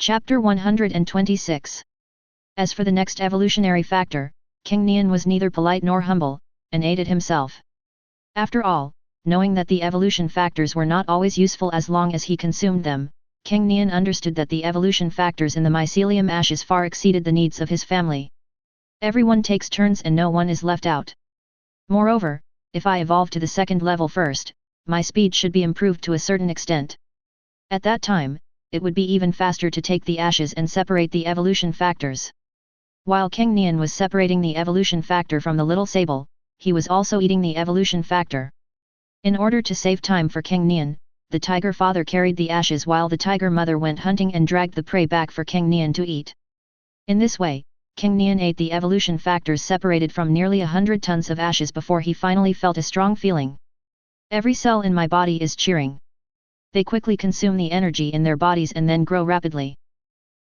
Chapter 126. As for the next evolutionary factor, Cang Nian was neither polite nor humble, and aided himself. After all, knowing that the evolution factors were not always useful as long as he consumed them, Cang Nian understood that the evolution factors in the mycelium ashes far exceeded the needs of his family. Everyone takes turns and no one is left out. Moreover, if I evolve to the second level first, my speed should be improved to a certain extent. At that time, it would be even faster to take the ashes and separate the evolution factors. While Cang Nian was separating the evolution factor from the little sable, he was also eating the evolution factor. In order to save time for Cang Nian, the tiger father carried the ashes while the tiger mother went hunting and dragged the prey back for Cang Nian to eat. In this way, Cang Nian ate the evolution factors separated from nearly 100 tons of ashes before he finally felt a strong feeling. Every cell in my body is cheering. They quickly consume the energy in their bodies and then grow rapidly.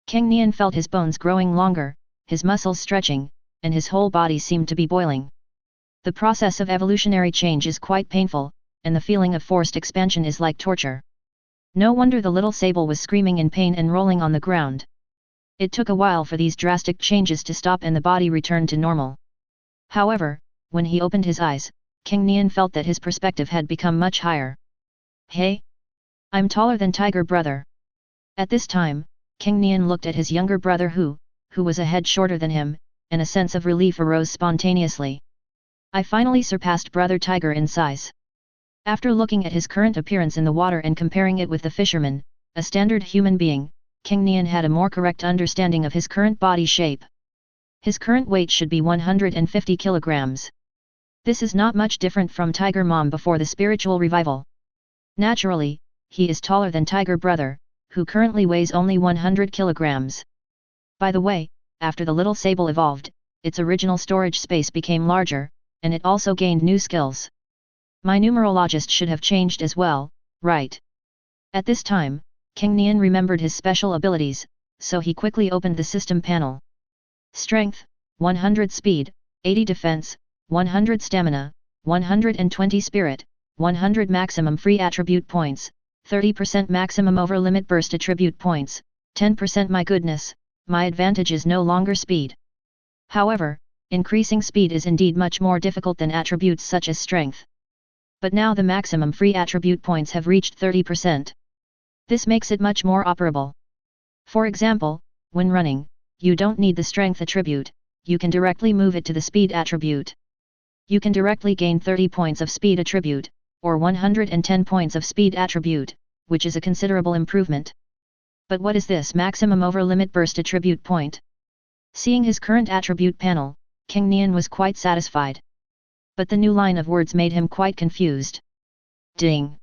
Cang Nian felt his bones growing longer, his muscles stretching, and his whole body seemed to be boiling. The process of evolutionary change is quite painful, and the feeling of forced expansion is like torture. No wonder the little sable was screaming in pain and rolling on the ground. It took a while for these drastic changes to stop and the body returned to normal. However, when he opened his eyes, Cang Nian felt that his perspective had become much higher. Hey! I'm taller than Tiger Brother. At this time, Cang Nian looked at his younger brother who was a head shorter than him, and a sense of relief arose spontaneously. I finally surpassed Brother Tiger in size. After looking at his current appearance in the water and comparing it with the fisherman, a standard human being, Cang Nian had a more correct understanding of his current body shape. His current weight should be 150 kilograms. This is not much different from Tiger Mom before the spiritual revival. Naturally, he is taller than Tiger Brother, who currently weighs only 100 kilograms. By the way, after the little sable evolved, its original storage space became larger, and it also gained new skills. My numerologist should have changed as well, right? At this time, Cang Nian remembered his special abilities, so he quickly opened the system panel. Strength, 100 speed, 80 defense, 100 stamina, 120 spirit, 100 maximum free attribute points, 30% maximum over limit burst attribute points, 10% my goodness, my advantage is no longer speed. However, increasing speed is indeed much more difficult than attributes such as strength. But now the maximum free attribute points have reached 30%. This makes it much more operable. For example, when running, you don't need the strength attribute, you can directly move it to the speed attribute. You can directly gain 30 points of speed attribute, or 110 points of speed attribute, which is a considerable improvement. But what is this maximum over limit burst attribute point? Seeing his current attribute panel, Cang Nian was quite satisfied. But the new line of words made him quite confused. Ding!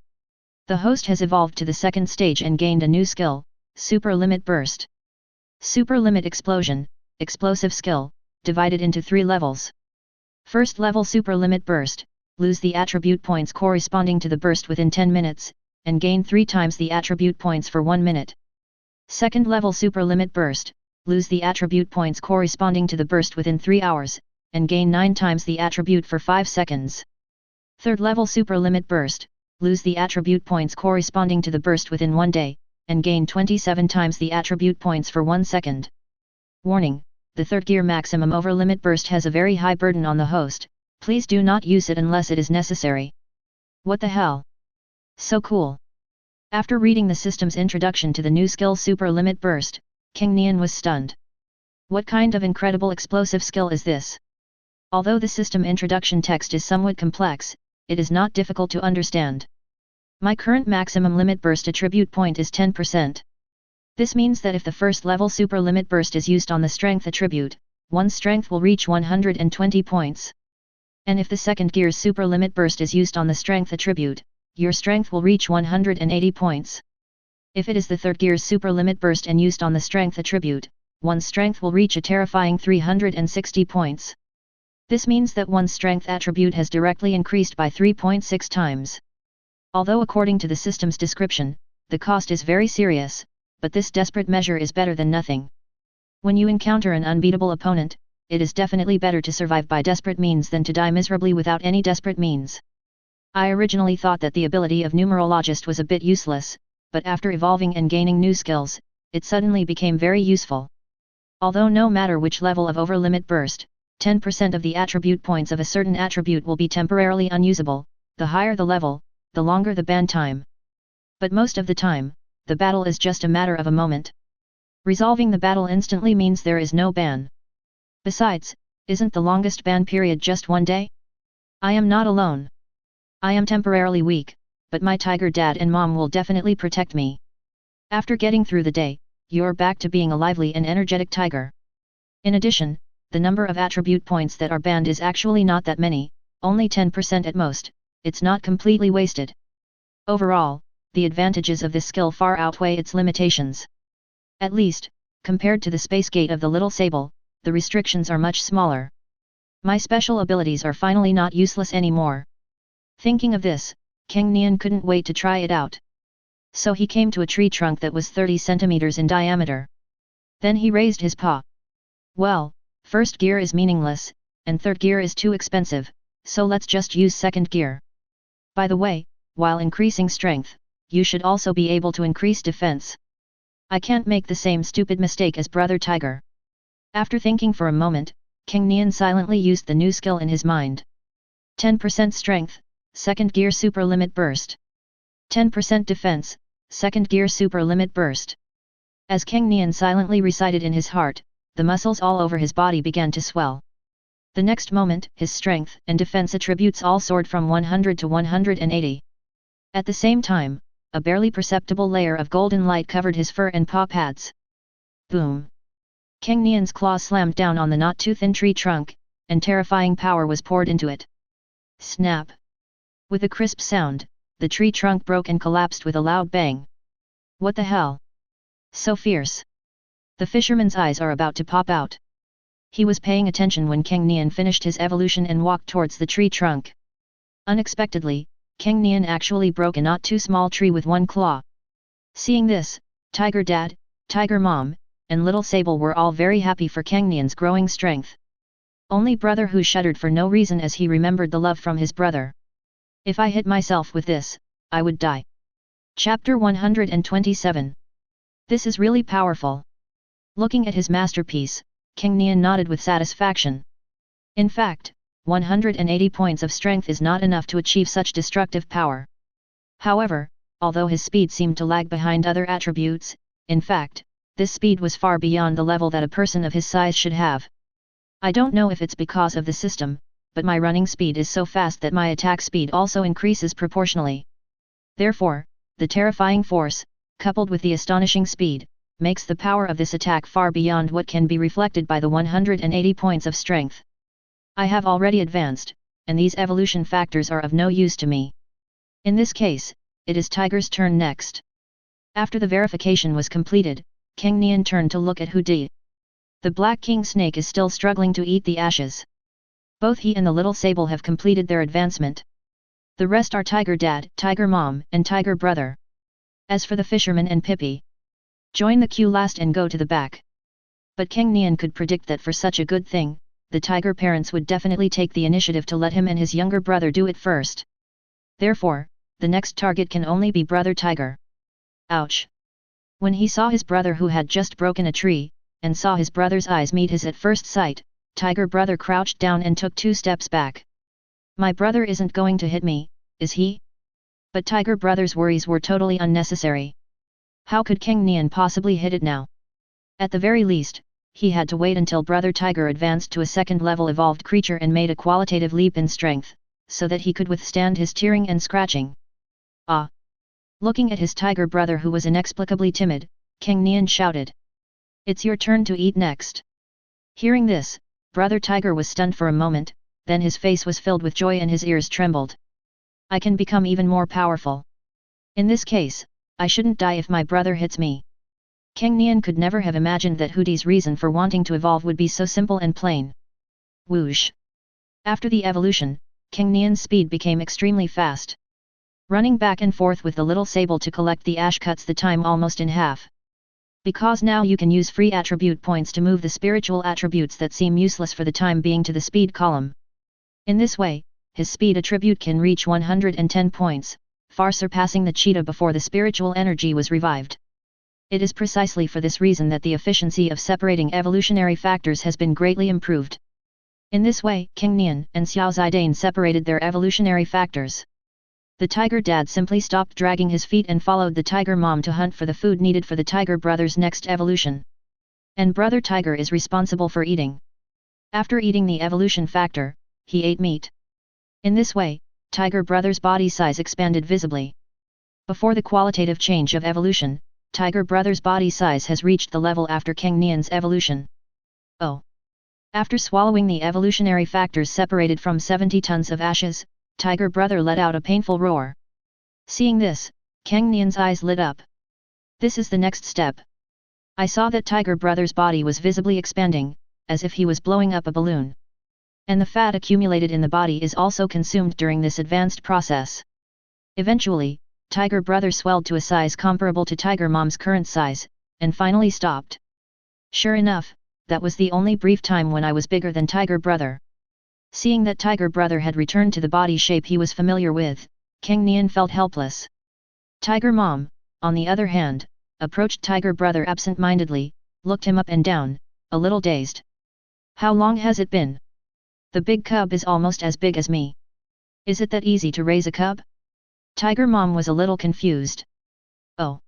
The host has evolved to the second stage and gained a new skill, Super Limit Burst. Super Limit Explosion, explosive skill, divided into 3 levels. First level Super Limit Burst, lose the attribute points corresponding to the burst within 10 minutes, and gain 3 times the attribute points for 1 minute. Second level Super Limit Burst, lose the attribute points corresponding to the burst within 3 hours, and gain 9 times the attribute for 5 seconds. Third level Super Limit Burst, lose the attribute points corresponding to the burst within 1 day, and gain 27 times the attribute points for 1 second. Warning, the third gear maximum over limit burst has a very high burden on the host, please do not use it unless it is necessary. What the hell? So cool! After reading the system's introduction to the new skill Super Limit Burst, Cang Nian was stunned. What kind of incredible explosive skill is this? Although the system introduction text is somewhat complex, it is not difficult to understand. My current maximum limit burst attribute point is 10%. This means that if the first level Super Limit Burst is used on the strength attribute, one's strength will reach 120 points. And if the second gear's Super Limit Burst is used on the strength attribute, your strength will reach 180 points. If it is the third gear's Super Limit Burst and used on the strength attribute, one's strength will reach a terrifying 360 points. This means that one's strength attribute has directly increased by 3.6 times. Although according to the system's description, the cost is very serious, but this desperate measure is better than nothing. When you encounter an unbeatable opponent, it is definitely better to survive by desperate means than to die miserably without any desperate means. I originally thought that the ability of numerologist was a bit useless, but after evolving and gaining new skills, it suddenly became very useful. Although no matter which level of over-limit burst, 10% of the attribute points of a certain attribute will be temporarily unusable, the higher the level, the longer the ban time. But most of the time, the battle is just a matter of a moment. Resolving the battle instantly means there is no ban. Besides, isn't the longest ban period just 1 day? I am not alone. I am temporarily weak, but my tiger dad and mom will definitely protect me. After getting through the day, you're back to being a lively and energetic tiger. In addition, the number of attribute points that are banned is actually not that many, only 10% at most. It's not completely wasted. Overall, the advantages of this skill far outweigh its limitations. At least, compared to the space gate of the little sable, the restrictions are much smaller. My special abilities are finally not useless anymore. Thinking of this, Cang Nian couldn't wait to try it out. So he came to a tree trunk that was 30 centimeters in diameter. Then he raised his paw. Well, first gear is meaningless, and third gear is too expensive, so let's just use second gear. By the way, while increasing strength, you should also be able to increase defense. I can't make the same stupid mistake as Brother Tiger. After thinking for a moment, Cang Nian silently used the new skill in his mind. 10% strength, second gear super limit burst. 10% defense, second gear super limit burst. As Cang Nian silently recited in his heart, the muscles all over his body began to swell. The next moment, his strength and defense attributes all soared from 100 to 180. At the same time, a barely perceptible layer of golden light covered his fur and paw pads. Boom! Cang Nian's claws slammed down on the not-too-thin tree trunk, and terrifying power was poured into it. Snap! With a crisp sound, the tree trunk broke and collapsed with a loud bang. What the hell? So fierce! The fisherman's eyes are about to pop out. He was paying attention when Cang Nian finished his evolution and walked towards the tree trunk. Unexpectedly, Cang Nian actually broke a not-too-small tree with one claw. Seeing this, Tiger Dad, Tiger Mom, and Little Sable were all very happy for Cang Nian's growing strength. Only Brother Hu shuddered for no reason as he remembered the love from his brother. If I hit myself with this, I would die. Chapter 127. This is really powerful. Looking at his masterpiece, Cang Nian nodded with satisfaction. In fact, 180 points of strength is not enough to achieve such destructive power. However, although his speed seemed to lag behind other attributes, in fact, this speed was far beyond the level that a person of his size should have. I don't know if it's because of the system, but my running speed is so fast that my attack speed also increases proportionally. Therefore, the terrifying force, coupled with the astonishing speed, makes the power of this attack far beyond what can be reflected by the 180 points of strength. I have already advanced, and these evolution factors are of no use to me. In this case, it is Tiger's turn next. After the verification was completed, Cang Nian turned to look at Hu Di. The Black King Snake is still struggling to eat the ashes. Both he and the Little Sable have completed their advancement. The rest are Tiger Dad, Tiger Mom, and Tiger Brother. As for the fisherman and Pippi, join the queue last and go to the back. But Cang Nian could predict that for such a good thing, the tiger parents would definitely take the initiative to let him and his younger brother do it first. Therefore, the next target can only be Brother Tiger. Ouch! When he saw his brother who had just broken a tree, and saw his brother's eyes meet his at first sight, Tiger Brother crouched down and took 2 steps back. My brother isn't going to hit me, is he? But Tiger Brother's worries were totally unnecessary. How could Cang Nian possibly hit it now? At the very least, he had to wait until Brother Tiger advanced to a second-level evolved creature and made a qualitative leap in strength, so that he could withstand his tearing and scratching. Ah! Looking at his tiger brother who was inexplicably timid, Cang Nian shouted. It's your turn to eat next. Hearing this, Brother Tiger was stunned for a moment, then his face was filled with joy and his ears trembled. I can become even more powerful. In this case, I shouldn't die if my brother hits me. Cang Nian could never have imagined that Hu Di's reason for wanting to evolve would be so simple and plain. Whoosh! After the evolution, Cang Nian's speed became extremely fast. Running back and forth with the Little Sable to collect the ash cuts the time almost in half. Because now you can use free attribute points to move the spiritual attributes that seem useless for the time being to the speed column. In this way, his speed attribute can reach 110 points, far surpassing the cheetah before the spiritual energy was revived. It is precisely for this reason that the efficiency of separating evolutionary factors has been greatly improved. In this way, Cang Nian and Xiao Zidane separated their evolutionary factors. The tiger dad simply stopped dragging his feet and followed the tiger mom to hunt for the food needed for the tiger brother's next evolution. And brother tiger is responsible for eating. After eating the evolution factor, he ate meat. In this way, tiger brother's body size expanded visibly. Before the qualitative change of evolution, tiger brother's body size has reached the level after Cang Nian's evolution. Oh! After swallowing the evolutionary factors separated from 70 tons of ashes, tiger brother let out a painful roar. Seeing this, Cang Nian's eyes lit up. This is the next step. I saw that tiger brother's body was visibly expanding, as if he was blowing up a balloon. And the fat accumulated in the body is also consumed during this advanced process. Eventually, tiger brother swelled to a size comparable to tiger mom's current size, and finally stopped. Sure enough, that was the only brief time when I was bigger than tiger brother. Seeing that tiger brother had returned to the body shape he was familiar with, Cang Nian felt helpless. Tiger mom, on the other hand, approached tiger brother absent-mindedly, looked him up and down, a little dazed. How long has it been? The big cub is almost as big as me. Is it that easy to raise a cub? Tiger mom was a little confused. Oh.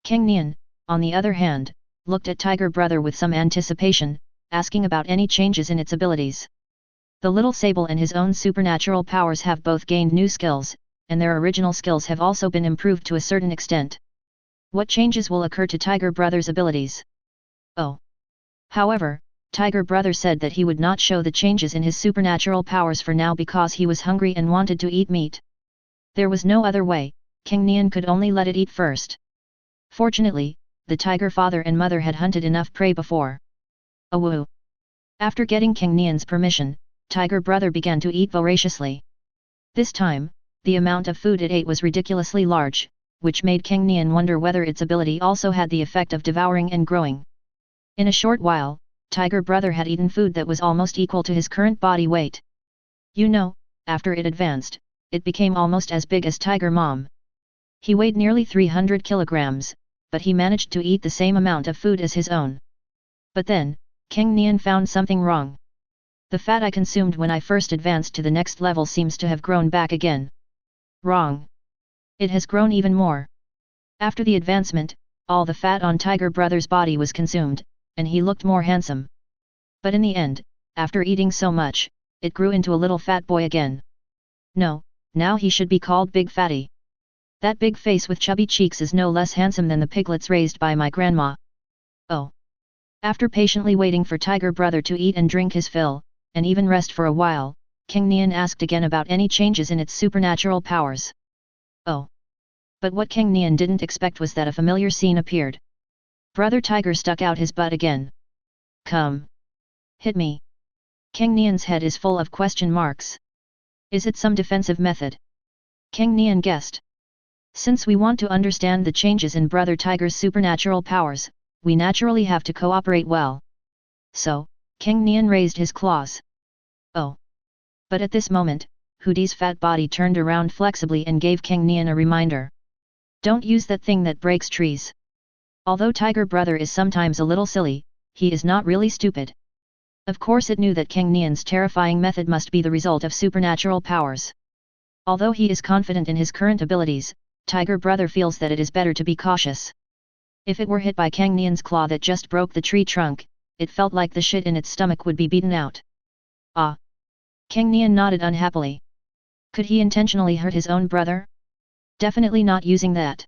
Cang Nian, on the other hand, looked at tiger brother with some anticipation, asking about any changes in its abilities. The little sable and his own supernatural powers have both gained new skills, and their original skills have also been improved to a certain extent. What changes will occur to tiger brother's abilities? Oh. However, tiger brother said that he would not show the changes in his supernatural powers for now because he was hungry and wanted to eat meat. There was no other way, Cang Nian could only let it eat first. Fortunately, the tiger father and mother had hunted enough prey before. Awoo! After getting Cang Nian's permission, tiger brother began to eat voraciously. This time, the amount of food it ate was ridiculously large, which made Cang Nian wonder whether its ability also had the effect of devouring and growing. In a short while, tiger brother had eaten food that was almost equal to his current body weight. You know, after it advanced, it became almost as big as tiger mom. He weighed nearly 300 kilograms, but he managed to eat the same amount of food as his own. But then, Cang Nian found something wrong. The fat I consumed when I first advanced to the next level seems to have grown back again. Wrong. It has grown even more. After the advancement, all the fat on tiger brother's body was consumed, and he looked more handsome. But in the end, after eating so much, it grew into a little fat boy again. No, now he should be called Big Fatty. That big face with chubby cheeks is no less handsome than the piglets raised by my grandma. Oh. After patiently waiting for tiger brother to eat and drink his fill, and even rest for a while, Cang Nian asked again about any changes in its supernatural powers. Oh. But what Cang Nian didn't expect was that a familiar scene appeared. Brother tiger stuck out his butt again. Come. Hit me. Cang Nian's head is full of question marks. Is it some defensive method? Cang Nian guessed. Since we want to understand the changes in brother tiger's supernatural powers, we naturally have to cooperate well. So, Cang Nian raised his claws. Oh. But at this moment, Hooty's fat body turned around flexibly and gave Cang Nian a reminder. Don't use that thing that breaks trees. Although tiger brother is sometimes a little silly, he is not really stupid. Of course it knew that Cang Nian's terrifying method must be the result of supernatural powers. Although he is confident in his current abilities, tiger brother feels that it is better to be cautious. If it were hit by Cang Nian's claw that just broke the tree trunk, it felt like the shit in its stomach would be beaten out. Ah! Cang Nian nodded unhappily. Could he intentionally hurt his own brother? Definitely not using that.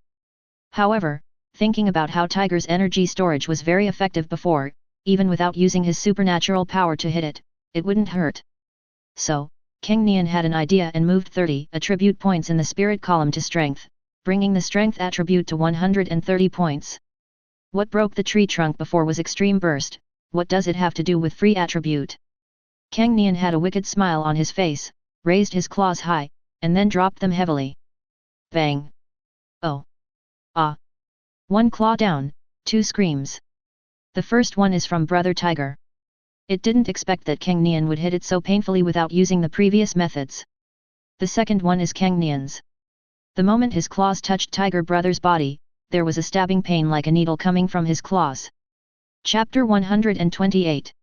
However, thinking about how tiger's energy storage was very effective before, even without using his supernatural power to hit it, it wouldn't hurt. So, Cang Nian had an idea and moved 30 attribute points in the spirit column to strength, bringing the strength attribute to 130 points. What broke the tree trunk before was extreme burst, what does it have to do with free attribute? Cang Nian had a wicked smile on his face, raised his claws high, and then dropped them heavily. Bang! Oh! Ah! One claw down, two screams. The first one is from Brother Tiger. It didn't expect that Cang Nian would hit it so painfully without using the previous methods. The second one is Cang Nian's. The moment his claws touched Tiger Brother's body, there was a stabbing pain like a needle coming from his claws. Chapter 128.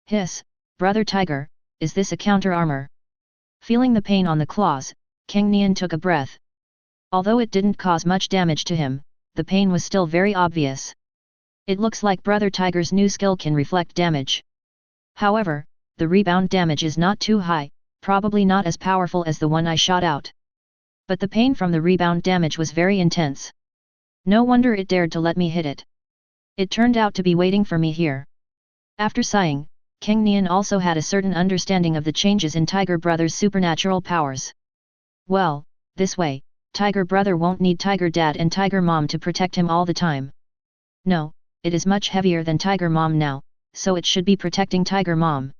Hiss, Brother Tiger, is this a counter-armor? Feeling the pain on the claws, Cang Nian took a breath. Although it didn't cause much damage to him, the pain was still very obvious. It looks like Brother Tiger's new skill can reflect damage. However, the rebound damage is not too high, probably not as powerful as the one I shot out. But the pain from the rebound damage was very intense. No wonder it dared to let me hit it. It turned out to be waiting for me here. After sighing, Cang Nian also had a certain understanding of the changes in Tiger Brother's supernatural powers. Well, this way, Tiger Brother won't need Tiger Dad and Tiger Mom to protect him all the time. No, it is much heavier than Tiger Mom now, so it should be protecting Tiger Mom.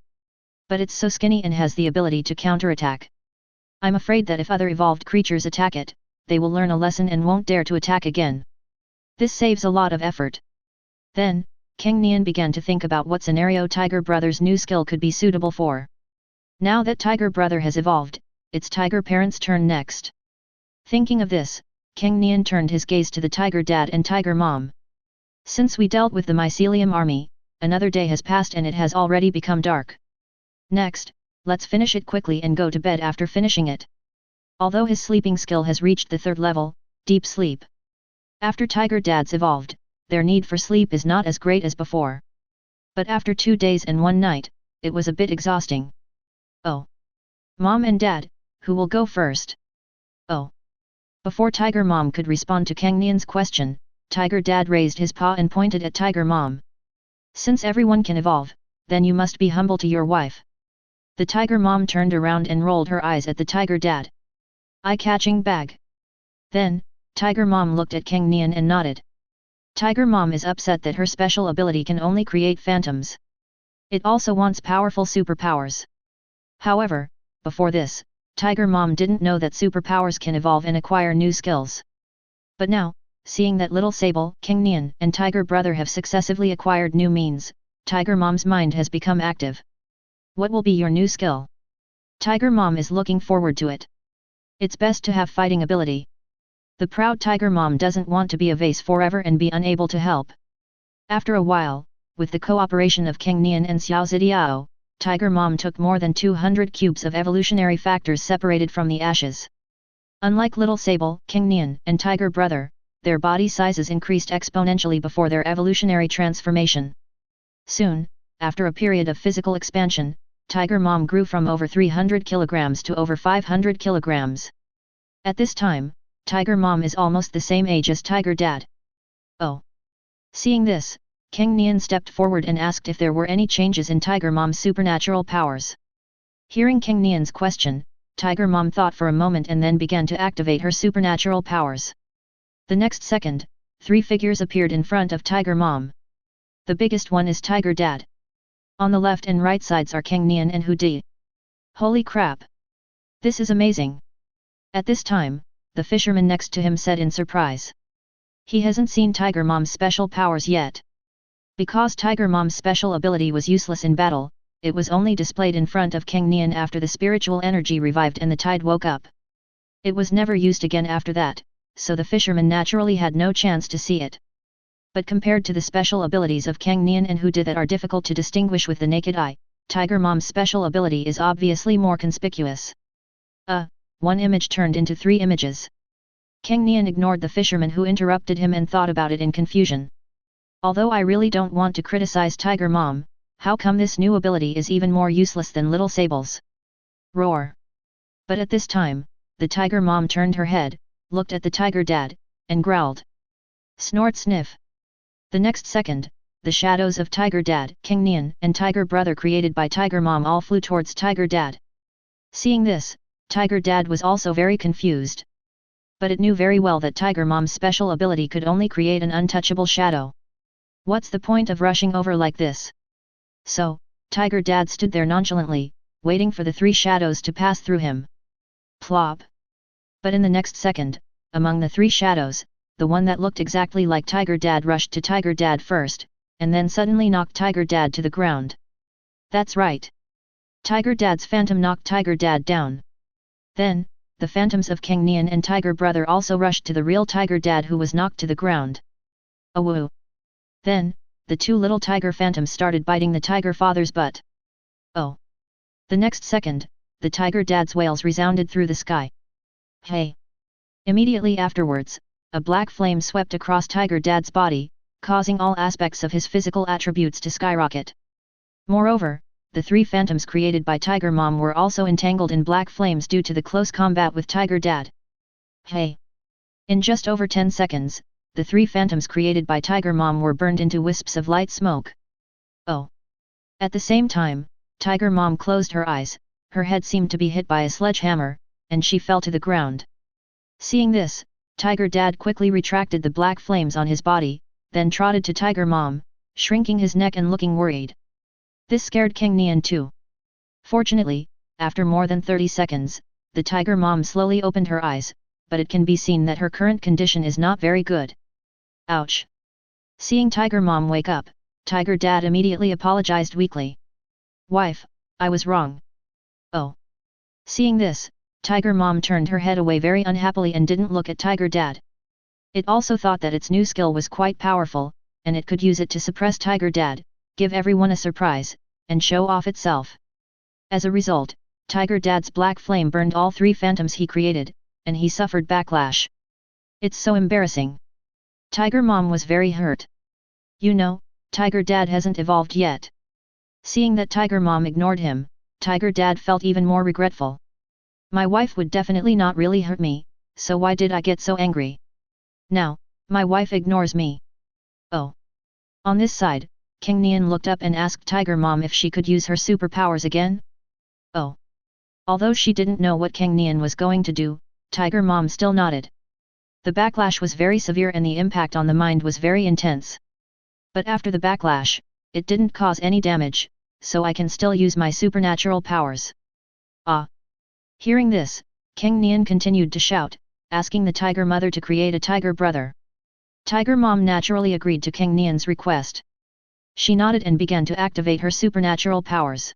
But it's so skinny and has the ability to counterattack. I'm afraid that if other evolved creatures attack it, they will learn a lesson and won't dare to attack again. This saves a lot of effort. Then, Cang Nian began to think about what scenario Tiger Brother's new skill could be suitable for. Now that Tiger Brother has evolved, it's Tiger Parent's turn next. Thinking of this, Cang Nian turned his gaze to the Tiger Dad and Tiger Mom. Since we dealt with the mycelium army, another day has passed and it has already become dark. Next, let's finish it quickly and go to bed after finishing it. Although his sleeping skill has reached the 3rd level, deep sleep. After Tiger Dad's evolved, their need for sleep is not as great as before. But after 2 days and 1 night, it was a bit exhausting. Oh. Mom and Dad, who will go first? Oh. Before Tiger Mom could respond to Cang Nian's question, Tiger Dad raised his paw and pointed at Tiger Mom. Since everyone can evolve, then you must be humble to your wife. The Tiger Mom turned around and rolled her eyes at the Tiger Dad. Eye-catching bag. Then, Tiger Mom looked at Cang Nian and nodded. Tiger Mom is upset that her special ability can only create phantoms. It also wants powerful superpowers. However, before this, Tiger Mom didn't know that superpowers can evolve and acquire new skills. But now, seeing that Little Sable, Cang Nian and Tiger Brother have successively acquired new means, Tiger Mom's mind has become active. What will be your new skill? Tiger Mom is looking forward to it. It's best to have fighting ability. The proud Tiger Mom doesn't want to be a vase forever and be unable to help. After a while, with the cooperation of Cang Nian and Xiao Zidiao, Tiger Mom took more than 200 cubes of evolutionary factors separated from the ashes. Unlike Little Sable, Cang Nian and Tiger Brother, their body sizes increased exponentially before their evolutionary transformation. Soon, after a period of physical expansion, Tiger Mom grew from over 300 kilograms to over 500 kilograms. At this time, Tiger Mom is almost the same age as Tiger Dad. Oh. Seeing this, Cang Nian stepped forward and asked if there were any changes in Tiger Mom's supernatural powers. Hearing Cang Nian's question, Tiger Mom thought for a moment and then began to activate her supernatural powers. The next second, 3 figures appeared in front of Tiger Mom. The biggest one is Tiger Dad. On the left and right sides are Cang Nian and Hu Di. Holy crap! This is amazing! At this time, the fisherman next to him said in surprise. He hasn't seen Tiger Mom's special powers yet. Because Tiger Mom's special ability was useless in battle, it was only displayed in front of Cang Nian after the spiritual energy revived and the tide woke up. It was never used again after that, so the fisherman naturally had no chance to see it. But compared to the special abilities of Cang Nian and Hu Di that are difficult to distinguish with the naked eye, Tiger Mom's special ability is obviously more conspicuous. One image turned into 3 images. Cang Nian ignored the fisherman who interrupted him and thought about it in confusion. Although I really don't want to criticize Tiger Mom, how come this new ability is even more useless than Little Sable's? Roar! But at this time, the Tiger Mom turned her head, looked at the Tiger Dad, and growled. Snort sniff! The next second, the shadows of Tiger Dad, Cang Nian and Tiger Brother created by Tiger Mom all flew towards Tiger Dad. Seeing this, Tiger Dad was also very confused. But it knew very well that Tiger Mom's special ability could only create an untouchable shadow. What's the point of rushing over like this? So, Tiger Dad stood there nonchalantly, waiting for the 3 shadows to pass through him. Plop! But in the next second, among the 3 shadows, the one that looked exactly like Tiger Dad rushed to Tiger Dad first, and then suddenly knocked Tiger Dad to the ground. That's right. Tiger Dad's phantom knocked Tiger Dad down. Then, the phantoms of Cang Nian and Tiger Brother also rushed to the real Tiger Dad, who was knocked to the ground. Awoo! Then, the two little tiger phantoms started biting the Tiger Father's butt. Oh! The next second, the Tiger Dad's wails resounded through the sky. Hey! Immediately afterwards, a black flame swept across Tiger Dad's body, causing all aspects of his physical attributes to skyrocket. Moreover, the three phantoms created by Tiger Mom were also entangled in black flames due to the close combat with Tiger Dad. Hey! In just over 10 seconds, the three phantoms created by Tiger Mom were burned into wisps of light smoke. Oh! At the same time, Tiger Mom closed her eyes, her head seemed to be hit by a sledgehammer, and she fell to the ground. Seeing this, Tiger Dad quickly retracted the black flames on his body, then trotted to Tiger Mom, shrinking his neck and looking worried. This scared Cang Nian too. Fortunately, after more than 30 seconds, the Tiger Mom slowly opened her eyes, but it can be seen that her current condition is not very good. Ouch! Seeing Tiger Mom wake up, Tiger Dad immediately apologized weakly. Wife, I was wrong. Oh! Seeing this, Tiger Mom turned her head away very unhappily and didn't look at Tiger Dad. It also thought that its new skill was quite powerful, and it could use it to suppress Tiger Dad, give everyone a surprise, and show off itself. As a result, Tiger Dad's black flame burned all three phantoms he created, and he suffered backlash. It's so embarrassing. Tiger Mom was very hurt. You know, Tiger Dad hasn't evolved yet. Seeing that Tiger Mom ignored him, Tiger Dad felt even more regretful. My wife would definitely not really hurt me, so why did I get so angry? Now, my wife ignores me. Oh! On this side, Cang Nian looked up and asked Tiger Mom if she could use her superpowers again? Oh! Although she didn't know what Cang Nian was going to do, Tiger Mom still nodded. The backlash was very severe and the impact on the mind was very intense. But after the backlash, it didn't cause any damage, so I can still use my supernatural powers. Ah! Hearing this, Cang Nian continued to shout, asking the Tiger Mother to create a Tiger Brother. Tiger Mom naturally agreed to Cang Nian's request. She nodded and began to activate her supernatural powers.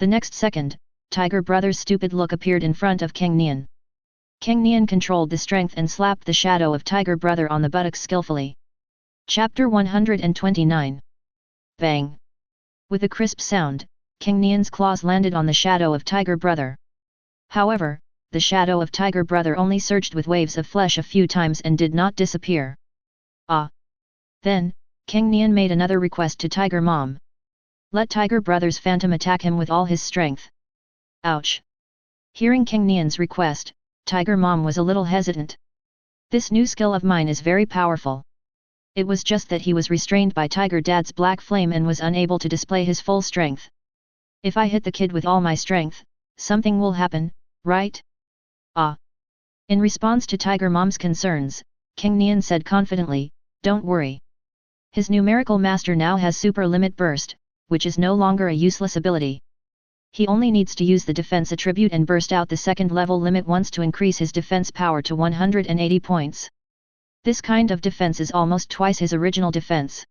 The next second, Tiger Brother's stupid look appeared in front of Cang Nian. Cang Nian controlled the strength and slapped the shadow of Tiger Brother on the buttocks skillfully. Chapter 129. Bang! With a crisp sound, Cang Nian's claws landed on the shadow of Tiger Brother. However, the shadow of Tiger Brother only surged with waves of flesh a few times and did not disappear. Ah! Then, Cang Nian made another request to Tiger Mom. Let Tiger Brother's phantom attack him with all his strength. Ouch! Hearing Cang Nian's request, Tiger Mom was a little hesitant. This new skill of mine is very powerful. It was just that he was restrained by Tiger Dad's black flame and was unable to display his full strength. If I hit the kid with all my strength, something will happen, right? Ah! In response to Tiger Mom's concerns, Cang Nian said confidently, don't worry. His numerical master now has super limit burst, which is no longer a useless ability. He only needs to use the defense attribute and burst out the second level limit once to increase his defense power to 180 points. This kind of defense is almost twice his original defense.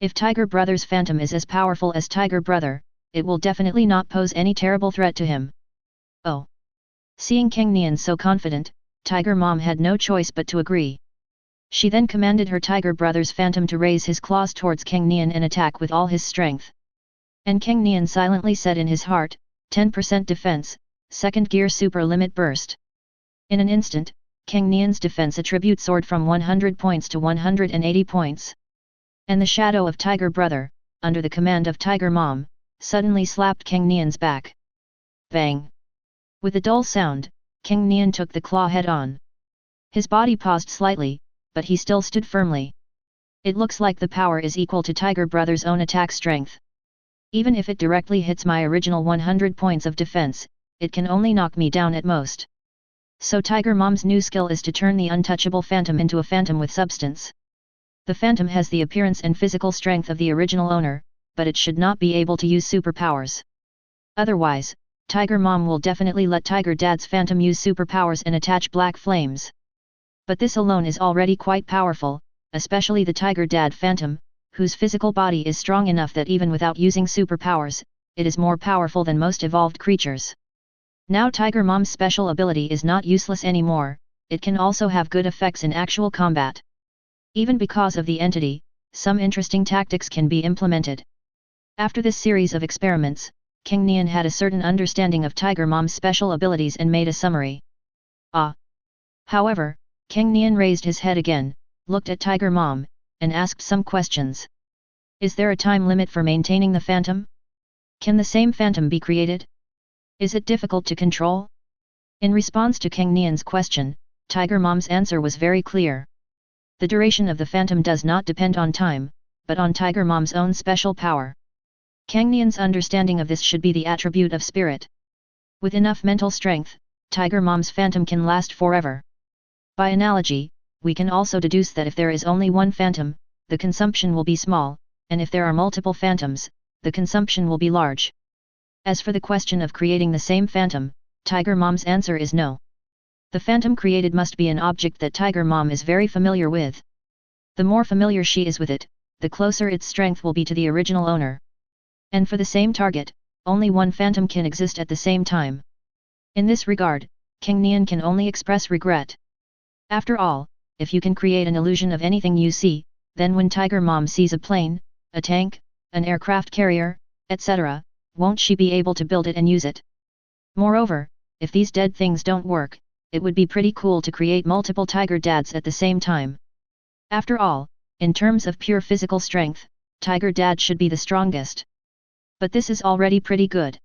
If Tiger Brother's phantom is as powerful as Tiger Brother, it will definitely not pose any terrible threat to him. Oh! Seeing Cang Nian so confident, Tiger Mom had no choice but to agree. She then commanded her Tiger Brother's phantom to raise his claws towards Cang Nian and attack with all his strength. And Cang Nian silently said in his heart, 10% defense, second gear super limit burst. In an instant, Cang Nian's defense attribute soared from 100 points to 180 points. And the shadow of Tiger Brother, under the command of Tiger Mom, suddenly slapped Cang Nian's back. Bang! With a dull sound, Cang Nian took the claw head on. His body paused slightly, but he still stood firmly. It looks like the power is equal to Tiger Brother's own attack strength. Even if it directly hits my original 100 points of defense, it can only knock me down at most. So Tiger Mom's new skill is to turn the untouchable phantom into a phantom with substance. The phantom has the appearance and physical strength of the original owner, but it should not be able to use superpowers. Otherwise, Tiger Mom will definitely let Tiger Dad's phantom use superpowers and attach black flames. But this alone is already quite powerful, especially the Tiger Dad phantom, whose physical body is strong enough that even without using superpowers, it is more powerful than most evolved creatures. Now Tiger Mom's special ability is not useless anymore, it can also have good effects in actual combat. Even because of the entity, some interesting tactics can be implemented. After this series of experiments, Cang Nian had a certain understanding of Tiger Mom's special abilities and made a summary. However, Cang Nian raised his head again, looked at Tiger Mom, and asked some questions. Is there a time limit for maintaining the phantom? Can the same phantom be created? Is it difficult to control? In response to Cang Nian's question, Tiger Mom's answer was very clear. The duration of the phantom does not depend on time, but on Tiger Mom's own special power. Cang Nian's understanding of this should be the attribute of spirit. With enough mental strength, Tiger Mom's phantom can last forever. By analogy, we can also deduce that if there is only one phantom, the consumption will be small, and if there are multiple phantoms, the consumption will be large. As for the question of creating the same phantom, Tiger Mom's answer is no. The phantom created must be an object that Tiger Mom is very familiar with. The more familiar she is with it, the closer its strength will be to the original owner. And for the same target, only one phantom can exist at the same time. In this regard, Cang Nian can only express regret. After all, if you can create an illusion of anything you see, then when Tiger Mom sees a plane, a tank, an aircraft carrier, etc., won't she be able to build it and use it? Moreover, if these dead things don't work, it would be pretty cool to create multiple Tiger Dads at the same time. After all, in terms of pure physical strength, Tiger Dad should be the strongest. But this is already pretty good.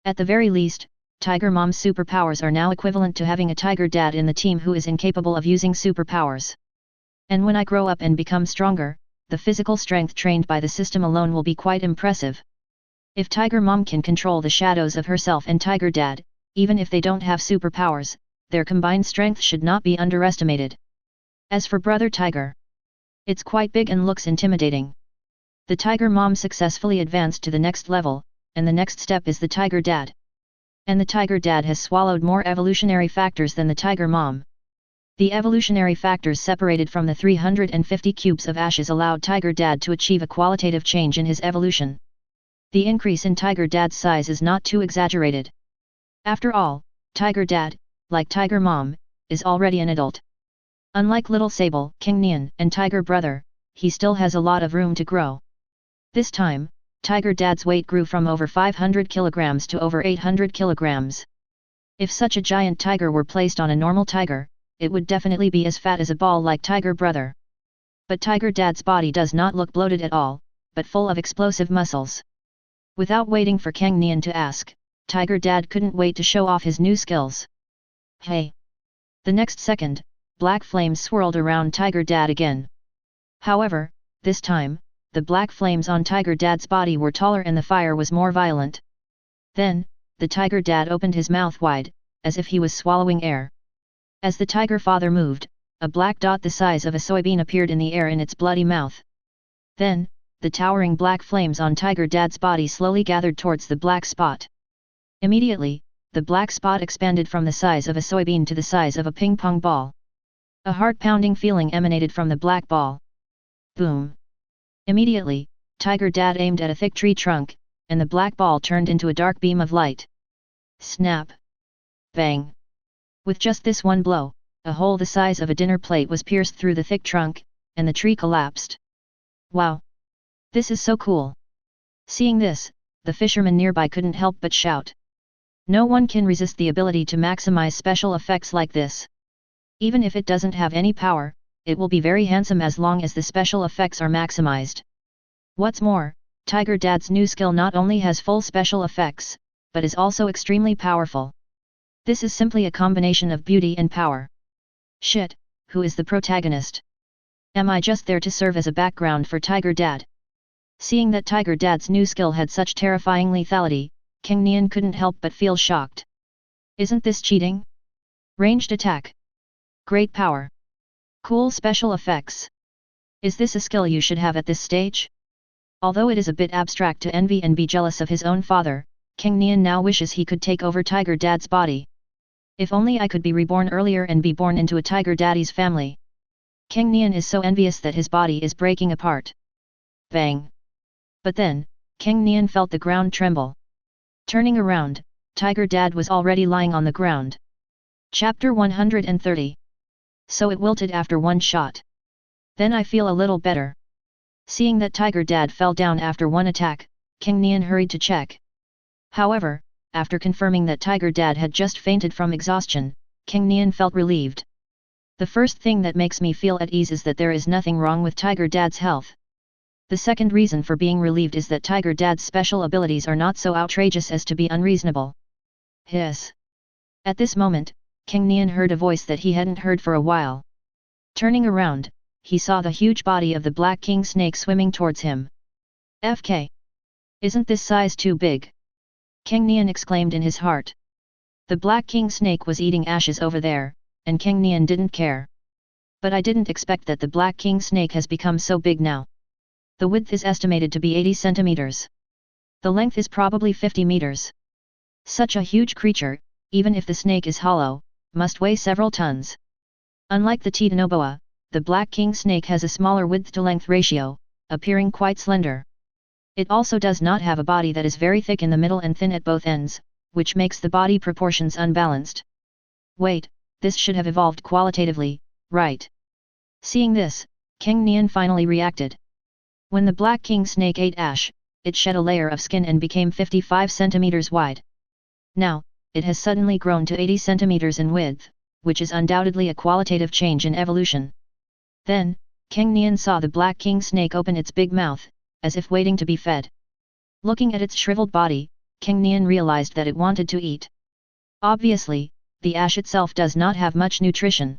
At the very least, Tiger Mom's superpowers are now equivalent to having a Tiger Dad in the team who is incapable of using superpowers. And when I grow up and become stronger, the physical strength trained by the system alone will be quite impressive. If Tiger Mom can control the shadows of herself and Tiger Dad, even if they don't have superpowers, their combined strength should not be underestimated. As for Brother Tiger, it's quite big and looks intimidating. The Tiger Mom successfully advanced to the next level, and the next step is the Tiger Dad. And the Tiger Dad has swallowed more evolutionary factors than the Tiger Mom. The evolutionary factors separated from the 350 cubes of ashes allowed Tiger Dad to achieve a qualitative change in his evolution. The increase in Tiger Dad's size is not too exaggerated. After all, Tiger Dad, like Tiger Mom, is already an adult. Unlike Little Sable, Cang Nian, and Tiger Brother, he still has a lot of room to grow. This time, Tiger Dad's weight grew from over 500 kilograms to over 800 kilograms. If such a giant tiger were placed on a normal tiger, it would definitely be as fat as a ball like Tiger Brother. But Tiger Dad's body does not look bloated at all, but full of explosive muscles. Without waiting for Cang Nian to ask, Tiger Dad couldn't wait to show off his new skills. Hey! The next second, black flames swirled around Tiger Dad again. However, this time, the black flames on Tiger Dad's body were taller and the fire was more violent. Then, the Tiger Dad opened his mouth wide, as if he was swallowing air. As the Tiger Father moved, a black dot the size of a soybean appeared in the air in its bloody mouth. Then, the towering black flames on Tiger Dad's body slowly gathered towards the black spot. Immediately, the black spot expanded from the size of a soybean to the size of a ping-pong ball. A heart-pounding feeling emanated from the black ball. Boom! Immediately, Tiger Dad aimed at a thick tree trunk, and the black ball turned into a dark beam of light. Snap! Bang! With just this one blow, a hole the size of a dinner plate was pierced through the thick trunk, and the tree collapsed. Wow! This is so cool! Seeing this, the fisherman nearby couldn't help but shout. No one can resist the ability to maximize special effects like this. Even if it doesn't have any power, it will be very handsome as long as the special effects are maximized. What's more, Tiger Dad's new skill not only has full special effects, but is also extremely powerful. This is simply a combination of beauty and power. Shit, who is the protagonist? Am I just there to serve as a background for Tiger Dad? Seeing that Tiger Dad's new skill had such terrifying lethality, Cang Nian couldn't help but feel shocked. Isn't this cheating? Ranged attack. Great power. Cool special effects. Is this a skill you should have at this stage? Although it is a bit abstract to envy and be jealous of his own father, Cang Nian now wishes he could take over Tiger Dad's body. If only I could be reborn earlier and be born into a Tiger Daddy's family. Cang Nian is so envious that his body is breaking apart. Bang! But then, Cang Nian felt the ground tremble. Turning around, Tiger Dad was already lying on the ground. Chapter 130. So it wilted after one shot. Then I feel a little better. Seeing that Tiger Dad fell down after one attack, Cang Nian hurried to check. However, after confirming that Tiger Dad had just fainted from exhaustion, Cang Nian felt relieved. The first thing that makes me feel at ease is that there is nothing wrong with Tiger Dad's health. The second reason for being relieved is that Tiger Dad's special abilities are not so outrageous as to be unreasonable. Hiss. At this moment, Cang Nian heard a voice that he hadn't heard for a while. Turning around, he saw the huge body of the Black King Snake swimming towards him. FK. Isn't this size too big? Cang Nian exclaimed in his heart. The Black King Snake was eating ashes over there, and Cang Nian didn't care. But I didn't expect that the Black King Snake has become so big now. The width is estimated to be 80 centimeters. The length is probably 50 meters. Such a huge creature, even if the snake is hollow, must weigh several tons. Unlike the Titanoboa, the Black King Snake has a smaller width-to-length ratio, appearing quite slender. It also does not have a body that is very thick in the middle and thin at both ends, which makes the body proportions unbalanced. Wait, this should have evolved qualitatively, right? Seeing this, Cang Nian finally reacted. When the Black King Snake ate ash, it shed a layer of skin and became 55 centimeters wide. Now, it has suddenly grown to 80 centimeters in width, which is undoubtedly a qualitative change in evolution. Then, Cang Nian saw the Black King Snake open its big mouth, as if waiting to be fed. Looking at its shriveled body, Cang Nian realized that it wanted to eat. Obviously, the ash itself does not have much nutrition.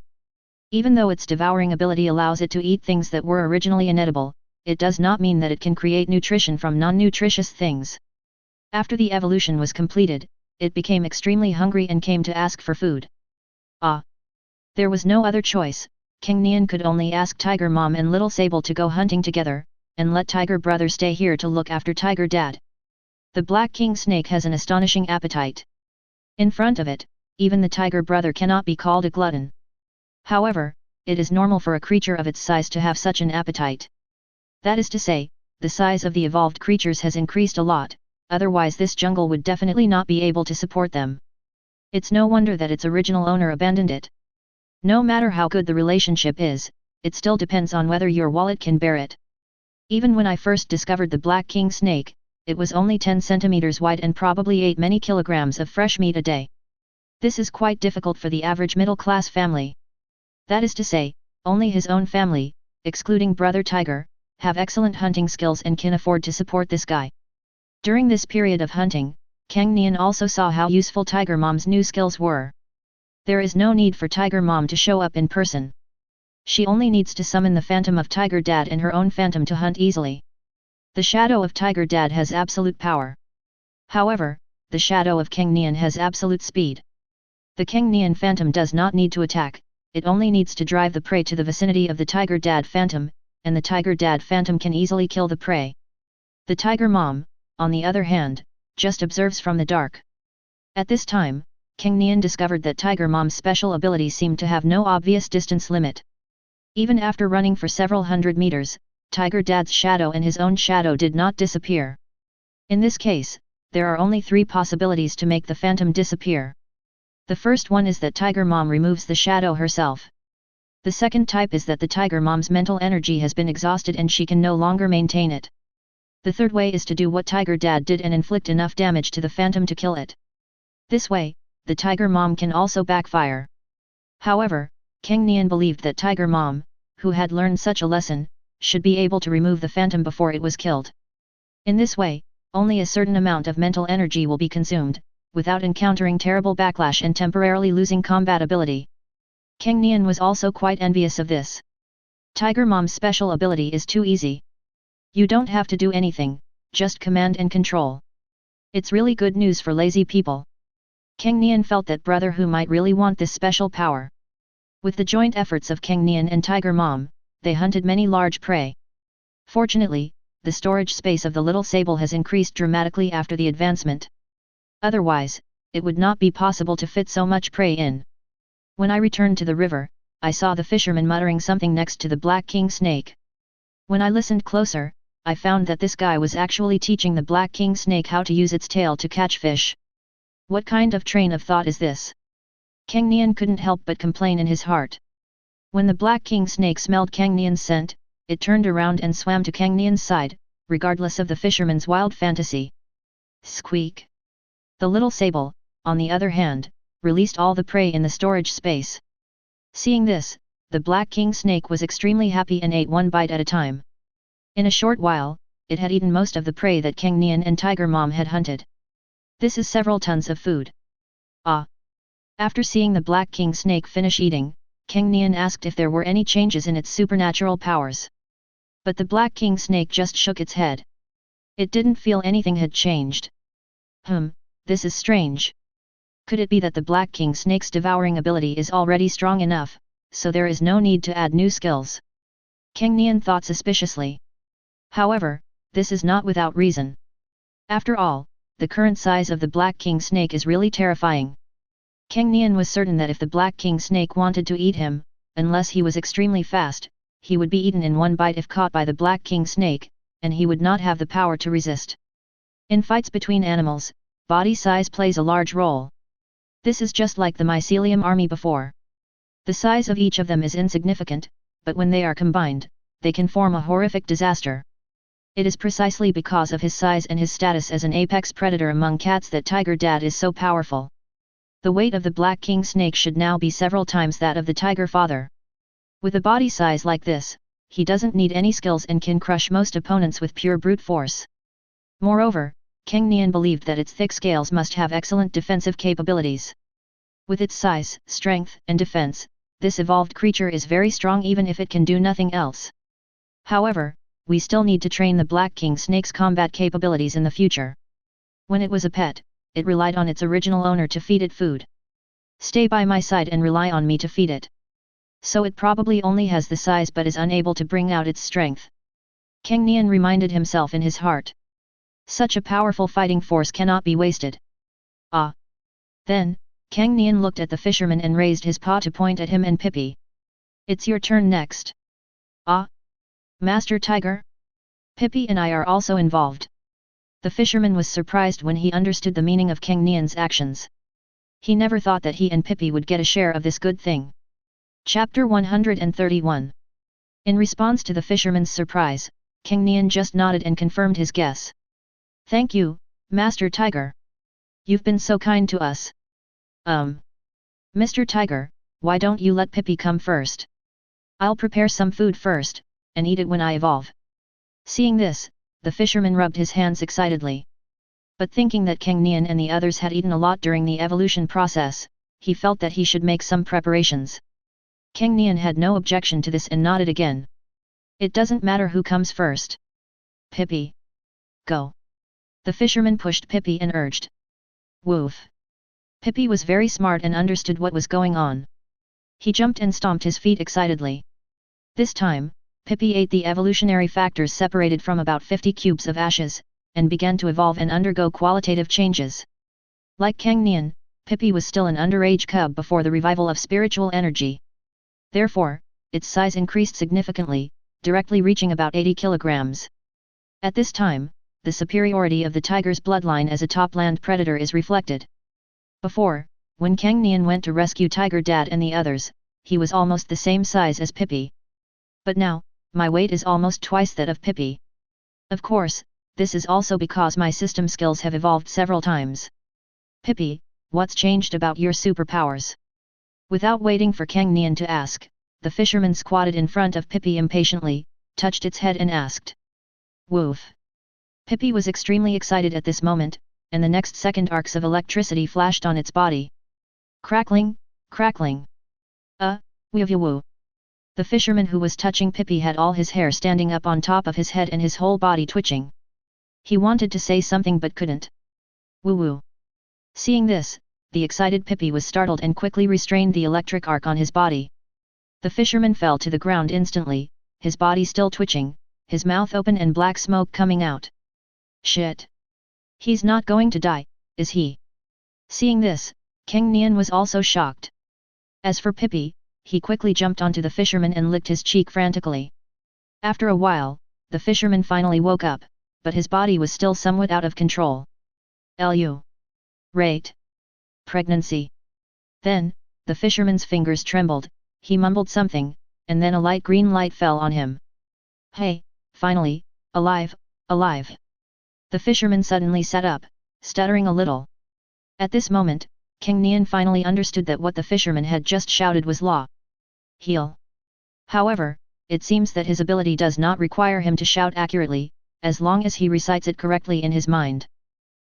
Even though its devouring ability allows it to eat things that were originally inedible, it does not mean that it can create nutrition from non-nutritious things. After the evolution was completed, it became extremely hungry and came to ask for food. Ah! There was no other choice. Cang Nian could only ask Tiger Mom and Little Sable to go hunting together, and let Tiger Brother stay here to look after Tiger Dad. The Black King Snake has an astonishing appetite. In front of it, even the Tiger Brother cannot be called a glutton. However, it is normal for a creature of its size to have such an appetite. That is to say, the size of the evolved creatures has increased a lot, otherwise this jungle would definitely not be able to support them. It's no wonder that its original owner abandoned it. No matter how good the relationship is, it still depends on whether your wallet can bear it. Even when I first discovered the Black King Snake, it was only 10 centimeters wide and probably ate many kilograms of fresh meat a day. This is quite difficult for the average middle-class family. That is to say, only his own family, excluding Brother Tiger, have excellent hunting skills and can afford to support this guy. During this period of hunting, Cang Nian also saw how useful Tiger Mom's new skills were. There is no need for Tiger Mom to show up in person. She only needs to summon the phantom of Tiger Dad and her own phantom to hunt easily. The shadow of Tiger Dad has absolute power. However, the shadow of Cang Nian has absolute speed. The Cang Nian phantom does not need to attack, it only needs to drive the prey to the vicinity of the Tiger Dad phantom, and the Tiger Dad phantom can easily kill the prey. The Tiger Mom, on the other hand, just observes from the dark. At this time, Cang Nian discovered that Tiger Mom's special ability seemed to have no obvious distance limit. Even after running for several hundred meters, Tiger Dad's shadow and his own shadow did not disappear. In this case, there are only 3 possibilities to make the phantom disappear. The first one is that Tiger Mom removes the shadow herself. The second type is that the Tiger Mom's mental energy has been exhausted and she can no longer maintain it. The third way is to do what Tiger Dad did and inflict enough damage to the phantom to kill it. This way, the Tiger Mom can also backfire. However, Cang Nian believed that Tiger Mom, who had learned such a lesson, should be able to remove the phantom before it was killed. In this way, only a certain amount of mental energy will be consumed, without encountering terrible backlash and temporarily losing combat ability. Cang Nian was also quite envious of this. Tiger Mom's special ability is too easy. You don't have to do anything, just command and control. It's really good news for lazy people. Cang Nian felt that brother who might really want this special power. With the joint efforts of Cang Nian and Tiger Mom, they hunted many large prey. Fortunately, the storage space of the little sable has increased dramatically after the advancement. Otherwise, it would not be possible to fit so much prey in. When I returned to the river, I saw the fisherman muttering something next to the Black King Snake. When I listened closer, I found that this guy was actually teaching the Black King Snake how to use its tail to catch fish. What kind of train of thought is this? Cang Nian couldn't help but complain in his heart. When the Black King Snake smelled Cang Nian's scent, it turned around and swam to Cang Nian's side, regardless of the fisherman's wild fantasy. Squeak! The little sable, on the other hand, released all the prey in the storage space. Seeing this, the Black King Snake was extremely happy and ate one bite at a time. In a short while, it had eaten most of the prey that Cang Nian and Tiger Mom had hunted. This is several tons of food. Ah! After seeing the Black King Snake finish eating, Cang Nian asked if there were any changes in its supernatural powers. But the Black King Snake just shook its head. It didn't feel anything had changed. This is strange. Could it be that the Black King Snake's devouring ability is already strong enough, so there is no need to add new skills? Cang Nian thought suspiciously. However, this is not without reason. After all, the current size of the Black King Snake is really terrifying. Cang Nian was certain that if the Black King Snake wanted to eat him, unless he was extremely fast, he would be eaten in one bite if caught by the Black King Snake, and he would not have the power to resist. In fights between animals, body size plays a large role. This is just like the mycelium army before. The size of each of them is insignificant, but when they are combined, they can form a horrific disaster. It is precisely because of his size and his status as an apex predator among cats that Tiger Dad is so powerful. The weight of the Black King Snake should now be several times that of the Tiger Father. With a body size like this, he doesn't need any skills and can crush most opponents with pure brute force. Moreover, Cang Nian believed that its thick scales must have excellent defensive capabilities. With its size, strength, and defense, this evolved creature is very strong even if it can do nothing else. However, we still need to train the Black King Snake's combat capabilities in the future. When it was a pet, it relied on its original owner to feed it food. Stay by my side and rely on me to feed it. So it probably only has the size but is unable to bring out its strength. Cang Nian reminded himself in his heart. Such a powerful fighting force cannot be wasted. Ah! Then, Cang Nian looked at the fisherman and raised his paw to point at him and Pippi. It's your turn next. Ah! Master Tiger? Pippi and I are also involved. The fisherman was surprised when he understood the meaning of Cang Nian's actions. He never thought that he and Pippi would get a share of this good thing. Chapter 131. In response to the fisherman's surprise, Cang Nian just nodded and confirmed his guess. Thank you, Master Tiger. You've been so kind to us. Mr. Tiger, why don't you let Pippi come first? I'll prepare some food first, and eat it when I evolve. Seeing this, the fisherman rubbed his hands excitedly. But thinking that Cang Nian and the others had eaten a lot during the evolution process, he felt that he should make some preparations. Cang Nian had no objection to this and nodded again. It doesn't matter who comes first. Pippi. Go. The fisherman pushed Pippi and urged. Woof. Pippi was very smart and understood what was going on. He jumped and stomped his feet excitedly. This time, Pippi ate the evolutionary factors separated from about 50 cubes of ashes, and began to evolve and undergo qualitative changes. Like Cang Nian, Pippi was still an underage cub before the revival of spiritual energy. Therefore, its size increased significantly, directly reaching about 80 kilograms. At this time, the superiority of the tiger's bloodline as a top land predator is reflected. Before, when Cang Nian went to rescue Tiger Dad and the others, he was almost the same size as Pippi. But now, my weight is almost twice that of Pippi. Of course, this is also because my system skills have evolved several times. Pippi, what's changed about your superpowers? Without waiting for Cang Nian to ask, the fisherman squatted in front of Pippi impatiently, touched its head and asked. Woof! Pippi was extremely excited at this moment, and the next second arcs of electricity flashed on its body. Crackling, crackling. Woo. The fisherman who was touching Pippi had all his hair standing up on top of his head and his whole body twitching. He wanted to say something but couldn't. Woo. Seeing this, the excited Pippi was startled and quickly restrained the electric arc on his body. The fisherman fell to the ground instantly, his body still twitching, his mouth open and black smoke coming out. Shit! He's not going to die, is he? Seeing this, Cang Nian was also shocked. As for Pippi, he quickly jumped onto the fisherman and licked his cheek frantically. After a while, the fisherman finally woke up, but his body was still somewhat out of control. Rate. pregnancy. Then, the fisherman's fingers trembled, he mumbled something, and then a light green light fell on him. Hey, finally, alive, alive! The fisherman suddenly sat up, stuttering a little. At this moment, Cang Nian finally understood that what the fisherman had just shouted was law. Heal. However, it seems that his ability does not require him to shout accurately, as long as he recites it correctly in his mind.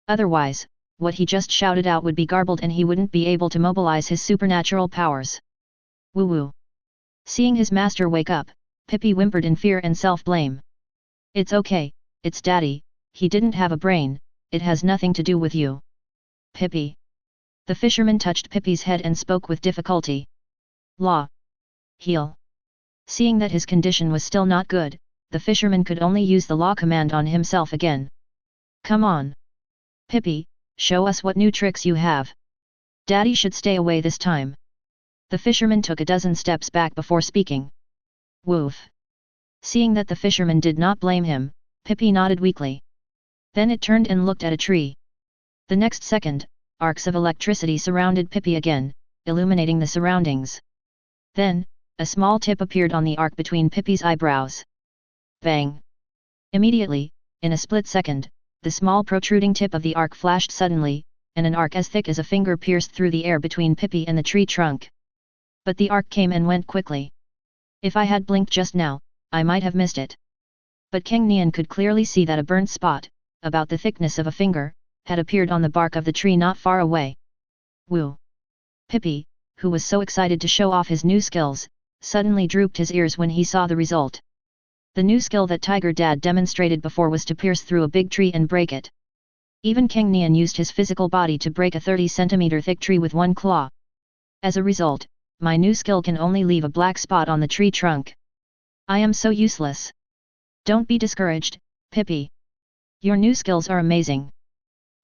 Otherwise, what he just shouted out would be garbled and he wouldn't be able to mobilize his supernatural powers. Woo woo. Seeing his master wake up, Pippi whimpered in fear and self-blame. It's okay, it's daddy, he didn't have a brain, it has nothing to do with you. Pippi. The fisherman touched Pippi's head and spoke with difficulty. Law. Heal. Seeing that his condition was still not good, the fisherman could only use the law command on himself again. Come on. Pippi, show us what new tricks you have. Daddy should stay away this time. The fisherman took a dozen steps back before speaking. Woof. Seeing that the fisherman did not blame him, Pippi nodded weakly. Then it turned and looked at a tree. The next second, arcs of electricity surrounded Pippi again, illuminating the surroundings. Then, a small tip appeared on the arc between Pippi's eyebrows. Bang! Immediately, in a split second, the small protruding tip of the arc flashed suddenly, and an arc as thick as a finger pierced through the air between Pippi and the tree trunk. But the arc came and went quickly. If I had blinked just now, I might have missed it. But Cang Nian could clearly see that a burnt spot, about the thickness of a finger, had appeared on the bark of the tree not far away. Woo! Pippi, who was so excited to show off his new skills, suddenly drooped his ears when he saw the result. The new skill that Tiger Dad demonstrated before was to pierce through a big tree and break it. Even Cang Nian used his physical body to break a 30-centimeter thick tree with one claw. As a result, my new skill can only leave a black spot on the tree trunk. I am so useless. Don't be discouraged, Pippi. Your new skills are amazing.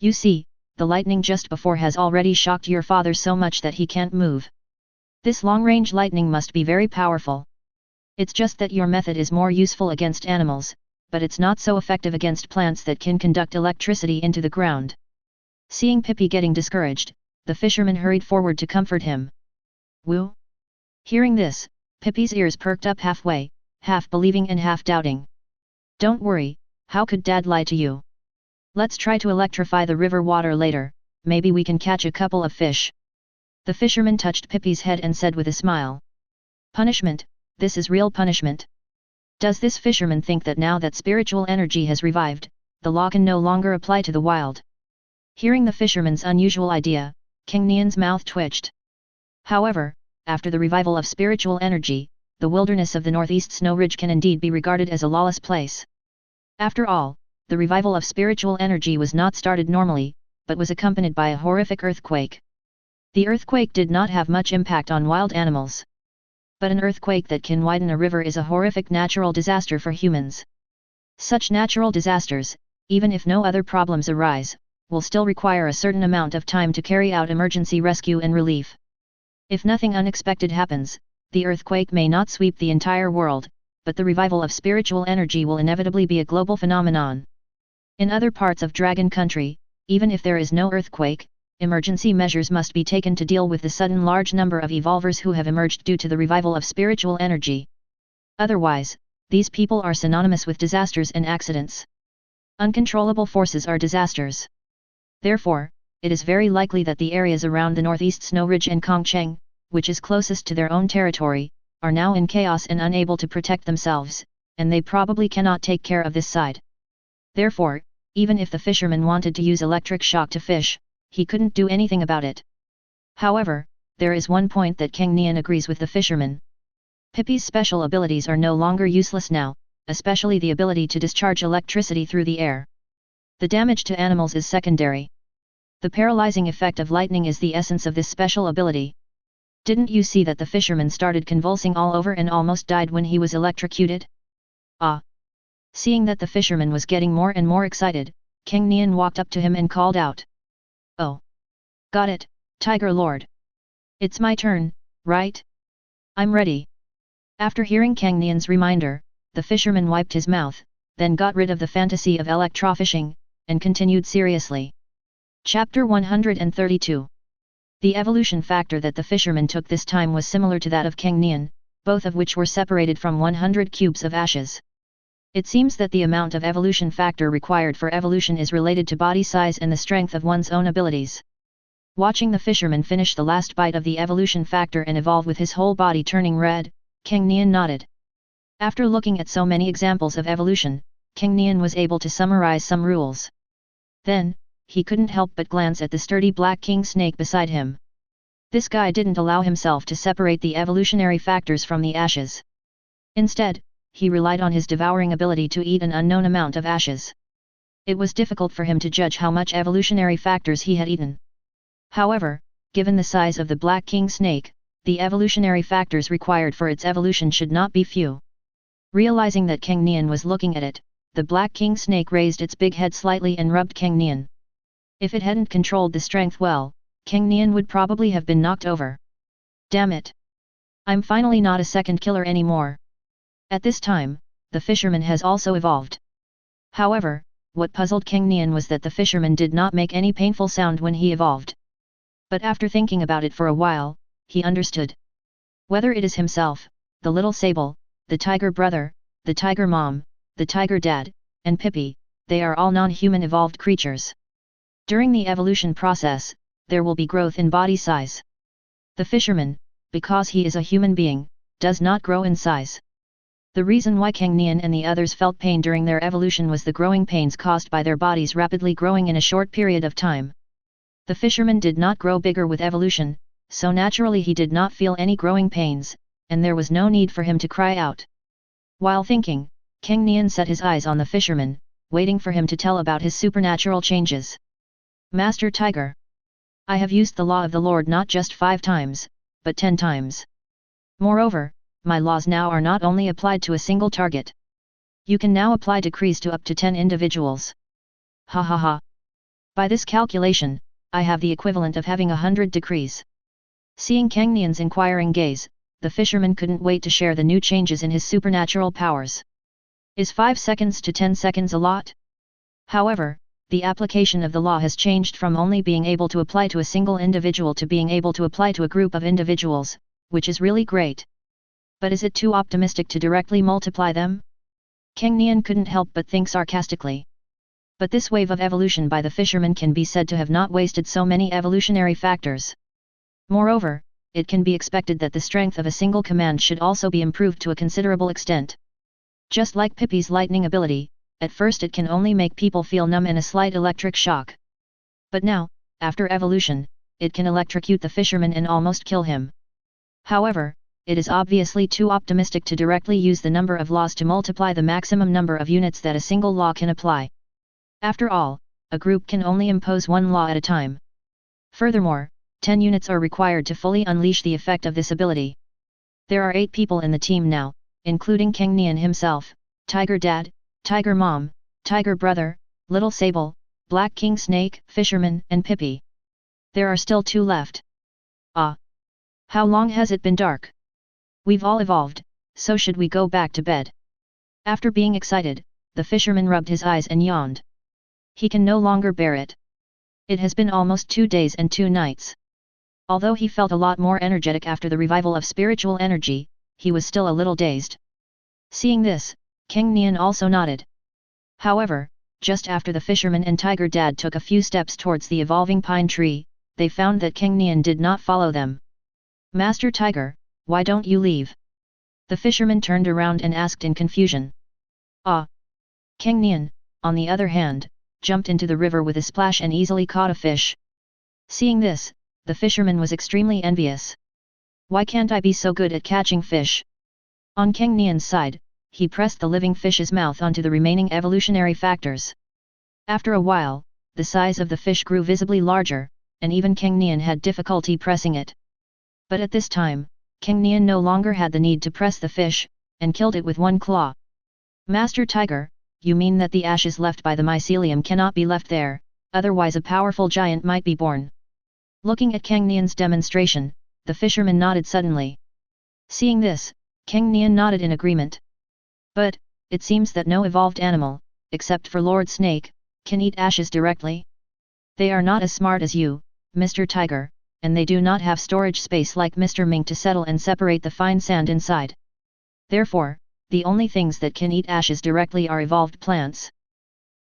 You see, the lightning just before has already shocked your father so much that he can't move. This long-range lightning must be very powerful. It's just that your method is more useful against animals, but it's not so effective against plants that can conduct electricity into the ground. Seeing Pippi getting discouraged, the fisherman hurried forward to comfort him. Woo? Hearing this, Pippi's ears perked up halfway, half believing and half doubting. Don't worry, how could Dad lie to you? Let's try to electrify the river water later, maybe we can catch a couple of fish. The fisherman touched Pippi's head and said with a smile. Punishment, this is real punishment. Does this fisherman think that now that spiritual energy has revived, the law can no longer apply to the wild? Hearing the fisherman's unusual idea, Cang Nian's mouth twitched. However, after the revival of spiritual energy, the wilderness of the northeast snow ridge can indeed be regarded as a lawless place. After all, the revival of spiritual energy was not started normally, but was accompanied by a horrific earthquake. The earthquake did not have much impact on wild animals. But an earthquake that can widen a river is a horrific natural disaster for humans. Such natural disasters, even if no other problems arise, will still require a certain amount of time to carry out emergency rescue and relief. If nothing unexpected happens, the earthquake may not sweep the entire world, but the revival of spiritual energy will inevitably be a global phenomenon. In other parts of Dragon Country, even if there is no earthquake, emergency measures must be taken to deal with the sudden large number of evolvers who have emerged due to the revival of spiritual energy. Otherwise, these people are synonymous with disasters and accidents. Uncontrollable forces are disasters. Therefore, it is very likely that the areas around the northeast snow ridge and Kongcheng, which is closest to their own territory, are now in chaos and unable to protect themselves, and they probably cannot take care of this side. Therefore, even if the fisherman wanted to use electric shock to fish, he couldn't do anything about it. However, there is one point that Cang Nian agrees with the fisherman. Pippi's special abilities are no longer useless now, especially the ability to discharge electricity through the air. The damage to animals is secondary. The paralyzing effect of lightning is the essence of this special ability. Didn't you see that the fisherman started convulsing all over and almost died when he was electrocuted? Ah! Seeing that the fisherman was getting more and more excited, Cang Nian walked up to him and called out. Oh! Got it, Tiger Lord. It's my turn, right? I'm ready. After hearing Cang Nian's reminder, the fisherman wiped his mouth, then got rid of the fantasy of electrofishing, and continued seriously. Chapter 132. The evolution factor that the fisherman took this time was similar to that of Cang Nian, both of which were separated from 100 cubes of ashes. It seems that the amount of evolution factor required for evolution is related to body size and the strength of one's own abilities. Watching the fisherman finish the last bite of the evolution factor and evolve with his whole body turning red, Cang Nian nodded. After looking at so many examples of evolution, Cang Nian was able to summarize some rules. Then, he couldn't help but glance at the sturdy black king snake beside him. This guy didn't allow himself to separate the evolutionary factors from the ashes. Instead, he relied on his devouring ability to eat an unknown amount of ashes. It was difficult for him to judge how much evolutionary factors he had eaten. However, given the size of the black king snake, the evolutionary factors required for its evolution should not be few. Realizing that Cang Nian was looking at it, the black king snake raised its big head slightly and rubbed Cang Nian. If it hadn't controlled the strength well, Cang Nian would probably have been knocked over. Damn it! I'm finally not a second killer anymore. At this time, the fisherman has also evolved. However, what puzzled Cang Nian was that the fisherman did not make any painful sound when he evolved. But after thinking about it for a while, he understood. Whether it is himself, the little sable, the tiger brother, the tiger mom, the tiger dad, and Pippi, they are all non-human evolved creatures. During the evolution process, there will be growth in body size. The fisherman, because he is a human being, does not grow in size. The reason why Cang Nian and the others felt pain during their evolution was the growing pains caused by their bodies rapidly growing in a short period of time. The fisherman did not grow bigger with evolution, so naturally he did not feel any growing pains, and there was no need for him to cry out. While thinking, Cang Nian set his eyes on the fisherman, waiting for him to tell about his supernatural changes. Master Tiger. I have used the law of the Lord not just 5 times, but 10 times. Moreover, my laws now are not only applied to a single target. You can now apply decrees to up to 10 individuals. Ha ha ha. By this calculation, I have the equivalent of having 100 decrees. Seeing Cang Nian's inquiring gaze, the fisherman couldn't wait to share the new changes in his supernatural powers. Is 5 seconds to 10 seconds a lot? However, the application of the law has changed from only being able to apply to a single individual to being able to apply to a group of individuals, which is really great. But is it too optimistic to directly multiply them? Cang Nian couldn't help but think sarcastically. But this wave of evolution by the fisherman can be said to have not wasted so many evolutionary factors. Moreover, it can be expected that the strength of a single command should also be improved to a considerable extent. Just like Pippi's lightning ability, at first it can only make people feel numb and a slight electric shock. But now, after evolution, it can electrocute the fisherman and almost kill him. However, it is obviously too optimistic to directly use the number of laws to multiply the maximum number of units that a single law can apply. After all, a group can only impose 1 law at a time. Furthermore, 10 units are required to fully unleash the effect of this ability. There are 8 people in the team now, including Cang Nian himself, Tiger Dad, Tiger Mom, Tiger Brother, Little Sable, Black King Snake, Fisherman, and Pippi. There are still 2 left. Ah! How long has it been dark? We've all evolved, so should we go back to bed? After being excited, the fisherman rubbed his eyes and yawned. He can no longer bear it. It has been almost 2 days and 2 nights. Although he felt a lot more energetic after the revival of spiritual energy, he was still a little dazed. Seeing this, Cang Nian also nodded. However, just after the fisherman and Tiger Dad took a few steps towards the evolving pine tree, they found that Cang Nian did not follow them. Master Tiger, why don't you leave? The fisherman turned around and asked in confusion. Ah! Cang Nian, on the other hand, jumped into the river with a splash and easily caught a fish. Seeing this, the fisherman was extremely envious. Why can't I be so good at catching fish? On Cang Nian's side, he pressed the living fish's mouth onto the remaining evolutionary factors. After a while, the size of the fish grew visibly larger, and even Cang Nian had difficulty pressing it. But at this time, Cang Nian no longer had the need to press the fish, and killed it with 1 claw. Master Tiger, you mean that the ashes left by the mycelium cannot be left there, otherwise a powerful giant might be born? Looking at Cang Nian's demonstration, the fisherman nodded suddenly. Seeing this, Cang Nian nodded in agreement. But, it seems that no evolved animal, except for Lord Snake, can eat ashes directly. They are not as smart as you, Mr. Tiger, and they do not have storage space like Mr. Ming to settle and separate the fine sand inside. Therefore, the only things that can eat ashes directly are evolved plants.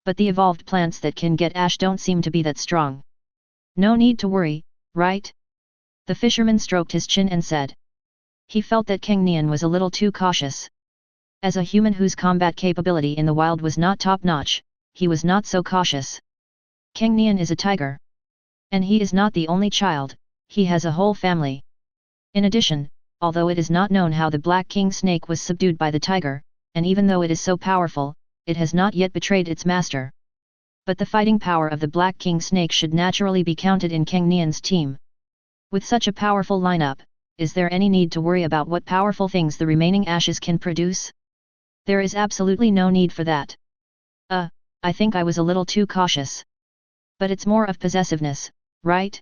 But the evolved plants that can get ash don't seem to be that strong. No need to worry, right? The fisherman stroked his chin and said. He felt that Cang Nian was a little too cautious. As a human whose combat capability in the wild was not top-notch, he was not so cautious. Cang Nian is a tiger. And he is not the only child, he has a whole family. In addition, although it is not known how the Black King snake was subdued by the tiger, and even though it is so powerful, it has not yet betrayed its master. But the fighting power of the Black King snake should naturally be counted in Cang Nian's team. With such a powerful lineup, is there any need to worry about what powerful things the remaining ashes can produce? There is absolutely no need for that. I think I was a little too cautious. But it's more of possessiveness, right?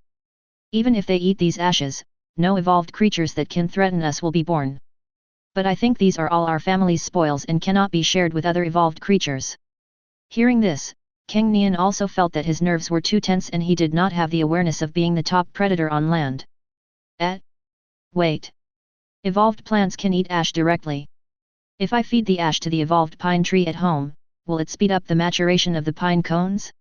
Even if they eat these ashes, no evolved creatures that can threaten us will be born. But I think these are all our family's spoils and cannot be shared with other evolved creatures. Hearing this, Cang Nian also felt that his nerves were too tense and he did not have the awareness of being the top predator on land. Wait. Evolved plants can eat ash directly. If I feed the ash to the evolved pine tree at home, will it speed up the maturation of the pine cones?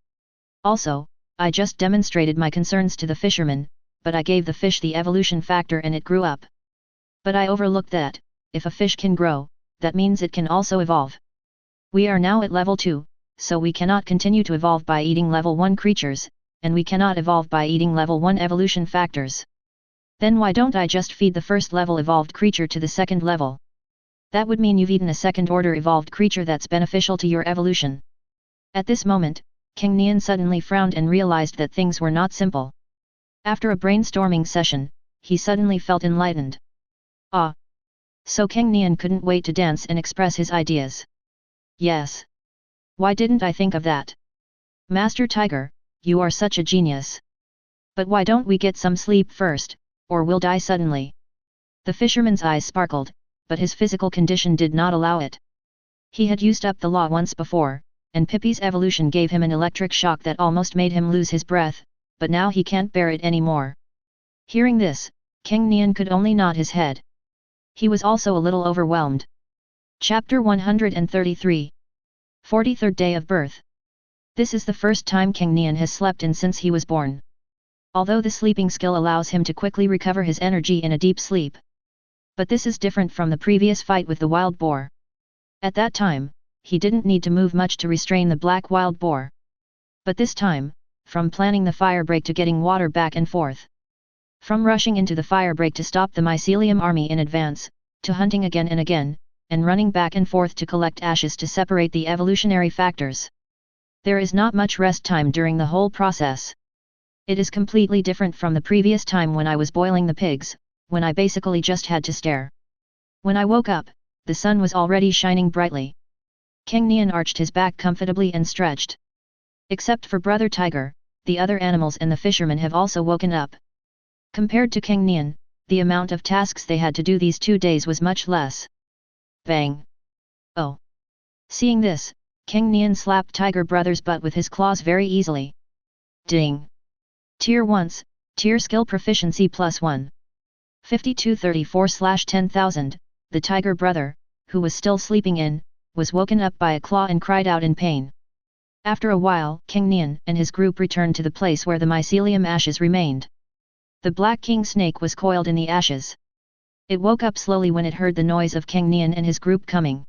Also, I just demonstrated my concerns to the fisherman, but I gave the fish the evolution factor and it grew up. But I overlooked that, if a fish can grow, that means it can also evolve. We are now at level 2, so we cannot continue to evolve by eating level 1 creatures, and we cannot evolve by eating level 1 evolution factors. Then why don't I just feed the first level evolved creature to the second level? That would mean you've eaten a second order evolved creature that's beneficial to your evolution. At this moment, Cang Nian suddenly frowned and realized that things were not simple. After a brainstorming session, he suddenly felt enlightened. So Cang Nian couldn't wait to dance and express his ideas. Yes. Why didn't I think of that? Master Tiger, you are such a genius. But why don't we get some sleep first, or we'll die suddenly? The fisherman's eyes sparkled, but his physical condition did not allow it. He had used up the law once before, and Pippi's evolution gave him an electric shock that almost made him lose his breath, but now he can't bear it anymore. Hearing this, Cang Nian could only nod his head. He was also a little overwhelmed. Chapter 133. 43rd Day of Birth. This is the first time Cang Nian has slept in since he was born. Although the sleeping skill allows him to quickly recover his energy in a deep sleep. But this is different from the previous fight with the wild boar. At that time, he didn't need to move much to restrain the black wild boar. But this time, from planning the fire break to getting water back and forth. From rushing into the fire break to stop the mycelium army in advance, to hunting again and again, and running back and forth to collect ashes to separate the evolutionary factors. There is not much rest time during the whole process. It is completely different from the previous time when I was boiling the pigs, when I basically just had to stare. When I woke up, the sun was already shining brightly. Cang Nian arched his back comfortably and stretched. Except for Brother Tiger, the other animals and the fishermen have also woken up. Compared to Cang Nian, the amount of tasks they had to do these 2 days was much less. Bang! Oh! Seeing this, Cang Nian slapped Tiger Brother's butt with his claws very easily. Ding! Tier 1s, Tier Skill Proficiency +1. 5234/10,000, the Tiger Brother, who was still sleeping in, was woken up by a claw and cried out in pain. After a while, Cang Nian and his group returned to the place where the mycelium ashes remained. The Black King snake was coiled in the ashes. It woke up slowly when it heard the noise of Cang Nian and his group coming.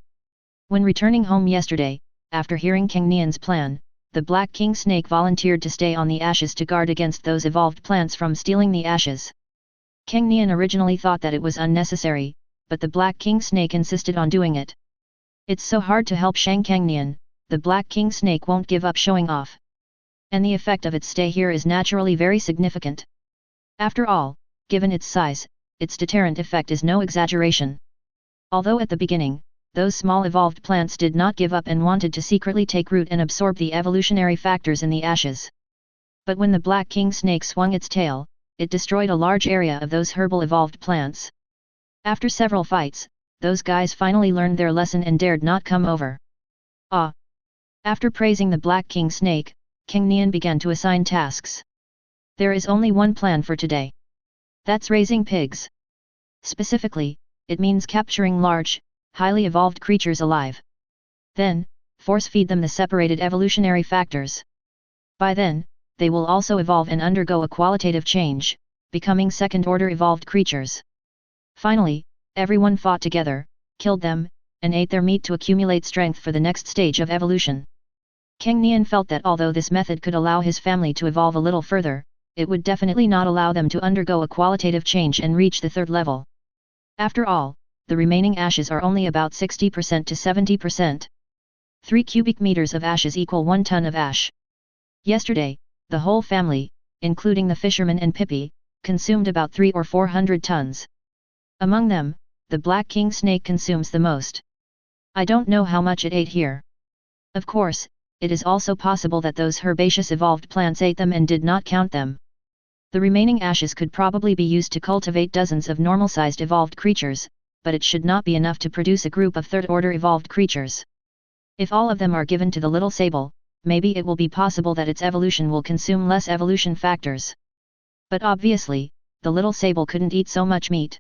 When returning home yesterday, after hearing Cang Nian's plan, the Black King snake volunteered to stay on the ashes to guard against those evolved plants from stealing the ashes. Cang Nian originally thought that it was unnecessary, but the Black King snake insisted on doing it. It's so hard to help Cang Nian, the Black King snake won't give up showing off. And the effect of its stay here is naturally very significant. After all, given its size, its deterrent effect is no exaggeration. Although at the beginning, those small evolved plants did not give up and wanted to secretly take root and absorb the evolutionary factors in the ashes. But when the Black King snake swung its tail, it destroyed a large area of those herbal evolved plants. After several fights, those guys finally learned their lesson and dared not come over. After praising the Black King snake, Cang Nian began to assign tasks. There is only one plan for today. That's raising pigs. Specifically, it means capturing large, highly evolved creatures alive. Then, force-feed them the separated evolutionary factors. By then, they will also evolve and undergo a qualitative change, becoming second-order evolved creatures. Finally, everyone fought together, killed them, and ate their meat to accumulate strength for the next stage of evolution. Cang Nian felt that although this method could allow his family to evolve a little further, it would definitely not allow them to undergo a qualitative change and reach the third level. After all, the remaining ashes are only about 60% to 70%. 3 cubic meters of ashes equal 1 ton of ash. Yesterday, the whole family, including the fisherman and Pippi, consumed about 300 or 400 tons. Among them, the black king snake consumes the most. I don't know how much it ate here. Of course, it is also possible that those herbaceous evolved plants ate them and did not count them. The remaining ashes could probably be used to cultivate dozens of normal-sized evolved creatures, but it should not be enough to produce a group of third-order evolved creatures. If all of them are given to the little sable, maybe it will be possible that its evolution will consume less evolution factors. But obviously, the little sable couldn't eat so much meat.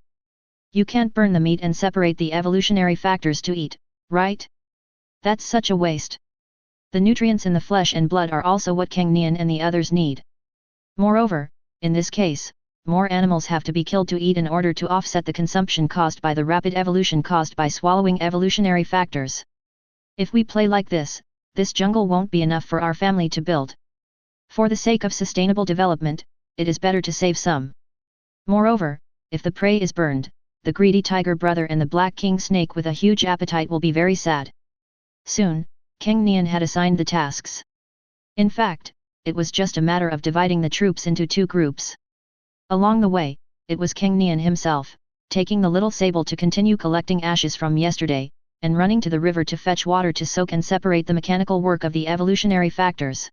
You can't burn the meat and separate the evolutionary factors to eat, right? That's such a waste. The nutrients in the flesh and blood are also what Cang Nian and the others need. Moreover, in this case, more animals have to be killed to eat in order to offset the consumption caused by the rapid evolution caused by swallowing evolutionary factors. If we play like this jungle won't be enough for our family to build. For the sake of sustainable development, it is better to save some. Moreover, if the prey is burned, the greedy tiger brother and the black king snake with a huge appetite will be very sad. Soon, Cang Nian had assigned the tasks. In fact, it was just a matter of dividing the troops into 2 groups. Along the way, it was Cang Nian himself, taking the little sable to continue collecting ashes from yesterday, and running to the river to fetch water to soak and separate the mechanical work of the evolutionary factors.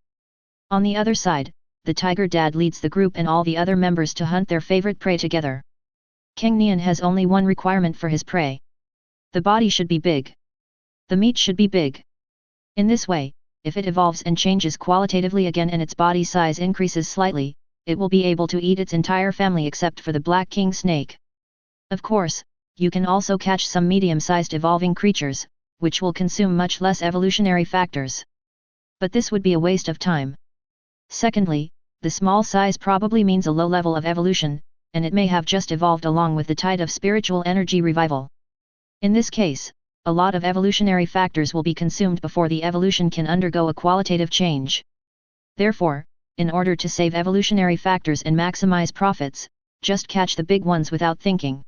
On the other side, the tiger dad leads the group and all the other members to hunt their favorite prey together. Cang Nian has only one requirement for his prey. The body should be big. The meat should be big. In this way, if it evolves and changes qualitatively again and its body size increases slightly, it will be able to eat its entire family except for the black king snake. Of course, you can also catch some medium-sized evolving creatures, which will consume much less evolutionary factors. But this would be a waste of time. Secondly, the small size probably means a low level of evolution, and it may have just evolved along with the tide of spiritual energy revival. In this case, a lot of evolutionary factors will be consumed before the evolution can undergo a qualitative change. Therefore, in order to save evolutionary factors and maximize profits, just catch the big ones without thinking.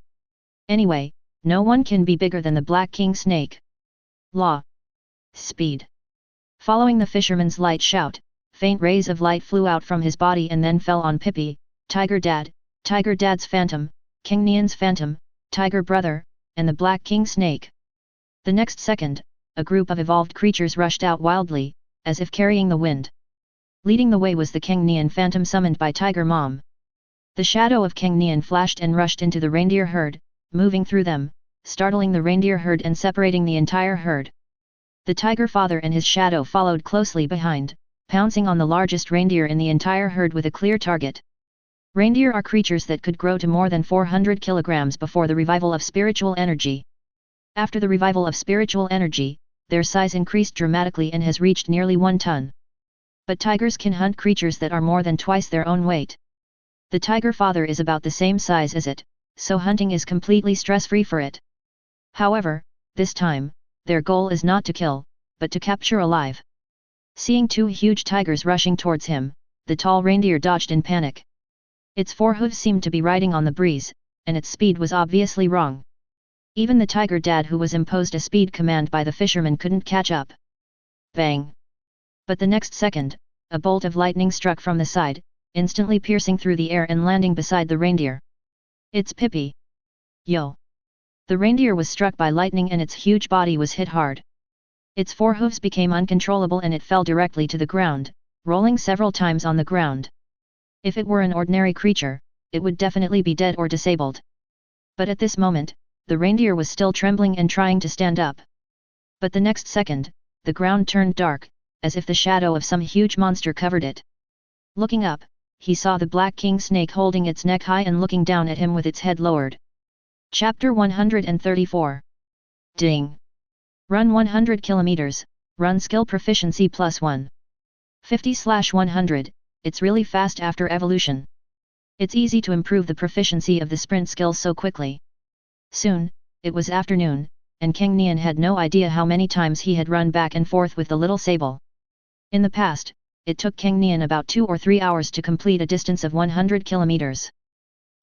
Anyway, no one can be bigger than the black king snake. Law. Speed. Following the fisherman's light shout, faint rays of light flew out from his body and then fell on Pippi, Tiger Dad's phantom, Cang Nian's phantom, Tiger brother, and the black king snake. The next second, a group of evolved creatures rushed out wildly, as if carrying the wind. Leading the way was the Cang Nian phantom summoned by Tiger Mom. The shadow of Cang Nian flashed and rushed into the reindeer herd, moving through them, startling the reindeer herd and separating the entire herd. The tiger father and his shadow followed closely behind, pouncing on the largest reindeer in the entire herd with a clear target. Reindeer are creatures that could grow to more than 400 kilograms before the revival of spiritual energy. After the revival of spiritual energy, their size increased dramatically and has reached nearly 1 ton. But tigers can hunt creatures that are more than twice their own weight. The tiger father is about the same size as it, so hunting is completely stress-free for it. However, this time, their goal is not to kill, but to capture alive. Seeing 2 huge tigers rushing towards him, the tall reindeer dodged in panic. Its 4 hooves seemed to be riding on the breeze, and its speed was obviously wrong. Even the tiger dad who was imposed a speed command by the fisherman couldn't catch up. Bang! But the next second, a bolt of lightning struck from the side, instantly piercing through the air and landing beside the reindeer. It's Pippi. Yo! The reindeer was struck by lightning and its huge body was hit hard. Its 4 hooves became uncontrollable and it fell directly to the ground, rolling several times on the ground. If it were an ordinary creature, it would definitely be dead or disabled. But at this moment, the reindeer was still trembling and trying to stand up. But the next second, the ground turned dark, as if the shadow of some huge monster covered it. Looking up, he saw the black king snake holding its neck high and looking down at him with its head lowered. Chapter 134. Ding! Run 100 kilometers, run skill proficiency +1. 50/100, it's really fast after evolution. It's easy to improve the proficiency of the sprint skill so quickly. Soon, it was afternoon, and Cang Nian had no idea how many times he had run back and forth with the little sable. In the past, it took Cang Nian about 2 or 3 hours to complete a distance of 100 kilometers.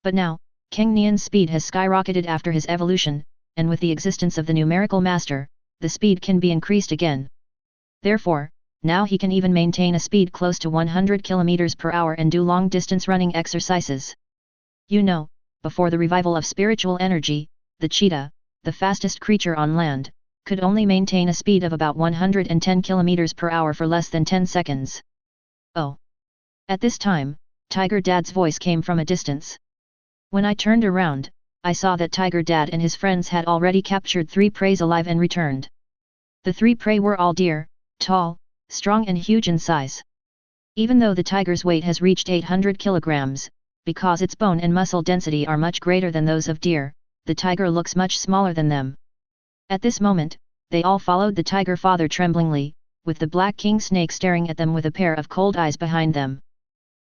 But now, Cang Nian's speed has skyrocketed after his evolution, and with the existence of the numerical master, the speed can be increased again. Therefore, now he can even maintain a speed close to 100 kilometers per hour and do long-distance running exercises. You know, before the revival of spiritual energy, the cheetah, the fastest creature on land, could only maintain a speed of about 110 kilometers per hour for less than 10 seconds. Oh! At this time, Tiger Dad's voice came from a distance. When I turned around, I saw that Tiger Dad and his friends had already captured 3 preys alive and returned. The 3 prey were all deer, tall, strong and huge in size. Even though the tiger's weight has reached 800 kilograms, because its bone and muscle density are much greater than those of deer, the tiger looks much smaller than them. At this moment, they all followed the tiger father tremblingly, with the black king snake staring at them with a pair of cold eyes behind them.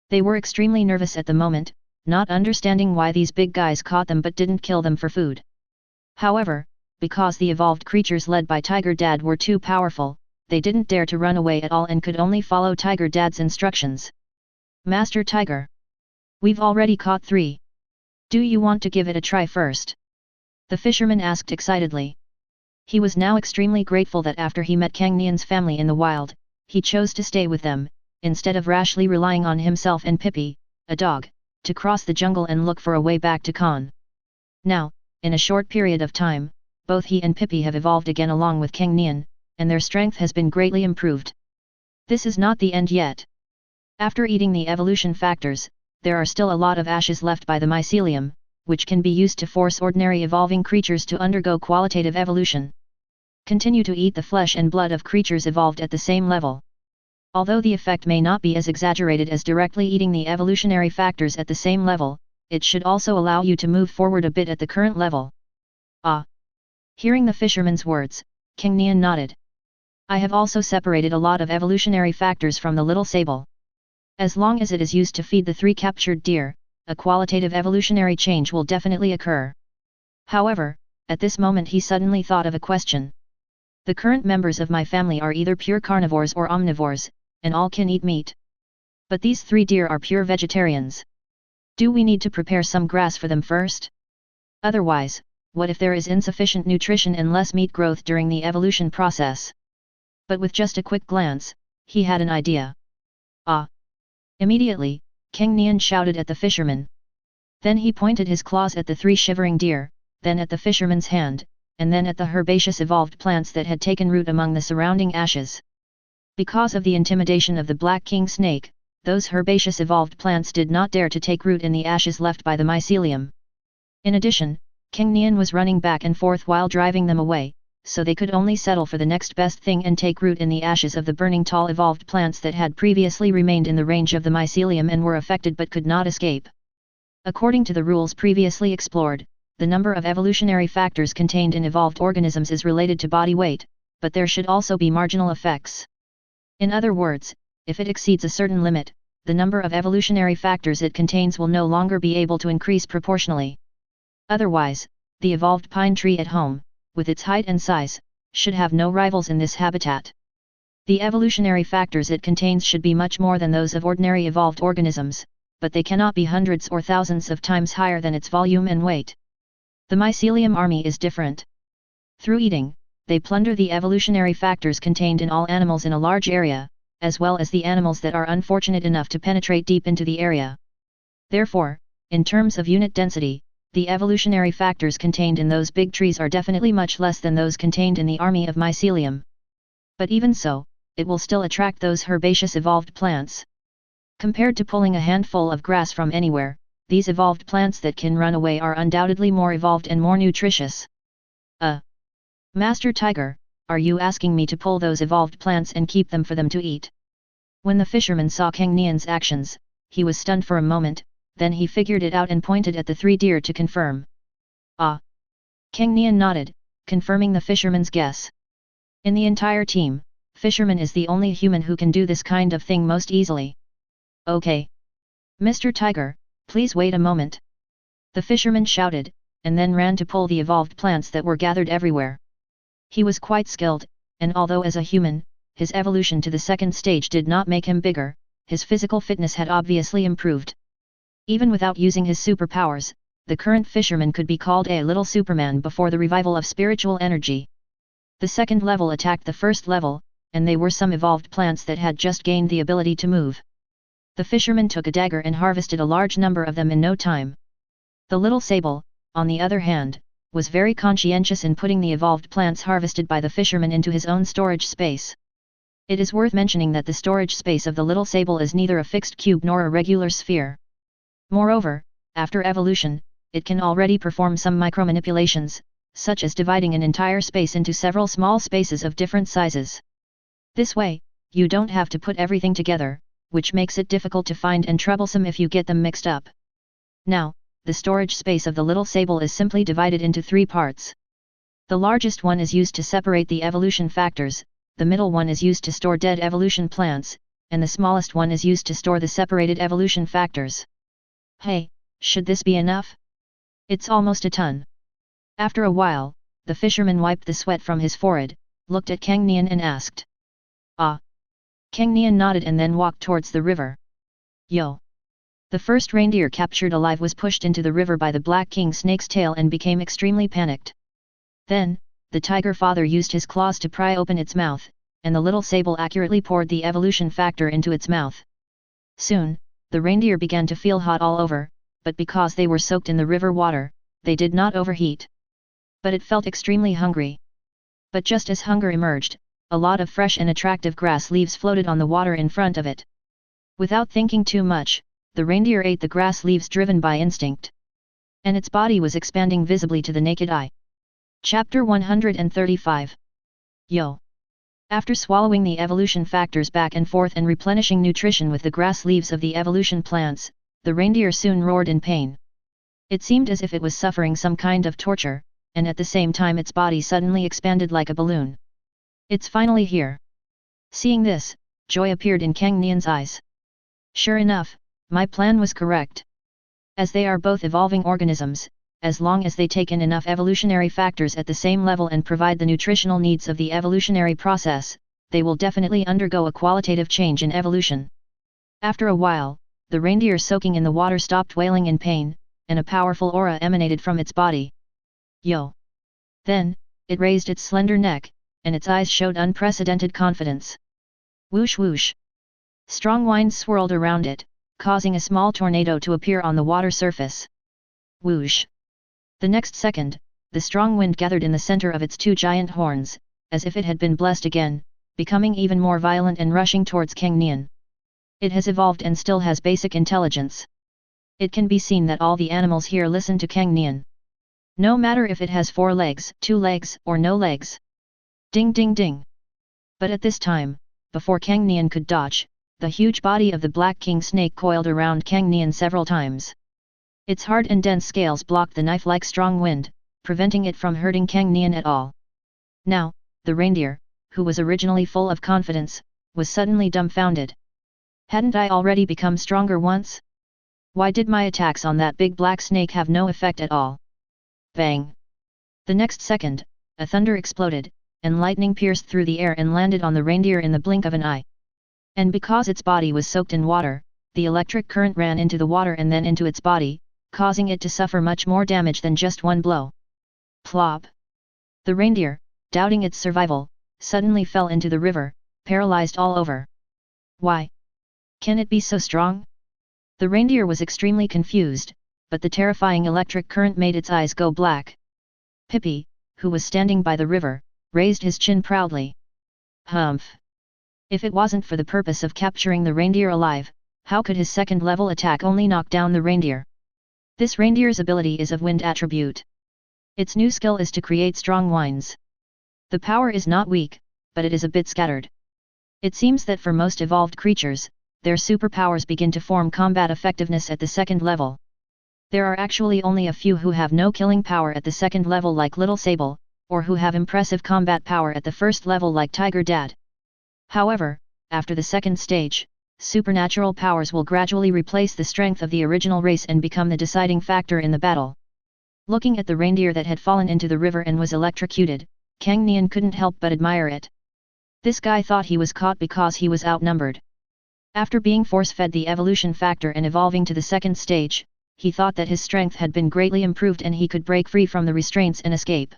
They were extremely nervous at the moment, not understanding why these big guys caught them but didn't kill them for food. However, because the evolved creatures led by Tiger Dad were too powerful, they didn't dare to run away at all and could only follow Tiger Dad's instructions. Master Tiger! We've already caught 3. Do you want to give it a try first? The fisherman asked excitedly. He was now extremely grateful that after he met Cang Nian's family in the wild, he chose to stay with them, instead of rashly relying on himself and Pippi, a dog, to cross the jungle and look for a way back to Khan. Now, in a short period of time, both he and Pippi have evolved again along with Cang Nian, and their strength has been greatly improved. This is not the end yet. After eating the evolution factors, there are still a lot of ashes left by the mycelium, which can be used to force ordinary evolving creatures to undergo qualitative evolution. Continue to eat the flesh and blood of creatures evolved at the same level. Although the effect may not be as exaggerated as directly eating the evolutionary factors at the same level, it should also allow you to move forward a bit at the current level. Ah! Hearing the fisherman's words, Cang Nian nodded. I have also separated a lot of evolutionary factors from the little sable. As long as it is used to feed the 3 captured deer, a qualitative evolutionary change will definitely occur. However, at this moment he suddenly thought of a question. The current members of my family are either pure carnivores or omnivores, and all can eat meat. But these 3 deer are pure vegetarians. Do we need to prepare some grass for them first? Otherwise, what if there is insufficient nutrition and less meat growth during the evolution process? But with just a quick glance, he had an idea. Ah! Immediately, Cang Nian shouted at the fisherman. Then he pointed his claws at the 3 shivering deer, then at the fisherman's hand, and then at the herbaceous evolved plants that had taken root among the surrounding ashes. Because of the intimidation of the black king snake, those herbaceous evolved plants did not dare to take root in the ashes left by the mycelium. In addition, Cang Nian was running back and forth while driving them away, so they could only settle for the next best thing and take root in the ashes of the burning tall evolved plants that had previously remained in the range of the mycelium and were affected but could not escape. According to the rules previously explored, the number of evolutionary factors contained in evolved organisms is related to body weight, but there should also be marginal effects. In other words, if it exceeds a certain limit, the number of evolutionary factors it contains will no longer be able to increase proportionally. Otherwise, the evolved pine tree at home, with its height and size, should have no rivals in this habitat. The evolutionary factors it contains should be much more than those of ordinary evolved organisms, but they cannot be hundreds or thousands of times higher than its volume and weight. The mycelium army is different. Through eating, they plunder the evolutionary factors contained in all animals in a large area, as well as the animals that are unfortunate enough to penetrate deep into the area. Therefore, in terms of unit density, the evolutionary factors contained in those big trees are definitely much less than those contained in the army of mycelium. But even so, it will still attract those herbaceous evolved plants. Compared to pulling a handful of grass from anywhere, these evolved plants that can run away are undoubtedly more evolved and more nutritious. Master Tiger, are you asking me to pull those evolved plants and keep them for them to eat? When the fisherman saw Cang Nian's actions, he was stunned for a moment, then he figured it out and pointed at the 3 deer to confirm. Ah! Cang Nian nodded, confirming the fisherman's guess. In the entire team, fisherman is the only human who can do this kind of thing most easily. Okay. Mr. Tiger, please wait a moment. The fisherman shouted, and then ran to pull the evolved plants that were gathered everywhere. He was quite skilled, and although as a human, his evolution to the second stage did not make him bigger, his physical fitness had obviously improved. Even without using his superpowers, the current fisherman could be called a little Superman before the revival of spiritual energy. The second level attacked the first level, and they were some evolved plants that had just gained the ability to move. The fisherman took a dagger and harvested a large number of them in no time. The little sable, on the other hand, was very conscientious in putting the evolved plants harvested by the fisherman into his own storage space. It is worth mentioning that the storage space of the little sable is neither a fixed cube nor a regular sphere. Moreover, after evolution, it can already perform some micromanipulations, such as dividing an entire space into several small spaces of different sizes. This way, you don't have to put everything together, which makes it difficult to find and troublesome if you get them mixed up. Now, the storage space of the little sable is simply divided into 3 parts. The largest one is used to separate the evolution factors, the middle one is used to store dead evolution plants, and the smallest one is used to store the separated evolution factors. Hey, should this be enough? It's almost a ton. After a while, the fisherman wiped the sweat from his forehead, looked at Cang Nian and asked. Ah! Cang Nian nodded and then walked towards the river. Yo! The first reindeer captured alive was pushed into the river by the black king snake's tail and became extremely panicked. Then, the tiger father used his claws to pry open its mouth, and the little sable accurately poured the evolution factor into its mouth. Soon, the reindeer began to feel hot all over, but because they were soaked in the river water, they did not overheat. But it felt extremely hungry. But just as hunger emerged, a lot of fresh and attractive grass leaves floated on the water in front of it. Without thinking too much, the reindeer ate the grass leaves driven by instinct. And its body was expanding visibly to the naked eye. Chapter 135. Yo! After swallowing the evolution factors back and forth and replenishing nutrition with the grass leaves of the evolution plants, the reindeer soon roared in pain. It seemed as if it was suffering some kind of torture, and at the same time its body suddenly expanded like a balloon. It's finally here. Seeing this, joy appeared in Cang Nian's eyes. Sure enough, my plan was correct. As they are both evolving organisms, as long as they take in enough evolutionary factors at the same level and provide the nutritional needs of the evolutionary process, they will definitely undergo a qualitative change in evolution. After a while, the reindeer soaking in the water stopped wailing in pain, and a powerful aura emanated from its body. Yo! Then, it raised its slender neck, and its eyes showed unprecedented confidence. Whoosh whoosh! Strong winds swirled around it, causing a small tornado to appear on the water surface. Whoosh! The next second, the strong wind gathered in the center of its 2 giant horns, as if it had been blessed again, becoming even more violent and rushing towards Cang Nian. It has evolved and still has basic intelligence. It can be seen that all the animals here listen to Cang Nian. No matter if it has 4 legs, 2 legs, or no legs. Ding ding ding! But at this time, before Cang Nian could dodge, the huge body of the black king snake coiled around Cang Nian several times. Its hard and dense scales blocked the knife-like strong wind, preventing it from hurting Cang Nian at all. Now, the reindeer, who was originally full of confidence, was suddenly dumbfounded. Hadn't I already become stronger once? Why did my attacks on that big black snake have no effect at all? Bang! The next second, a thunder exploded, and lightning pierced through the air and landed on the reindeer in the blink of an eye. And because its body was soaked in water, the electric current ran into the water and then into its body, causing it to suffer much more damage than just one blow. Plop! The reindeer, doubting its survival, suddenly fell into the river, paralyzed all over. Why? Can it be so strong? The reindeer was extremely confused, but the terrifying electric current made its eyes go black. Pippi, who was standing by the river, raised his chin proudly. Humph! If it wasn't for the purpose of capturing the reindeer alive, how could his second-level attack only knock down the reindeer? This reindeer's ability is of wind attribute. Its new skill is to create strong winds. The power is not weak, but it is a bit scattered. It seems that for most evolved creatures, their superpowers begin to form combat effectiveness at the second level. There are actually only a few who have no killing power at the second level like Little Sable, or who have impressive combat power at the first level like Tiger Dad. However, after the second stage, supernatural powers will gradually replace the strength of the original race and become the deciding factor in the battle. Looking at the reindeer that had fallen into the river and was electrocuted, Cang Nian couldn't help but admire it. This guy thought he was caught because he was outnumbered. After being force-fed the evolution factor and evolving to the second stage, he thought that his strength had been greatly improved and he could break free from the restraints and escape.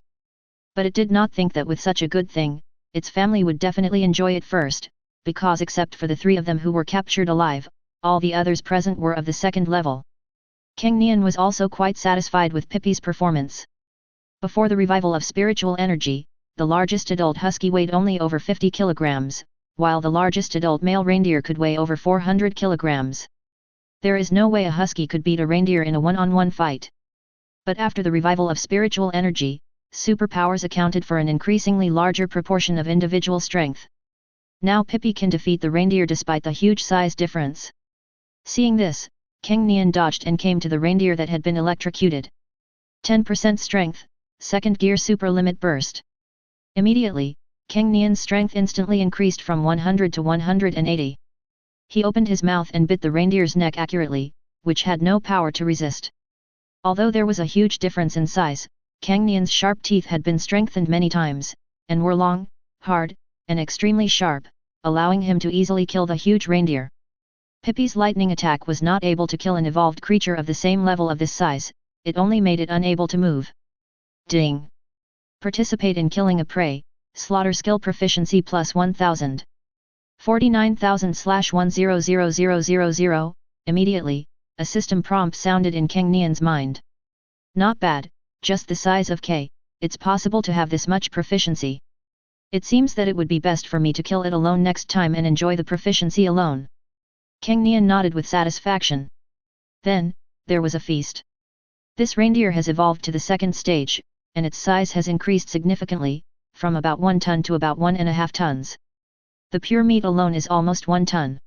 But it did not think that with such a good thing, its family would definitely enjoy it first, because except for the 3 of them who were captured alive, all the others present were of the second level. Cang Nian was also quite satisfied with Pippi's performance. Before the revival of spiritual energy, the largest adult husky weighed only over 50 kilograms, while the largest adult male reindeer could weigh over 400 kilograms. There is no way a husky could beat a reindeer in a one-on-one fight. But after the revival of spiritual energy, superpowers accounted for an increasingly larger proportion of individual strength. Now Pippi can defeat the reindeer despite the huge size difference. Seeing this, Cang Nian dodged and came to the reindeer that had been electrocuted. 10% strength, second gear super limit burst. Immediately, Cang Nian's strength instantly increased from 100 to 180. He opened his mouth and bit the reindeer's neck accurately, which had no power to resist. Although there was a huge difference in size, Cang Nian's sharp teeth had been strengthened many times, and were long, hard, and extremely sharp, allowing him to easily kill the huge reindeer. Pippi's lightning attack was not able to kill an evolved creature of the same level of this size, it only made it unable to move. Ding! Participate in killing a prey, slaughter skill proficiency plus 1000. 49,000/100000. Immediately, a system prompt sounded in Cang Nian's mind. Not bad, just the size of K, it's possible to have this much proficiency. It seems that it would be best for me to kill it alone next time and enjoy the proficiency alone. Cang Nian nodded with satisfaction. Then, there was a feast. This reindeer has evolved to the second stage, and its size has increased significantly, from about 1 ton to about 1.5 tons. The pure meat alone is almost 1 ton.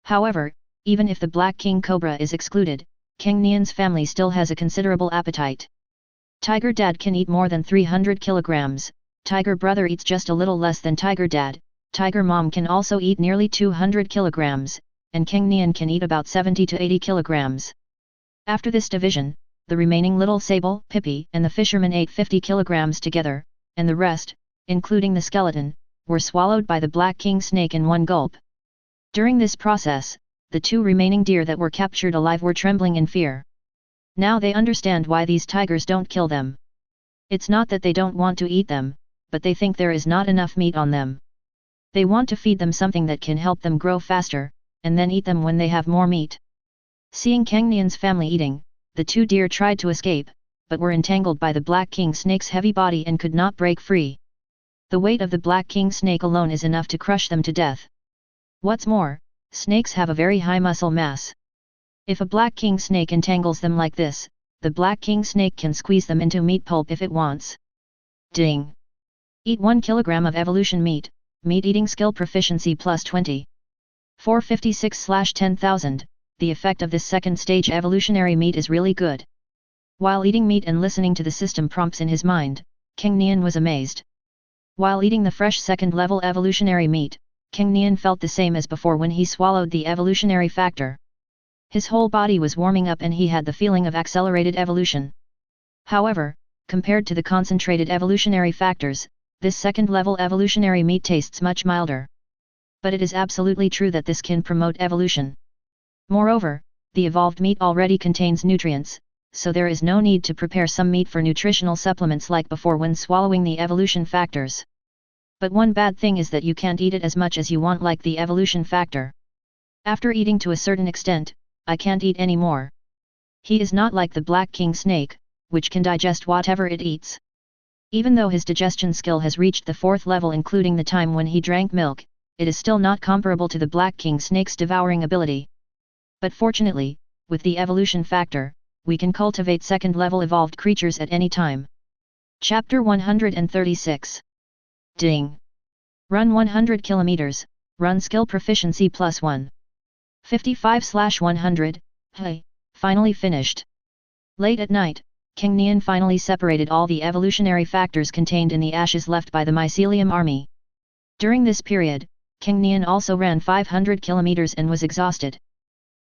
However, even if the Black King Cobra is excluded, Cang Nian's family still has a considerable appetite. Tiger Dad can eat more than 300 kilograms, Tiger Brother eats just a little less than Tiger Dad, Tiger Mom can also eat nearly 200 kilograms, and Cang Nian can eat about 70 to 80 kilograms. After this division, the remaining Little Sable, Pippi, and the fisherman ate 50 kilograms together, and the rest, including the skeleton, were swallowed by the Black King snake in one gulp. During this process, the 2 remaining deer that were captured alive were trembling in fear. Now they understand why these tigers don't kill them. It's not that they don't want to eat them, but they think there is not enough meat on them. They want to feed them something that can help them grow faster, and then eat them when they have more meat. Seeing Cang Nian's family eating, the 2 deer tried to escape, but were entangled by the Black King snake's heavy body and could not break free. The weight of the Black King snake alone is enough to crush them to death. What's more, snakes have a very high muscle mass. If a Black King snake entangles them like this, the Black King snake can squeeze them into meat pulp if it wants. Ding! Eat 1 kilogram of evolution meat, meat eating skill proficiency plus 20. 456/10,000, the effect of this second stage evolutionary meat is really good. While eating meat and listening to the system prompts in his mind, Cang Nian was amazed. While eating the fresh second level evolutionary meat, Cang Nian felt the same as before when he swallowed the evolutionary factor. His whole body was warming up and he had the feeling of accelerated evolution. However, compared to the concentrated evolutionary factors, this second level evolutionary meat tastes much milder. But it is absolutely true that this can promote evolution. Moreover, the evolved meat already contains nutrients, so there is no need to prepare some meat for nutritional supplements like before when swallowing the evolution factors. But one bad thing is that you can't eat it as much as you want like the evolution factor. After eating to a certain extent, I can't eat any more. He is not like the Black King snake, which can digest whatever it eats. Even though his digestion skill has reached the 4th level including the time when he drank milk, it is still not comparable to the Black King snake's devouring ability. But fortunately, with the evolution factor, we can cultivate second-level evolved creatures at any time. Chapter 136. Ding! Run 100 kilometers, run skill proficiency plus 1. 55/100, hey, finally finished. Late at night, Cang Nian finally separated all the evolutionary factors contained in the ashes left by the mycelium army. During this period, Cang Nian also ran 500 kilometers and was exhausted.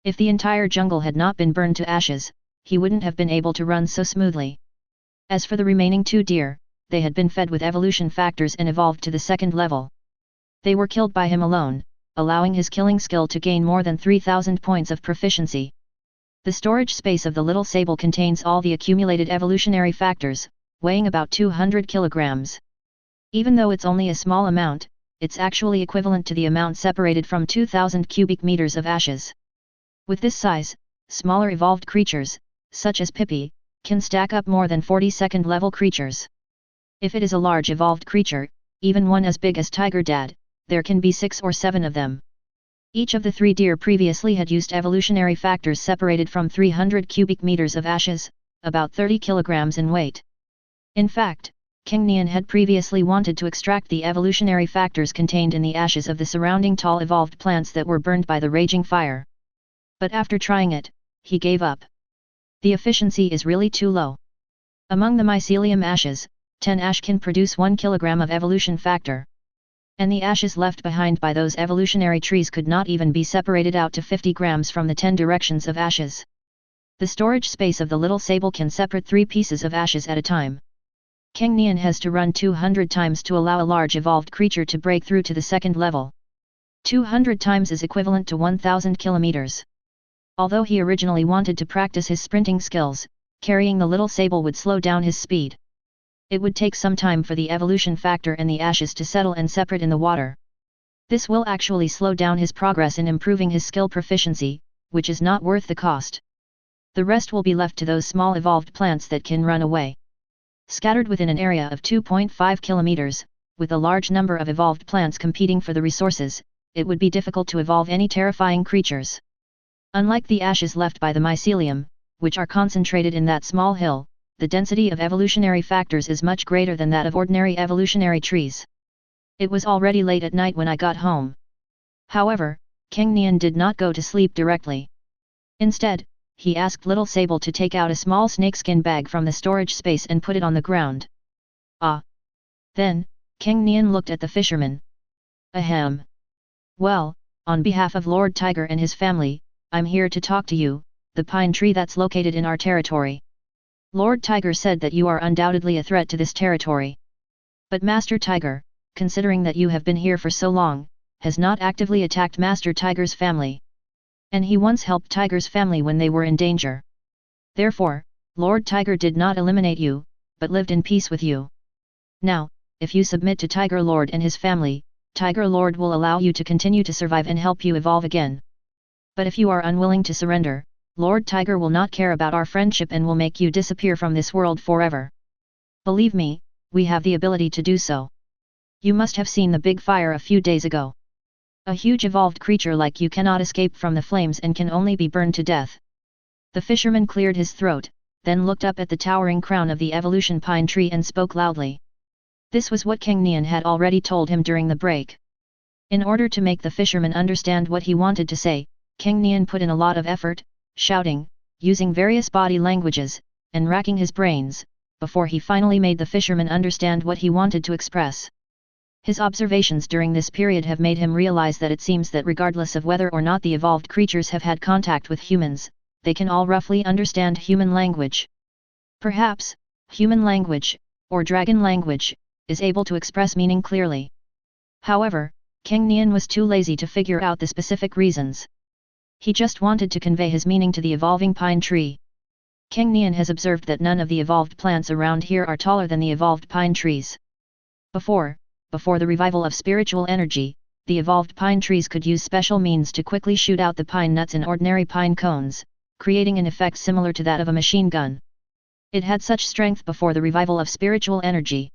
If the entire jungle had not been burned to ashes, he wouldn't have been able to run so smoothly. As for the remaining 2 deer, they had been fed with evolution factors and evolved to the 2nd level. They were killed by him alone, allowing his killing skill to gain more than 3,000 points of proficiency. The storage space of the little sable contains all the accumulated evolutionary factors, weighing about 200 kilograms. Even though it's only a small amount, it's actually equivalent to the amount separated from 2,000 cubic meters of ashes. With this size, smaller evolved creatures, such as Pippi, can stack up more than 42nd level creatures. If it is a large evolved creature, even one as big as Tiger Dad, there can be 6 or 7 of them. Each of the 3 deer previously had used evolutionary factors separated from 300 cubic meters of ashes, about 30 kilograms in weight. In fact, Cang Nian had previously wanted to extract the evolutionary factors contained in the ashes of the surrounding tall evolved plants that were burned by the raging fire. But after trying it, he gave up. The efficiency is really too low. Among the mycelium ashes, 10 ash can produce 1 kilogram of evolution factor. And the ashes left behind by those evolutionary trees could not even be separated out to 50 grams from the 10 directions of ashes. The storage space of the little sable can separate 3 pieces of ashes at a time. Cang Nian has to run 200 times to allow a large evolved creature to break through to the 2nd level. 200 times is equivalent to 1,000 kilometers. Although he originally wanted to practice his sprinting skills, carrying the little sable would slow down his speed. It would take some time for the evolution factor and the ashes to settle and separate in the water. This will actually slow down his progress in improving his skill proficiency, which is not worth the cost. The rest will be left to those small evolved plants that can run away. Scattered within an area of 2.5 kilometers, with a large number of evolved plants competing for the resources, it would be difficult to evolve any terrifying creatures. Unlike the ashes left by the mycelium, which are concentrated in that small hill, the density of evolutionary factors is much greater than that of ordinary evolutionary trees. It was already late at night when I got home. However, Cang Nian did not go to sleep directly. Instead, he asked Little Sable to take out a small snakeskin bag from the storage space and put it on the ground. Ah! Then, Cang Nian looked at the fisherman. Ahem! Well, on behalf of Lord Tiger and his family, I'm here to talk to you, the pine tree that's located in our territory. Lord Tiger said that you are undoubtedly a threat to this territory. But Master Tiger, considering that you have been here for so long, has not actively attacked Master Tiger's family. And he once helped Tiger's family when they were in danger. Therefore, Lord Tiger did not eliminate you, but lived in peace with you. Now, if you submit to Tiger Lord and his family, Tiger Lord will allow you to continue to survive and help you evolve again. But if you are unwilling to surrender, Lord Tiger will not care about our friendship and will make you disappear from this world forever. Believe me, we have the ability to do so. You must have seen the big fire a few days ago. A huge evolved creature like you cannot escape from the flames and can only be burned to death. The fisherman cleared his throat, then looked up at the towering crown of the evolution pine tree and spoke loudly. This was what Cang Nian had already told him during the break. In order to make the fisherman understand what he wanted to say, Cang Nian put in a lot of effort, shouting, using various body languages, and racking his brains, before he finally made the fisherman understand what he wanted to express. His observations during this period have made him realize that it seems that regardless of whether or not the evolved creatures have had contact with humans, they can all roughly understand human language. Perhaps, human language, or dragon language, is able to express meaning clearly. However, Cang Nian was too lazy to figure out the specific reasons. He just wanted to convey his meaning to the evolving pine tree. Cang Nian has observed that none of the evolved plants around here are taller than the evolved pine trees. Before the revival of spiritual energy, the evolved pine trees could use special means to quickly shoot out the pine nuts in ordinary pine cones, creating an effect similar to that of a machine gun. It had such strength before the revival of spiritual energy.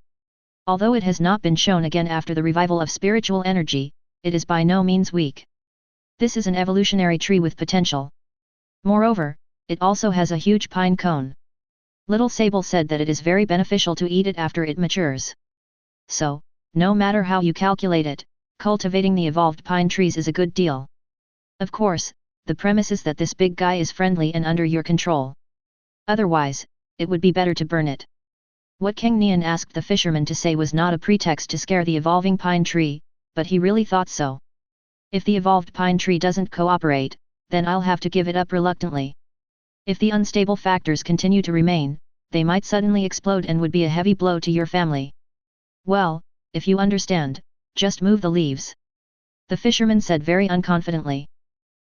Although it has not been shown again after the revival of spiritual energy, it is by no means weak. This is an evolutionary tree with potential. Moreover, it also has a huge pine cone. Little Sable said that it is very beneficial to eat it after it matures. So, no matter how you calculate it, cultivating the evolved pine trees is a good deal. Of course, the premise is that this big guy is friendly and under your control. Otherwise, it would be better to burn it. What Cang Nian asked the fisherman to say was not a pretext to scare the evolving pine tree, but he really thought so. If the evolved pine tree doesn't cooperate, then I'll have to give it up reluctantly. If the unstable factors continue to remain, they might suddenly explode and would be a heavy blow to your family. Well, if you understand, just move the leaves. The fisherman said very unconfidently.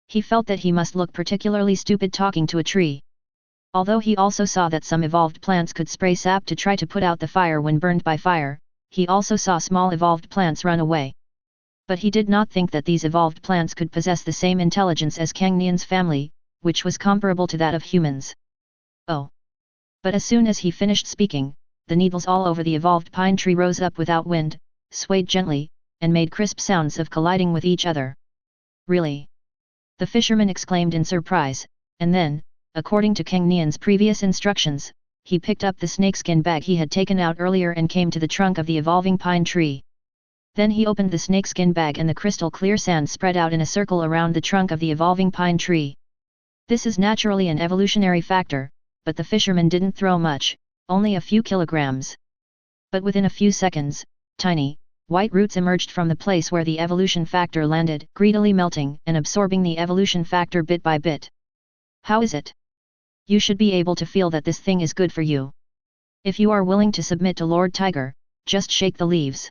He felt that he must look particularly stupid talking to a tree. Although he also saw that some evolved plants could spray sap to try to put out the fire when burned by fire, he also saw small evolved plants run away. But he did not think that these evolved plants could possess the same intelligence as Cang Nian's family, which was comparable to that of humans. Oh! But as soon as he finished speaking, the needles all over the evolved pine tree rose up without wind, swayed gently, and made crisp sounds of colliding with each other. Really? The fisherman exclaimed in surprise, and then, according to Cang Nian's previous instructions, he picked up the snakeskin bag he had taken out earlier and came to the trunk of the evolving pine tree. Then he opened the snakeskin bag and the crystal clear sand spread out in a circle around the trunk of the evolving pine tree. This is naturally an evolutionary factor, but the fisherman didn't throw much, only a few kilograms. But within a few seconds, tiny, white roots emerged from the place where the evolution factor landed, greedily melting and absorbing the evolution factor bit by bit. How is it? You should be able to feel that this thing is good for you. If you are willing to submit to Lord Tiger, just shake the leaves.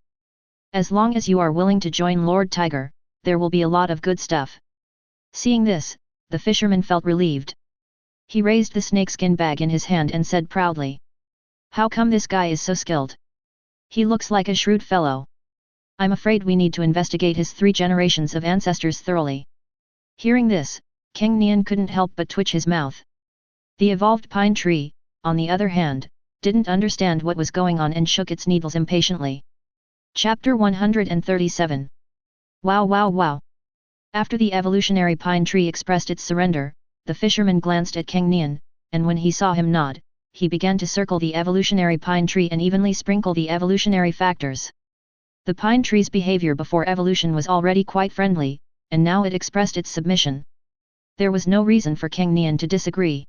As long as you are willing to join Lord Tiger, there will be a lot of good stuff. Seeing this, the fisherman felt relieved. He raised the snakeskin bag in his hand and said proudly. How come this guy is so skilled? He looks like a shrewd fellow. I'm afraid we need to investigate his 3 generations of ancestors thoroughly. Hearing this, Cang Nian couldn't help but twitch his mouth. The evolved pine tree, on the other hand, didn't understand what was going on and shook its needles impatiently. Chapter 137. Wow wow wow! After the evolutionary pine tree expressed its surrender, the fisherman glanced at Cang Nian, and when he saw him nod, he began to circle the evolutionary pine tree and evenly sprinkle the evolutionary factors. The pine tree's behavior before evolution was already quite friendly, and now it expressed its submission. There was no reason for Cang Nian to disagree.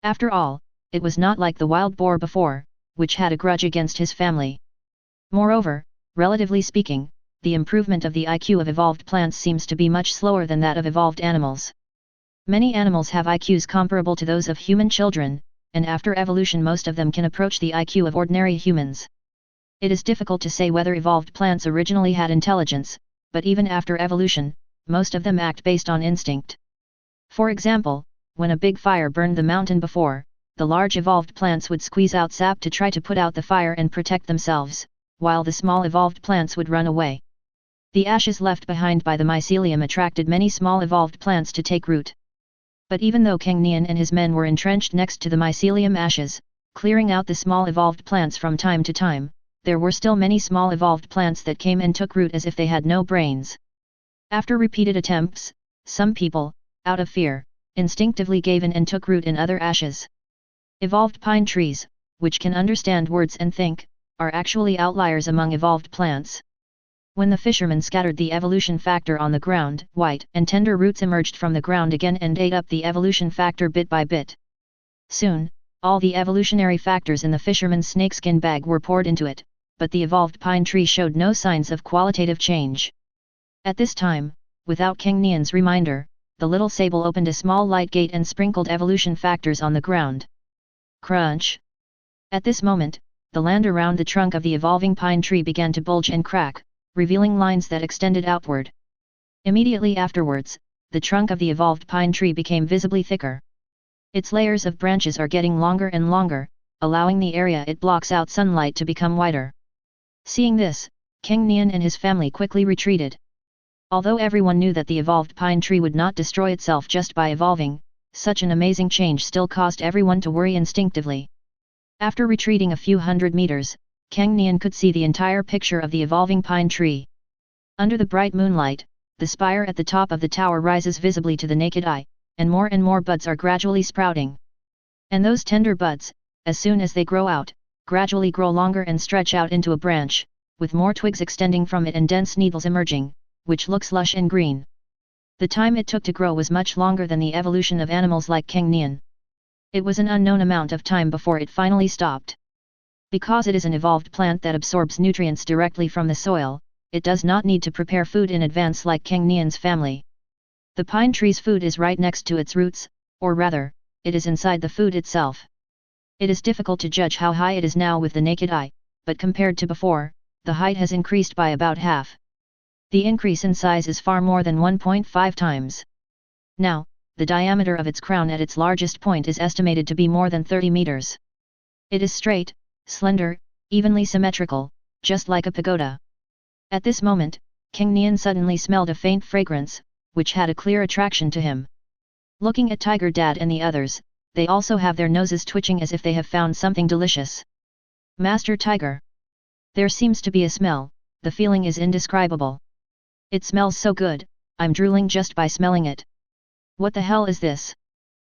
After all, it was not like the wild boar before, which had a grudge against his family. Moreover, relatively speaking, the improvement of the IQ of evolved plants seems to be much slower than that of evolved animals. Many animals have IQs comparable to those of human children, and after evolution most of them can approach the IQ of ordinary humans. It is difficult to say whether evolved plants originally had intelligence, but even after evolution, most of them act based on instinct. For example, when a big fire burned the mountain before, the large evolved plants would squeeze out sap to try to put out the fire and protect themselves, while the small evolved plants would run away. The ashes left behind by the mycelium attracted many small evolved plants to take root. But even though Cang Nian and his men were entrenched next to the mycelium ashes, clearing out the small evolved plants from time to time, there were still many small evolved plants that came and took root as if they had no brains. After repeated attempts, some people, out of fear, instinctively gave in and took root in other ashes. Evolved pine trees, which can understand words and think, are actually outliers among evolved plants. When the fisherman scattered the evolution factor on the ground, white and tender roots emerged from the ground again and ate up the evolution factor bit by bit. Soon, all the evolutionary factors in the fisherman's snakeskin bag were poured into it, but the evolved pine tree showed no signs of qualitative change. At this time, without Cang Nian's reminder, the little sable opened a small light gate and sprinkled evolution factors on the ground. Crunch! At this moment, the land around the trunk of the evolving pine tree began to bulge and crack, revealing lines that extended outward. Immediately afterwards, the trunk of the evolved pine tree became visibly thicker. Its layers of branches are getting longer and longer, allowing the area it blocks out sunlight to become wider. Seeing this, Cang Nian and his family quickly retreated. Although everyone knew that the evolved pine tree would not destroy itself just by evolving, such an amazing change still caused everyone to worry instinctively. After retreating a few hundred meters, Cang Nian could see the entire picture of the evolving pine tree. Under the bright moonlight, the spire at the top of the tower rises visibly to the naked eye, and more buds are gradually sprouting. And those tender buds, as soon as they grow out, gradually grow longer and stretch out into a branch, with more twigs extending from it and dense needles emerging, which looks lush and green. The time it took to grow was much longer than the evolution of animals like Cang Nian. It was an unknown amount of time before it finally stopped. Because it is an evolved plant that absorbs nutrients directly from the soil, it does not need to prepare food in advance like Cang Nian's family. The pine tree's food is right next to its roots, or rather, it is inside the food itself. It is difficult to judge how high it is now with the naked eye, but compared to before, the height has increased by about half. The increase in size is far more than 1.5 times. Now, the diameter of its crown at its largest point is estimated to be more than 30 meters. It is straight, slender, evenly symmetrical, just like a pagoda. At this moment, Cang Nian suddenly smelled a faint fragrance, which had a clear attraction to him. Looking at Tiger Dad and the others, they also have their noses twitching as if they have found something delicious. Master Tiger. There seems to be a smell, the feeling is indescribable. It smells so good, I'm drooling just by smelling it. What the hell is this?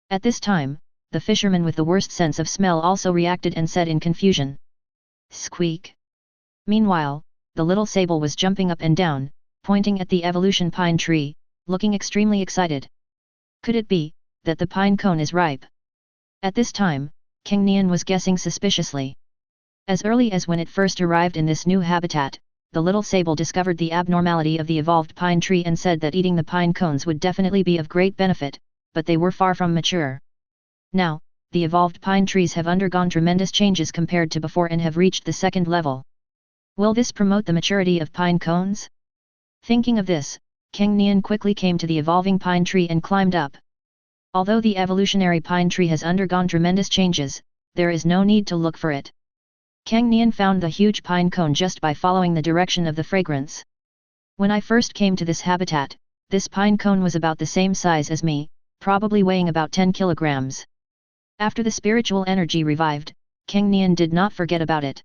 At this time, the fisherman with the worst sense of smell also reacted and said in confusion. Squeak. Meanwhile, the little sable was jumping up and down, pointing at the evolution pine tree, looking extremely excited. Could it be that the pine cone is ripe? At this time, Cang Nian was guessing suspiciously. As early as when it first arrived in this new habitat, the little sable discovered the abnormality of the evolved pine tree and said that eating the pine cones would definitely be of great benefit, but they were far from mature. Now, the evolved pine trees have undergone tremendous changes compared to before and have reached the second level. Will this promote the maturity of pine cones? Thinking of this, Cang Nian quickly came to the evolving pine tree and climbed up. Although the evolutionary pine tree has undergone tremendous changes, there is no need to look for it. Cang Nian found the huge pine cone just by following the direction of the fragrance. When I first came to this habitat, this pine cone was about the same size as me, probably weighing about 10 kilograms. After the spiritual energy revived, Cang Nian did not forget about it.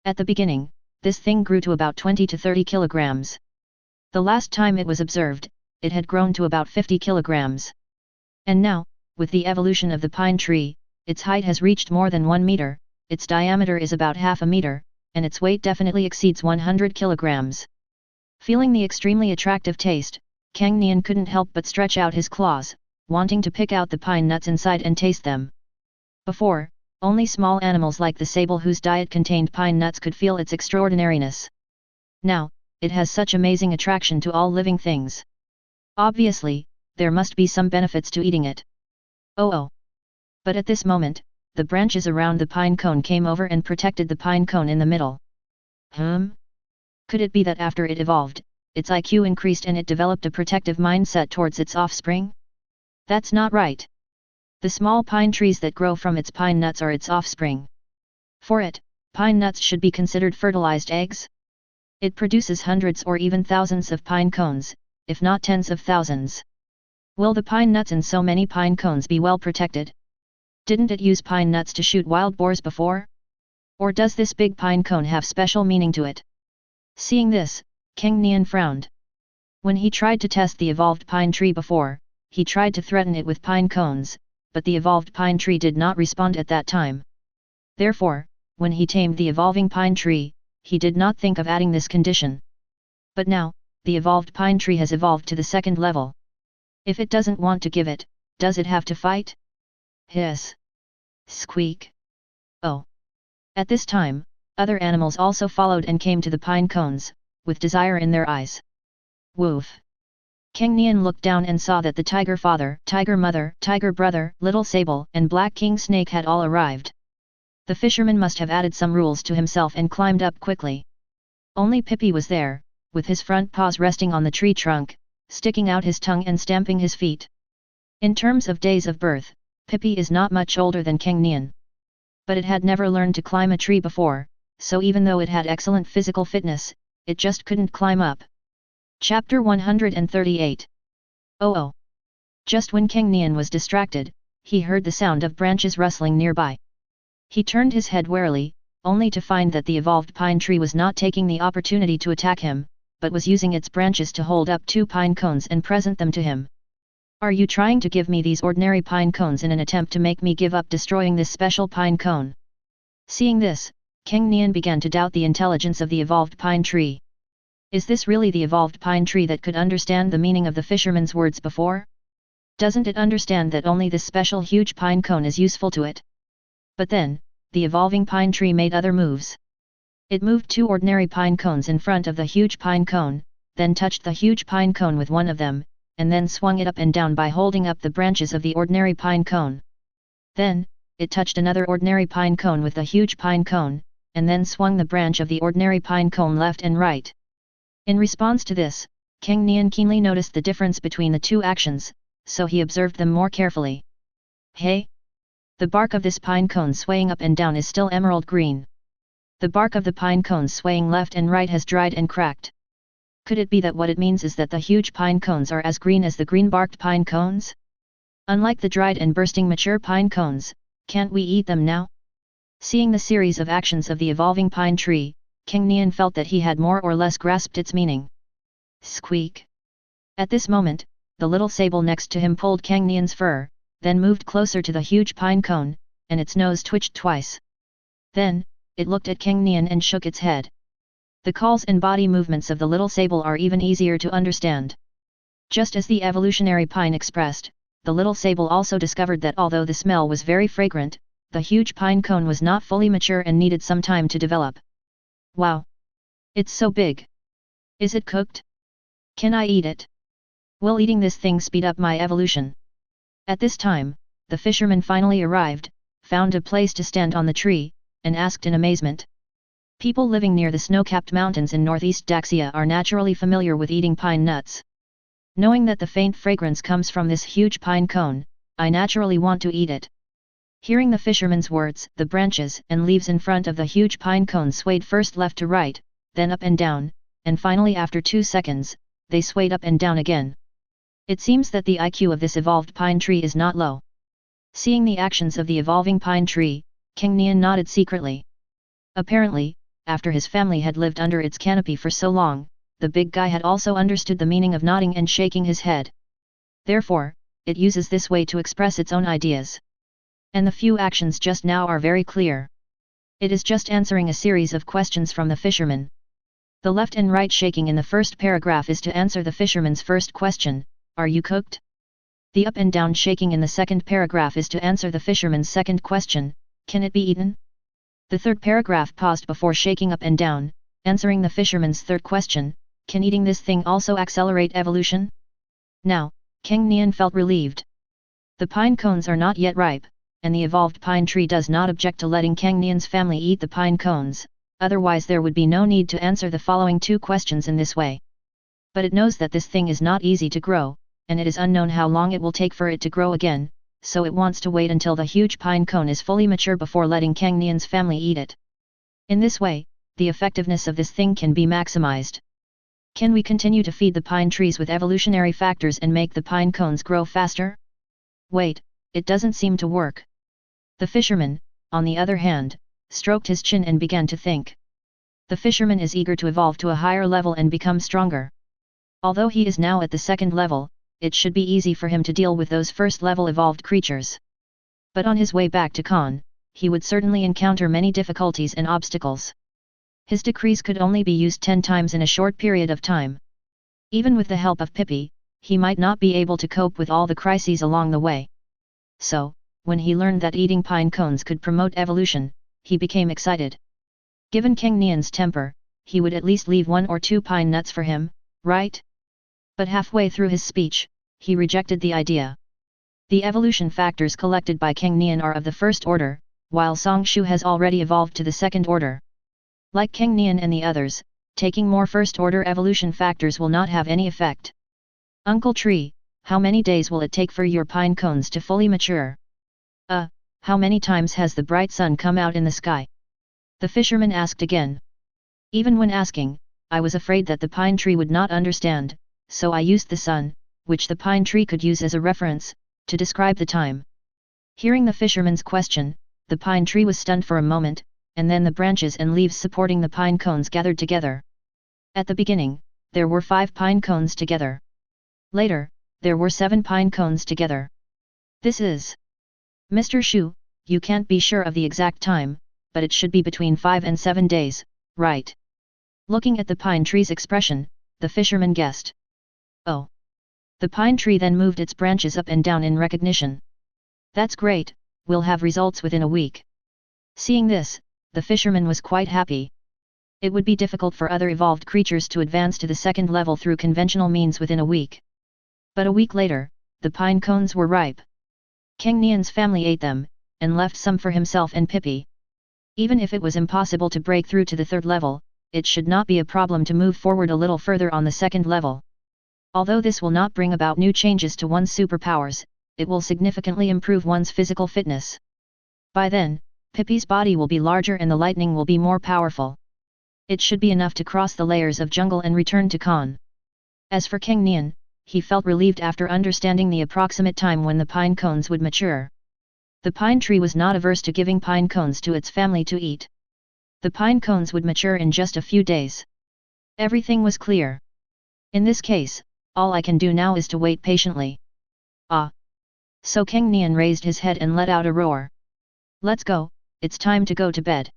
At the beginning, this thing grew to about 20 to 30 kilograms. The last time it was observed, it had grown to about 50 kilograms. And now, with the evolution of the pine tree, its height has reached more than 1 meter, its diameter is about half a meter, and its weight definitely exceeds 100 kilograms. Feeling the extremely attractive taste, Cang Nian couldn't help but stretch out his claws, wanting to pick out the pine nuts inside and taste them. Before, only small animals like the sable whose diet contained pine nuts could feel its extraordinariness. Now, it has such amazing attraction to all living things. Obviously, there must be some benefits to eating it. Oh. But at this moment, the branches around the pine cone came over and protected the pine cone in the middle. Could it be that after it evolved, its IQ increased and it developed a protective mindset towards its offspring? That's not right. The small pine trees that grow from its pine nuts are its offspring. For it, pine nuts should be considered fertilized eggs. It produces hundreds or even thousands of pine cones, if not tens of thousands. Will the pine nuts in so many pine cones be well protected? Didn't it use pine nuts to shoot wild boars before? Or does this big pine cone have special meaning to it? Seeing this, Cang Nian frowned. When he tried to test the evolved pine tree before, he tried to threaten it with pine cones, but the evolved pine tree did not respond at that time. Therefore, when he tamed the evolving pine tree, he did not think of adding this condition. But now, the evolved pine tree has evolved to the second level. If it doesn't want to give it, does it have to fight? Hiss. Squeak. Oh. At this time, other animals also followed and came to the pine cones, with desire in their eyes. Woof. Cang Nian looked down and saw that the tiger father, tiger mother, tiger brother, little sable, and black king snake had all arrived. The fisherman must have added some rules to himself and climbed up quickly. Only Pippi was there, with his front paws resting on the tree trunk, sticking out his tongue and stamping his feet. In terms of days of birth, Pippi is not much older than Cang Nian. But it had never learned to climb a tree before, so even though it had excellent physical fitness, it just couldn't climb up. Chapter 138. Oh. Just when Cang Nian was distracted, he heard the sound of branches rustling nearby. He turned his head warily, only to find that the evolved pine tree was not taking the opportunity to attack him, but was using its branches to hold up 2 pine cones and present them to him. Are you trying to give me these ordinary pine cones in an attempt to make me give up destroying this special pine cone? Seeing this, Cang Nian began to doubt the intelligence of the evolved pine tree. Is this really the evolved pine tree that could understand the meaning of the fisherman's words before? Doesn't it understand that only this special huge pine cone is useful to it? But then, the evolving pine tree made other moves. It moved 2 ordinary pine cones in front of the huge pine cone, then touched the huge pine cone with one of them, and then swung it up and down by holding up the branches of the ordinary pine cone. Then, it touched another ordinary pine cone with the huge pine cone, and then swung the branch of the ordinary pine cone left and right. In response to this, Cang Nian keenly noticed the difference between the two actions, so he observed them more carefully. Hey! The bark of this pine cone swaying up and down is still emerald green. The bark of the pine cones swaying left and right has dried and cracked. Could it be that what it means is that the huge pine cones are as green as the green-barked pine cones? Unlike the dried and bursting mature pine cones, can't we eat them now? Seeing the series of actions of the evolving pine tree, Cang Nian felt that he had more or less grasped its meaning. Squeak! At this moment, the little sable next to him pulled Cang Nian's fur, then moved closer to the huge pine cone, and its nose twitched twice. Then, it looked at Cang Nian and shook its head. The calls and body movements of the little sable are even easier to understand. Just as the evolutionary pine expressed, the little sable also discovered that although the smell was very fragrant, the huge pine cone was not fully mature and needed some time to develop. Wow! It's so big! Is it cooked? Can I eat it? Will eating this thing speed up my evolution? At this time, the fisherman finally arrived, found a place to stand on the tree, and asked in amazement. People living near the snow-capped mountains in northeast Daxia are naturally familiar with eating pine nuts. Knowing that the faint fragrance comes from this huge pine cone, I naturally want to eat it. Hearing the fisherman's words, the branches and leaves in front of the huge pine cone swayed first left to right, then up and down, and finally after 2 seconds, they swayed up and down again. It seems that the IQ of this evolved pine tree is not low. Seeing the actions of the evolving pine tree, Cang Nian nodded secretly. Apparently, after his family had lived under its canopy for so long, the big guy had also understood the meaning of nodding and shaking his head. Therefore, it uses this way to express its own ideas. And the few actions just now are very clear. It is just answering a series of questions from the fisherman. The left and right shaking in the first paragraph is to answer the fisherman's first question, are you cooked? The up and down shaking in the second paragraph is to answer the fisherman's second question, can it be eaten? The third paragraph paused before shaking up and down, answering the fisherman's third question, can eating this thing also accelerate evolution? Now, Cang Nian felt relieved. The pine cones are not yet ripe, and the evolved pine tree does not object to letting Cang Nian's family eat the pine cones, otherwise there would be no need to answer the following 2 questions in this way. But it knows that this thing is not easy to grow, and it is unknown how long it will take for it to grow again, so it wants to wait until the huge pine cone is fully mature before letting Cang Nian's family eat it. In this way, the effectiveness of this thing can be maximized. Can we continue to feed the pine trees with evolutionary factors and make the pine cones grow faster? Wait, it doesn't seem to work. The fisherman, on the other hand, stroked his chin and began to think. The fisherman is eager to evolve to a higher level and become stronger. Although he is now at the 2nd level, it should be easy for him to deal with those first-level evolved creatures. But on his way back to Khan, he would certainly encounter many difficulties and obstacles. His decrees could only be used 10 times in a short period of time. Even with the help of Pippi, he might not be able to cope with all the crises along the way. So, when he learned that eating pine cones could promote evolution, he became excited. Given Cang Nian's temper, he would at least leave 1 or 2 pine nuts for him, right? But halfway through his speech, he rejected the idea. The evolution factors collected by Cang Nian are of the 1st order, while Song Shu has already evolved to the 2nd order. Like Cang Nian and the others, taking more 1st-order evolution factors will not have any effect. Uncle Tree, how many days will it take for your pine cones to fully mature? How many times has the bright sun come out in the sky? The fisherman asked again. Even when asking, I was afraid that the pine tree would not understand, so I used the sun, which the pine tree could use as a reference, to describe the time. Hearing the fisherman's question, the pine tree was stunned for a moment, and then the branches and leaves supporting the pine cones gathered together. At the beginning, there were 5 pine cones together. Later, there were 7 pine cones together. This is... Mr. Shu, you can't be sure of the exact time, but it should be between 5 and 7 days, right? Looking at the pine tree's expression, the fisherman guessed. Oh! The pine tree then moved its branches up and down in recognition. That's great, we'll have results within a week. Seeing this, the fisherman was quite happy. It would be difficult for other evolved creatures to advance to the second level through conventional means within a week. But a week later, the pine cones were ripe. Cang Nian's family ate them, and left some for himself and Pippi. Even if it was impossible to break through to the third level, it should not be a problem to move forward a little further on the second level. Although this will not bring about new changes to one's superpowers, it will significantly improve one's physical fitness. By then, Pippi's body will be larger and the lightning will be more powerful. It should be enough to cross the layers of jungle and return to Khan. As for Cang Nian, he felt relieved after understanding the approximate time when the pine cones would mature. The pine tree was not averse to giving pine cones to its family to eat. The pine cones would mature in just a few days. Everything was clear. In this case, all I can do now is to wait patiently. Ah! So Cang Nian raised his head and let out a roar. Let's go, it's time to go to bed.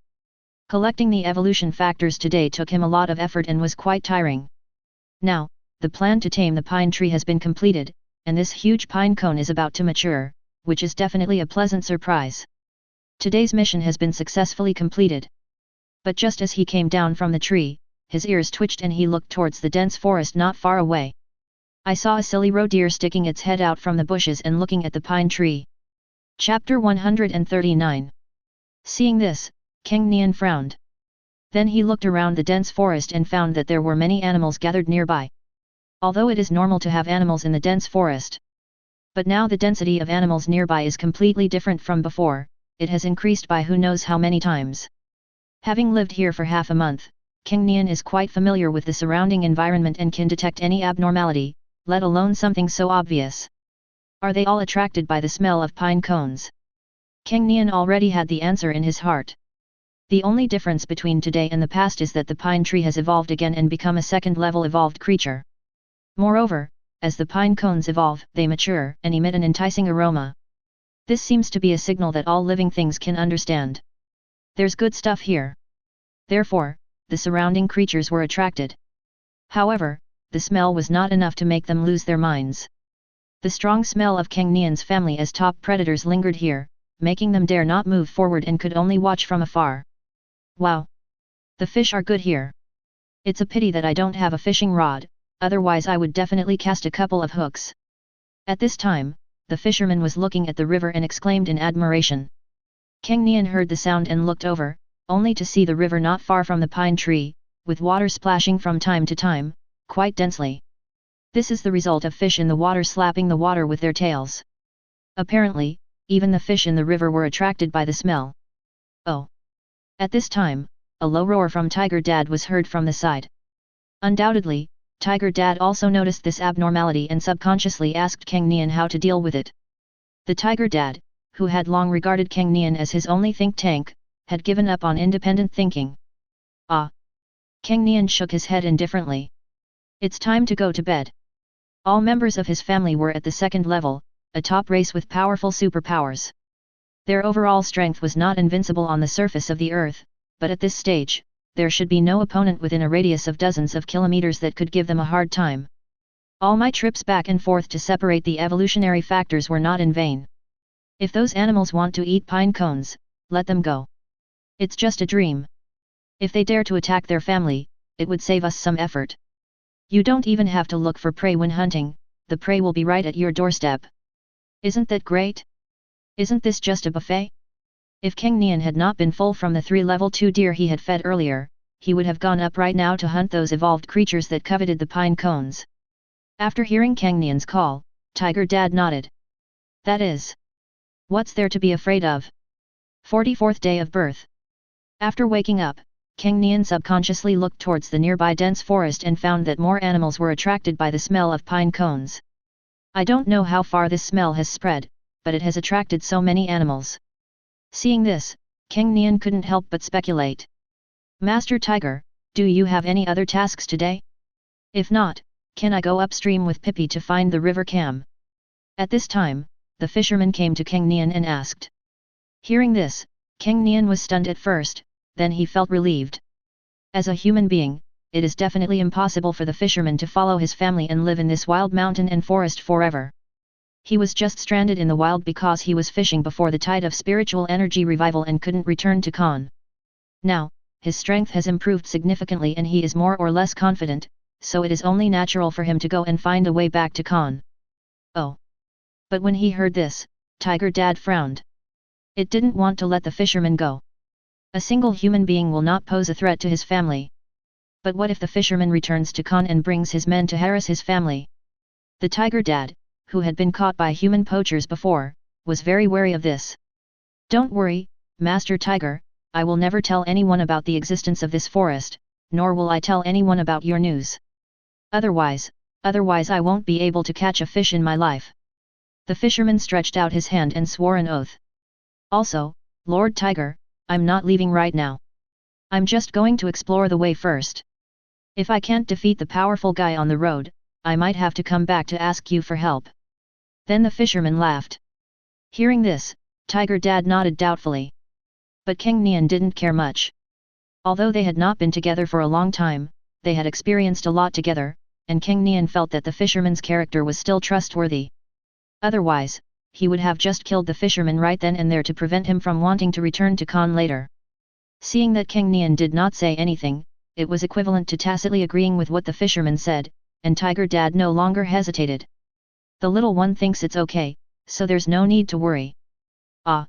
Collecting the evolution factors today took him a lot of effort and was quite tiring. Now, the plan to tame the pine tree has been completed, and this huge pine cone is about to mature, which is definitely a pleasant surprise. Today's mission has been successfully completed. But just as he came down from the tree, his ears twitched and he looked towards the dense forest not far away. I saw a silly roe deer sticking its head out from the bushes and looking at the pine tree. Chapter 139. Seeing this, Cang Nian frowned. Then he looked around the dense forest and found that there were many animals gathered nearby. Although it is normal to have animals in the dense forest. But now the density of animals nearby is completely different from before, it has increased by who knows how many times. Having lived here for half a month, Cang Nian is quite familiar with the surrounding environment and can detect any abnormality, let alone something so obvious. Are they all attracted by the smell of pine cones? Cang Nian already had the answer in his heart. The only difference between today and the past is that the pine tree has evolved again and become a second-level evolved creature. Moreover, as the pine cones evolve, they mature and emit an enticing aroma. This seems to be a signal that all living things can understand. There's good stuff here. Therefore, the surrounding creatures were attracted. However, the smell was not enough to make them lose their minds. The strong smell of Cang Nian's family as top predators lingered here, making them dare not move forward and could only watch from afar. Wow! The fish are good here. It's a pity that I don't have a fishing rod, otherwise I would definitely cast a couple of hooks. At this time, the fisherman was looking at the river and exclaimed in admiration. Cang Nian heard the sound and looked over, only to see the river not far from the pine tree, with water splashing from time to time, quite densely. This is the result of fish in the water slapping the water with their tails. Apparently, even the fish in the river were attracted by the smell. Oh! At this time, a low roar from Tiger Dad was heard from the side. Undoubtedly, Tiger Dad also noticed this abnormality and subconsciously asked Cang Nian how to deal with it. The Tiger Dad, who had long regarded Cang Nian as his only think tank, had given up on independent thinking. Ah! Cang Nian shook his head indifferently. It's time to go to bed. All members of his family were at the second level, a top race with powerful superpowers. Their overall strength was not invincible on the surface of the earth, but at this stage, there should be no opponent within a radius of dozens of kilometers that could give them a hard time. All my trips back and forth to separate the evolutionary factors were not in vain. If those animals want to eat pine cones, let them go. It's just a dream. If they dare to attack their family, it would save us some effort. You don't even have to look for prey when hunting, the prey will be right at your doorstep. Isn't that great? Isn't this just a buffet? If Cang Nian had not been full from the 3 level 2 deer he had fed earlier, he would have gone up right now to hunt those evolved creatures that coveted the pine cones. After hearing Cang Nian's call, Tiger Dad nodded. That is. What's there to be afraid of? 44th day of birth. After waking up, Cang Nian subconsciously looked towards the nearby dense forest and found that more animals were attracted by the smell of pine cones. I don't know how far this smell has spread, but it has attracted so many animals. Seeing this, Cang Nian couldn't help but speculate. Master Tiger, do you have any other tasks today? If not, can I go upstream with Pippi to find the river Cam? At this time, the fisherman came to Cang Nian and asked. Hearing this, Cang Nian was stunned at first, then he felt relieved. As a human being, it is definitely impossible for the fisherman to follow his family and live in this wild mountain and forest forever. He was just stranded in the wild because he was fishing before the tide of spiritual energy revival and couldn't return to Khan. Now, his strength has improved significantly and he is more or less confident, so it is only natural for him to go and find a way back to Khan. Oh! But when he heard this, Tiger Dad frowned. It didn't want to let the fisherman go. A single human being will not pose a threat to his family. But what if the fisherman returns to Khan and brings his men to harass his family? The Tiger Dad, who had been caught by human poachers before, was very wary of this. Don't worry, Master Tiger, I will never tell anyone about the existence of this forest, nor will I tell anyone about your news. Otherwise I won't be able to catch a fish in my life. The fisherman stretched out his hand and swore an oath. Also, Lord Tiger, I'm not leaving right now. I'm just going to explore the way first. If I can't defeat the powerful guy on the road, I might have to come back to ask you for help. Then the fisherman laughed. Hearing this, Tiger Dad nodded doubtfully. But Cang Nian didn't care much. Although they had not been together for a long time, they had experienced a lot together, and Cang Nian felt that the fisherman's character was still trustworthy. Otherwise, he would have just killed the fisherman right then and there to prevent him from wanting to return to Khan later. Seeing that Cang Nian did not say anything, it was equivalent to tacitly agreeing with what the fisherman said, and Tiger Dad no longer hesitated. The little one thinks it's okay, so there's no need to worry. Ah!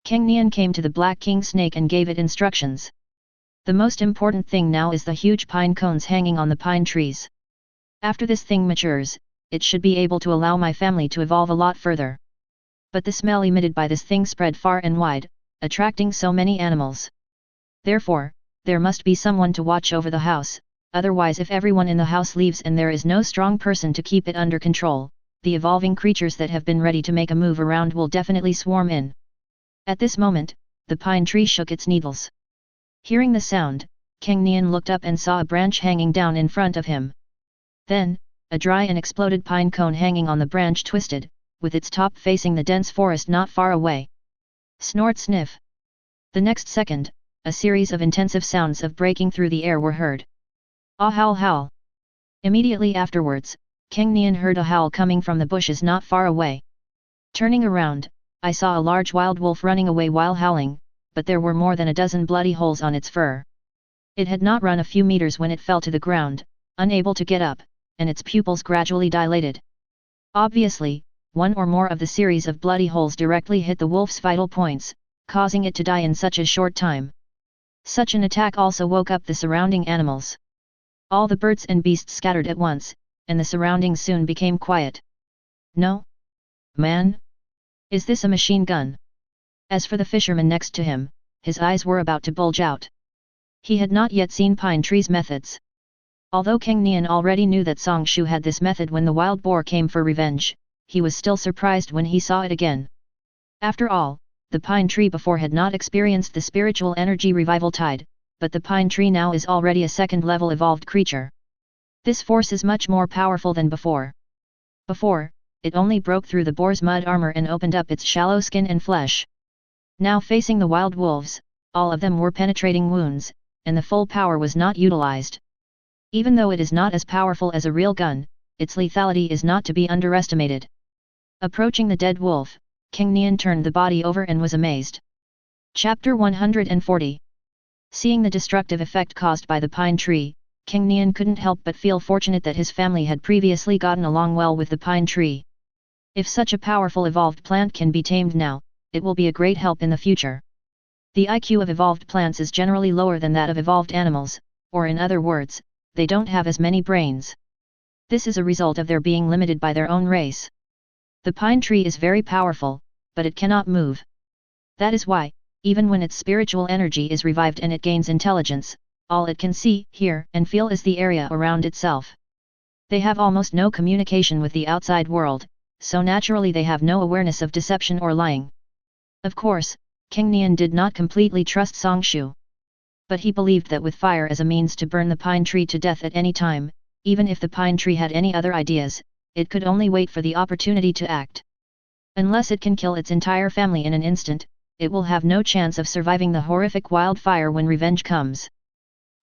Cang Nian came to the Black King snake and gave it instructions. The most important thing now is the huge pine cones hanging on the pine trees. After this thing matures, it should be able to allow my family to evolve a lot further. But the smell emitted by this thing spread far and wide, attracting so many animals. Therefore, there must be someone to watch over the house, otherwise if everyone in the house leaves and there is no strong person to keep it under control, the evolving creatures that have been ready to make a move around will definitely swarm in. At this moment, the pine tree shook its needles. Hearing the sound, Cang Nian looked up and saw a branch hanging down in front of him. Then, a dry and exploded pine cone hanging on the branch twisted, with its top facing the dense forest not far away. Snort sniff. The next second, a series of intensive sounds of breaking through the air were heard. Ah howl howl. Immediately afterwards, Cang Nian heard a howl coming from the bushes not far away. Turning around, I saw a large wild wolf running away while howling, but there were more than a dozen bloody holes on its fur. It had not run a few meters when it fell to the ground, unable to get up, and its pupils gradually dilated. Obviously, one or more of the series of bloody holes directly hit the wolf's vital points, causing it to die in such a short time. Such an attack also woke up the surrounding animals. All the birds and beasts scattered at once, and the surroundings soon became quiet. No? Man? Is this a machine gun? As for the fisherman next to him, his eyes were about to bulge out. He had not yet seen Pine Tree's methods. Although Cang Nian already knew that Song Shu had this method when the wild boar came for revenge, he was still surprised when he saw it again. After all, the pine tree before had not experienced the spiritual energy revival tide, but the pine tree now is already a second-level evolved creature. This force is much more powerful than before. Before, it only broke through the boar's mud armor and opened up its shallow skin and flesh. Now facing the wild wolves, all of them were penetrating wounds, and the full power was not utilized. Even though it is not as powerful as a real gun, its lethality is not to be underestimated. Approaching the dead wolf, Cang Nian turned the body over and was amazed. Chapter 140. Seeing the destructive effect caused by the pine tree, Cang Nian couldn't help but feel fortunate that his family had previously gotten along well with the pine tree. If such a powerful evolved plant can be tamed now, it will be a great help in the future. The IQ of evolved plants is generally lower than that of evolved animals, or in other words, they don't have as many brains. This is a result of their being limited by their own race. The pine tree is very powerful, but it cannot move. That is why, even when its spiritual energy is revived and it gains intelligence, all it can see, hear and feel is the area around itself. They have almost no communication with the outside world, so naturally they have no awareness of deception or lying. Of course, Cang Nian did not completely trust Song Shu. But he believed that with fire as a means to burn the pine tree to death at any time, even if the pine tree had any other ideas, it could only wait for the opportunity to act. Unless it can kill its entire family in an instant, it will have no chance of surviving the horrific wildfire when revenge comes.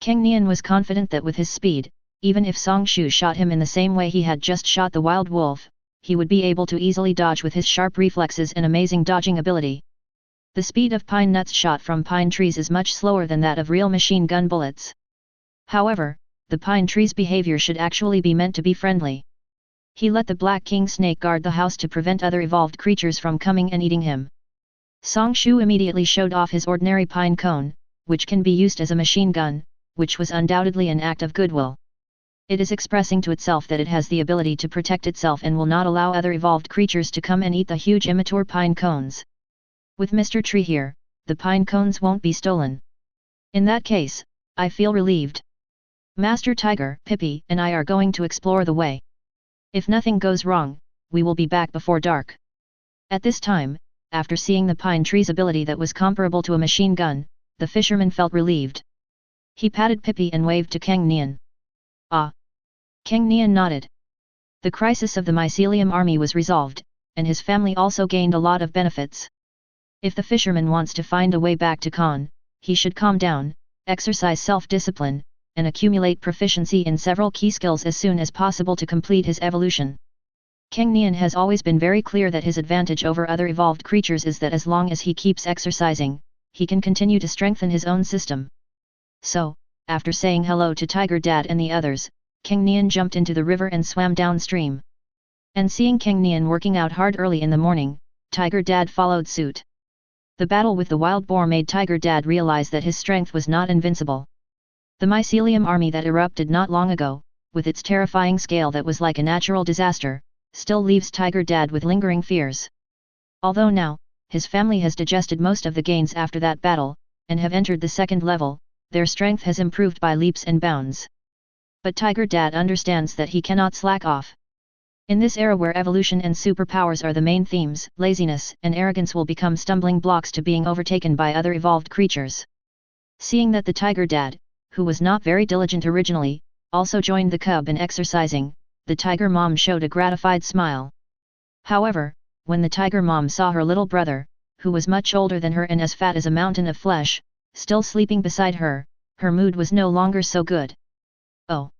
Cang Nian was confident that with his speed, even if Song Shu shot him in the same way he had just shot the wild wolf, he would be able to easily dodge with his sharp reflexes and amazing dodging ability. The speed of pine nuts shot from pine trees is much slower than that of real machine gun bullets. However, the pine tree's behavior should actually be meant to be friendly. He let the Black King snake guard the house to prevent other evolved creatures from coming and eating him. Song Shu immediately showed off his ordinary pine cone, which can be used as a machine gun, which was undoubtedly an act of goodwill. It is expressing to itself that it has the ability to protect itself and will not allow other evolved creatures to come and eat the huge immature pine cones. With Mr. Tree here, the pine cones won't be stolen. In that case, I feel relieved. Master Tiger, Pippi, and I are going to explore the way. If nothing goes wrong, we will be back before dark. At this time, after seeing the pine tree's ability that was comparable to a machine gun, the fisherman felt relieved. He patted Pippi and waved to Cang Nian. Ah! Cang Nian nodded. The crisis of the mycelium army was resolved, and his family also gained a lot of benefits. If the fisherman wants to find a way back to Khan, he should calm down, exercise self-discipline, and accumulate proficiency in several key skills as soon as possible to complete his evolution. Cang Nian has always been very clear that his advantage over other evolved creatures is that as long as he keeps exercising, he can continue to strengthen his own system. So, after saying hello to Tiger Dad and the others, Cang Nian jumped into the river and swam downstream. And seeing Cang Nian working out hard early in the morning, Tiger Dad followed suit. The battle with the wild boar made Tiger Dad realize that his strength was not invincible. The mycelium army that erupted not long ago, with its terrifying scale that was like a natural disaster, still leaves Tiger Dad with lingering fears. Although now, his family has digested most of the gains after that battle, and have entered the second level, their strength has improved by leaps and bounds. But Tiger Dad understands that he cannot slack off. In this era where evolution and superpowers are the main themes, laziness and arrogance will become stumbling blocks to being overtaken by other evolved creatures. Seeing that the Tiger Dad, who was not very diligent originally, also joined the cub in exercising, the Tiger Mom showed a gratified smile. However, when the Tiger Mom saw her little brother, who was much older than her and as fat as a mountain of flesh, still sleeping beside her, her mood was no longer so good. Oh!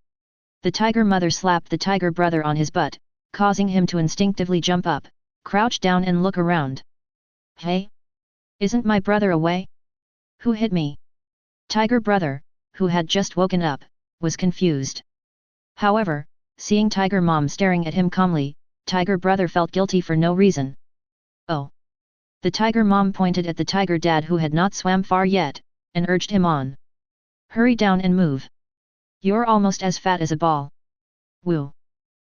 The Tiger Mother slapped the Tiger Brother on his butt, causing him to instinctively jump up, crouch down and look around. Hey! Isn't my brother away? Who hit me? Tiger Brother, who had just woken up, was confused. However, seeing Tiger Mom staring at him calmly, Tiger Brother felt guilty for no reason. Oh! The Tiger Mom pointed at the Tiger Dad who had not swam far yet, and urged him on. Hurry down and move. You're almost as fat as a ball. Woo!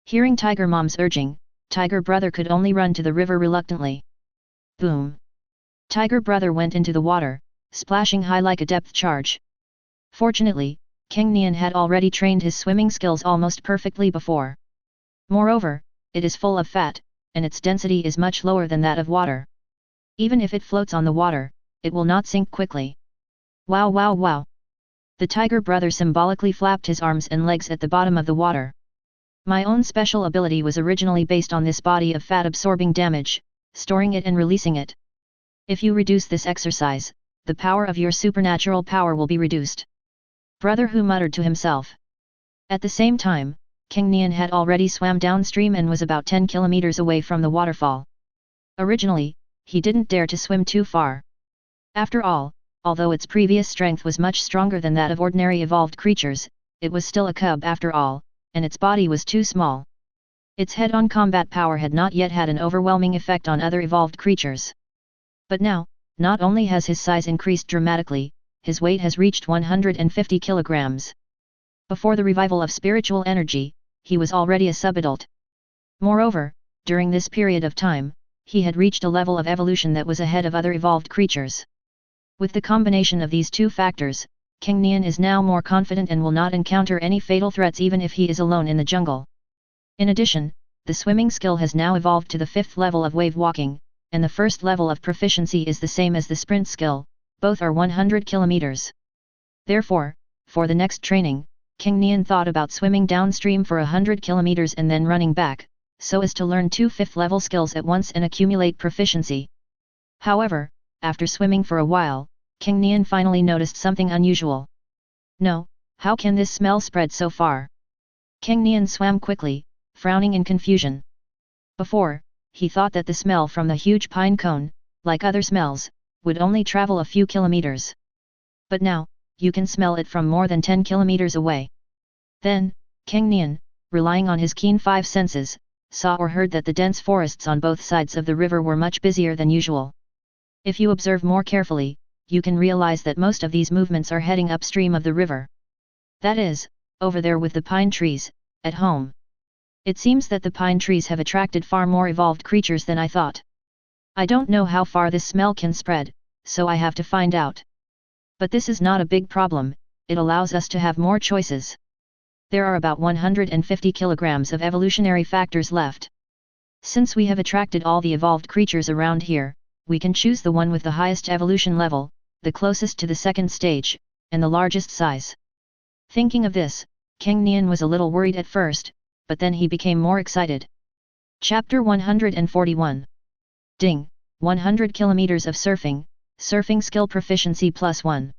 Hearing Tiger Mom's urging, Tiger Brother could only run to the river reluctantly. Boom! Tiger Brother went into the water, splashing high like a depth charge. Fortunately, Cang Nian had already trained his swimming skills almost perfectly before. Moreover, it is full of fat, and its density is much lower than that of water. Even if it floats on the water, it will not sink quickly. Wow wow wow! The Tiger Brother symbolically flapped his arms and legs at the bottom of the water. My own special ability was originally based on this body of fat absorbing damage, storing it and releasing it. If you reduce this exercise, the power of your supernatural power will be reduced. Brother Hu muttered to himself. At the same time, Cang Nian had already swam downstream and was about 10 kilometers away from the waterfall. Originally, he didn't dare to swim too far. After all, although its previous strength was much stronger than that of ordinary evolved creatures, it was still a cub after all, and its body was too small. Its head-on combat power had not yet had an overwhelming effect on other evolved creatures. But now, not only has his size increased dramatically, his weight has reached 150 kilograms. Before the revival of spiritual energy, he was already a subadult. Moreover, during this period of time, he had reached a level of evolution that was ahead of other evolved creatures. With the combination of these two factors, Cang Nian is now more confident and will not encounter any fatal threats even if he is alone in the jungle. In addition, the swimming skill has now evolved to the 5th level of wave walking, and the first level of proficiency is the same as the sprint skill, both are 100 kilometers. Therefore, for the next training, Cang Nian thought about swimming downstream for 100 kilometers and then running back, so as to learn 2 5th level skills at once and accumulate proficiency. However, after swimming for a while, Cang Nian finally noticed something unusual. No, How can this smell spread so far? Cang Nian swam quickly, frowning in confusion. Before, he thought that the smell from the huge pine cone, like other smells, would only travel a few kilometers. But now, you can smell it from more than 10 kilometers away. Then, Cang Nian, relying on his keen five senses, saw or heard that the dense forests on both sides of the river were much busier than usual. If you observe more carefully, you can realize that most of these movements are heading upstream of the river. That is, over there with the pine trees, at home. It seems that the pine trees have attracted far more evolved creatures than I thought. I don't know how far this smell can spread, so I have to find out. But this is not a big problem, it allows us to have more choices. There are about 150 kilograms of evolutionary factors left. Since we have attracted all the evolved creatures around here, we can choose the one with the highest evolution level, the closest to the second stage, and the largest size. Thinking of this, Cang Nian was a little worried at first, but then he became more excited. Chapter 141. Ding, 100 kilometers of surfing, surfing skill proficiency +1.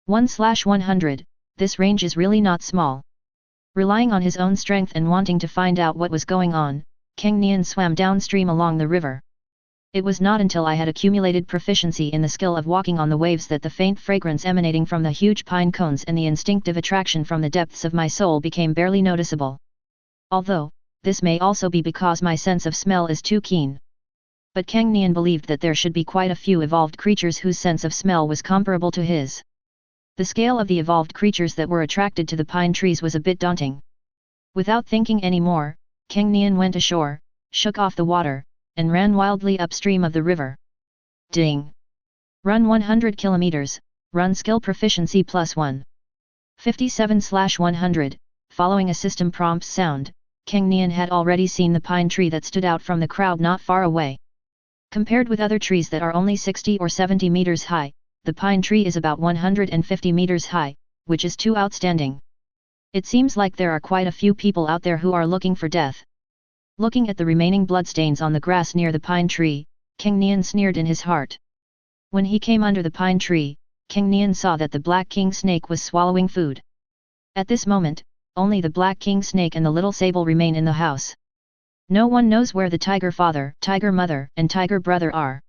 1/100, this range is really not small. Relying on his own strength and wanting to find out what was going on, Cang Nian swam downstream along the river. It was not until I had accumulated proficiency in the skill of walking on the waves that the faint fragrance emanating from the huge pine cones and the instinctive attraction from the depths of my soul became barely noticeable. Although, this may also be because my sense of smell is too keen. But Cang Nian believed that there should be quite a few evolved creatures whose sense of smell was comparable to his. The scale of the evolved creatures that were attracted to the pine trees was a bit daunting. Without thinking any more, Cang Nian went ashore, shook off the water, and ran wildly upstream of the river. Ding! Run 100 kilometers, run skill proficiency +1. 57/100, following a system prompts sound, Cang Nian had already seen the pine tree that stood out from the crowd not far away. Compared with other trees that are only 60 or 70 meters high, the pine tree is about 150 meters high, which is too outstanding. It seems like there are quite a few people out there who are looking for death. Looking at the remaining bloodstains on the grass near the pine tree, Cang Nian sneered in his heart. When he came under the pine tree, Cang Nian saw that the black king snake was swallowing food. At this moment, only the black king snake and the little sable remain in the house. No one knows where the tiger father, tiger mother, and tiger brother are.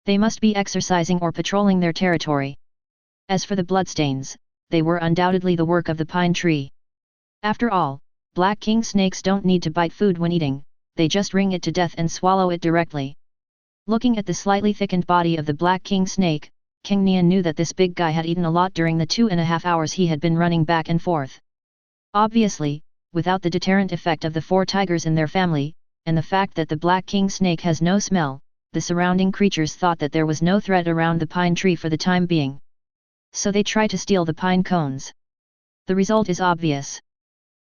They must be exercising or patrolling their territory. As for the bloodstains, they were undoubtedly the work of the pine tree. After all, black king snakes don't need to bite food when eating, they just wring it to death and swallow it directly. Looking at the slightly thickened body of the black king snake, Cang Nian knew that this big guy had eaten a lot during the 2.5 hours he had been running back and forth. Obviously, without the deterrent effect of the 4 tigers in their family, and the fact that the black king snake has no smell, the surrounding creatures thought that there was no threat around the pine tree for the time being. So they try to steal the pine cones. The result is obvious.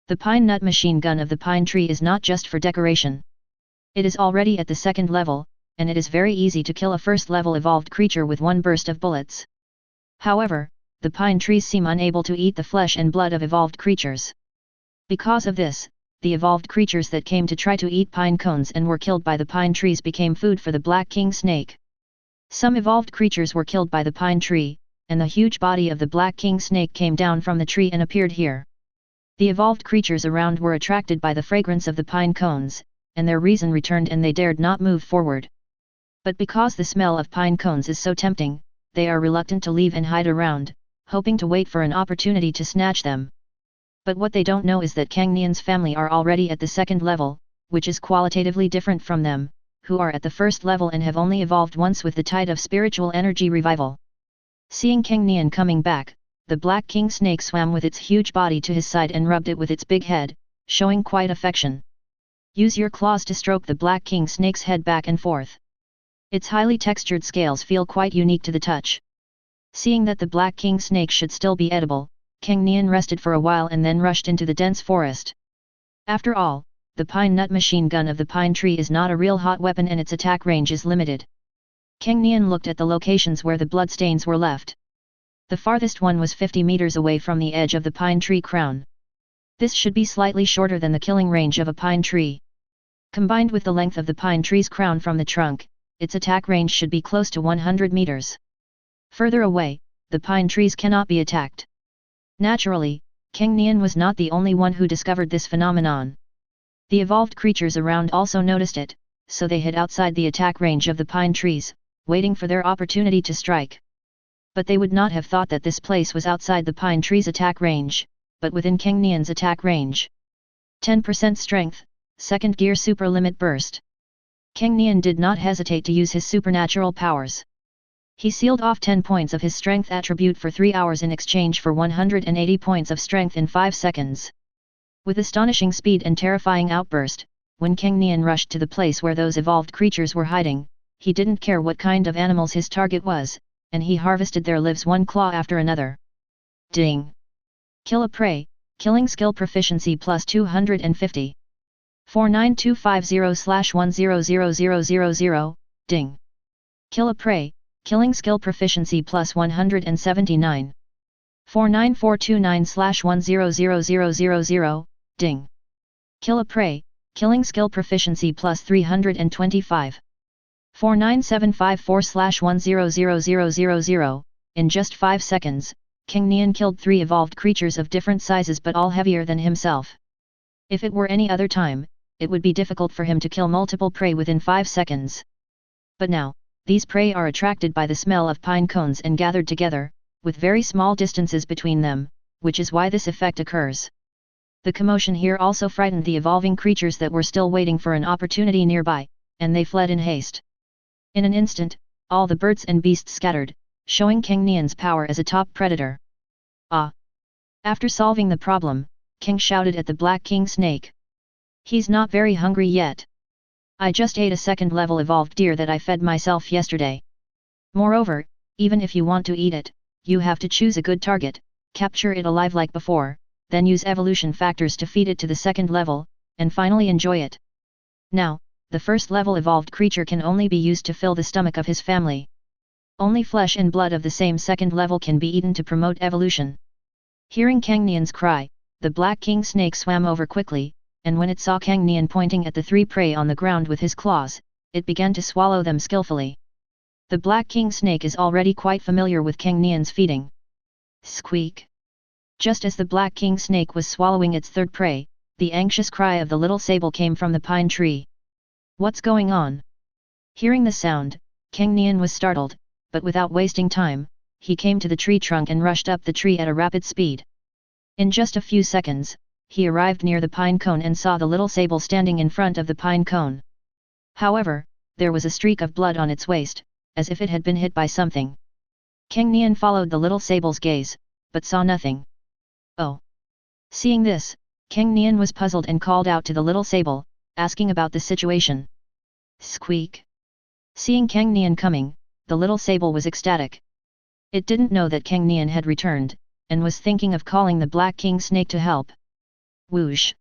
The pine nut machine gun of the pine tree is not just for decoration. It is already at the second level, and it is very easy to kill a first-level evolved creature with one burst of bullets. However, the pine trees seem unable to eat the flesh and blood of evolved creatures. Because of this, the evolved creatures that came to try to eat pine cones and were killed by the pine trees became food for the black king snake. Some evolved creatures were killed by the pine tree, and the huge body of the black king snake came down from the tree and appeared here. The evolved creatures around were attracted by the fragrance of the pine cones, and their reason returned and they dared not move forward. But because the smell of pine cones is so tempting, they are reluctant to leave and hide around, hoping to wait for an opportunity to snatch them. But what they don't know is that Cang Nian's family are already at the second level, which is qualitatively different from them, who are at the first level and have only evolved once with the tide of spiritual energy revival. Seeing Cang Nian coming back, the black king snake swam with its huge body to his side and rubbed it with its big head, showing quite affection. Use your claws to stroke the black king snake's head back and forth. Its highly textured scales feel quite unique to the touch. Seeing that the black king snake should still be edible, Cang Nian rested for a while and then rushed into the dense forest. After all, the pine nut machine gun of the pine tree is not a real hot weapon and its attack range is limited. Cang Nian looked at the locations where the bloodstains were left. The farthest one was 50 meters away from the edge of the pine tree crown. This should be slightly shorter than the killing range of a pine tree. Combined with the length of the pine tree's crown from the trunk, its attack range should be close to 100 meters. Further away, the pine trees cannot be attacked. Naturally, Cang Nian was not the only one who discovered this phenomenon. The evolved creatures around also noticed it, so they hid outside the attack range of the pine trees, waiting for their opportunity to strike. But they would not have thought that this place was outside the pine tree's attack range, but within Cang Nian's attack range. 10% strength, second gear super limit burst. Cang Nian did not hesitate to use his supernatural powers. He sealed off 10 points of his strength attribute for 3 hours in exchange for 180 points of strength in 5 seconds. With astonishing speed and terrifying outburst, when Cang Nian rushed to the place where those evolved creatures were hiding, he didn't care what kind of animals his target was, and he harvested their lives one claw after another. Ding! Kill a prey, killing skill proficiency plus 250. 49250/100000, ding! Kill a prey, killing skill proficiency plus 179. 49429/100000, ding! Kill a prey, killing skill proficiency plus 325. 49754/100000, in just 5 seconds, Cang Nian killed 3 evolved creatures of different sizes but all heavier than himself. If it were any other time, it would be difficult for him to kill multiple prey within 5 seconds. But now, these prey are attracted by the smell of pine cones and gathered together, with very small distances between them, which is why this effect occurs. The commotion here also frightened the evolving creatures that were still waiting for an opportunity nearby, and they fled in haste. In an instant, all the birds and beasts scattered, showing Cang Nian's power as a top predator. Ah! After solving the problem, Cang shouted at the Black King Snake. He's not very hungry yet. I just ate a second-level evolved deer that I fed myself yesterday. Moreover, even if you want to eat it, you have to choose a good target, capture it alive like before, then use evolution factors to feed it to the second level, and finally enjoy it. Now, the first-level evolved creature can only be used to fill the stomach of his family. Only flesh and blood of the same second level can be eaten to promote evolution. Hearing Cang Nian's cry, the Black King Snake swam over quickly, and when it saw Cang Nian pointing at the 3 prey on the ground with his claws, it began to swallow them skillfully. The Black King Snake is already quite familiar with Cang Nian's feeding. Squeak! Just as the Black King Snake was swallowing its 3rd prey, the anxious cry of the little sable came from the pine tree. What's going on? Hearing the sound, Cang Nian was startled, but without wasting time, he came to the tree trunk and rushed up the tree at a rapid speed. In just a few seconds, he arrived near the pine cone and saw the little sable standing in front of the pine cone. However, there was a streak of blood on its waist, as if it had been hit by something. Cang Nian followed the little sable's gaze, but saw nothing. Oh! Seeing this, Cang Nian was puzzled and called out to the little sable, asking about the situation. Squeak! Seeing Cang Nian coming, the little sable was ecstatic. It didn't know that Cang Nian had returned, and was thinking of calling the Black King Snake to help. Whoosh!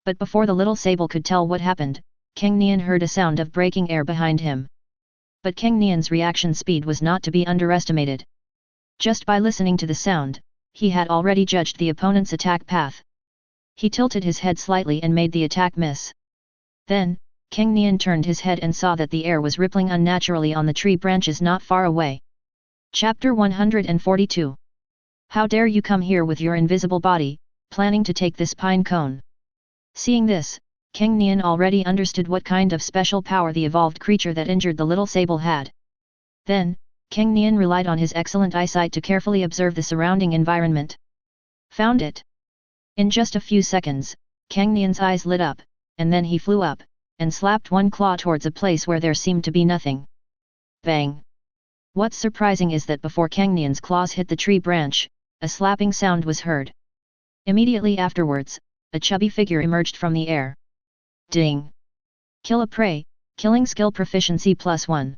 But before the little sable could tell what happened, Cang Nian heard a sound of breaking air behind him. But Cang Nian's reaction speed was not to be underestimated. Just by listening to the sound, he had already judged the opponent's attack path. He tilted his head slightly and made the attack miss. Then, Cang Nian turned his head and saw that the air was rippling unnaturally on the tree branches not far away. Chapter 142. How dare you come here with your invisible body, planning to take this pine cone? Seeing this, Cang Nian already understood what kind of special power the evolved creature that injured the little sable had. Then, Cang Nian relied on his excellent eyesight to carefully observe the surrounding environment. Found it! In just a few seconds, Cang Nian's eyes lit up, and then he flew up, and slapped one claw towards a place where there seemed to be nothing. Bang! What's surprising is that before Cang Nian's claws hit the tree branch, a slapping sound was heard. Immediately afterwards, a chubby figure emerged from the air. Ding! Kill a prey, killing skill proficiency +1.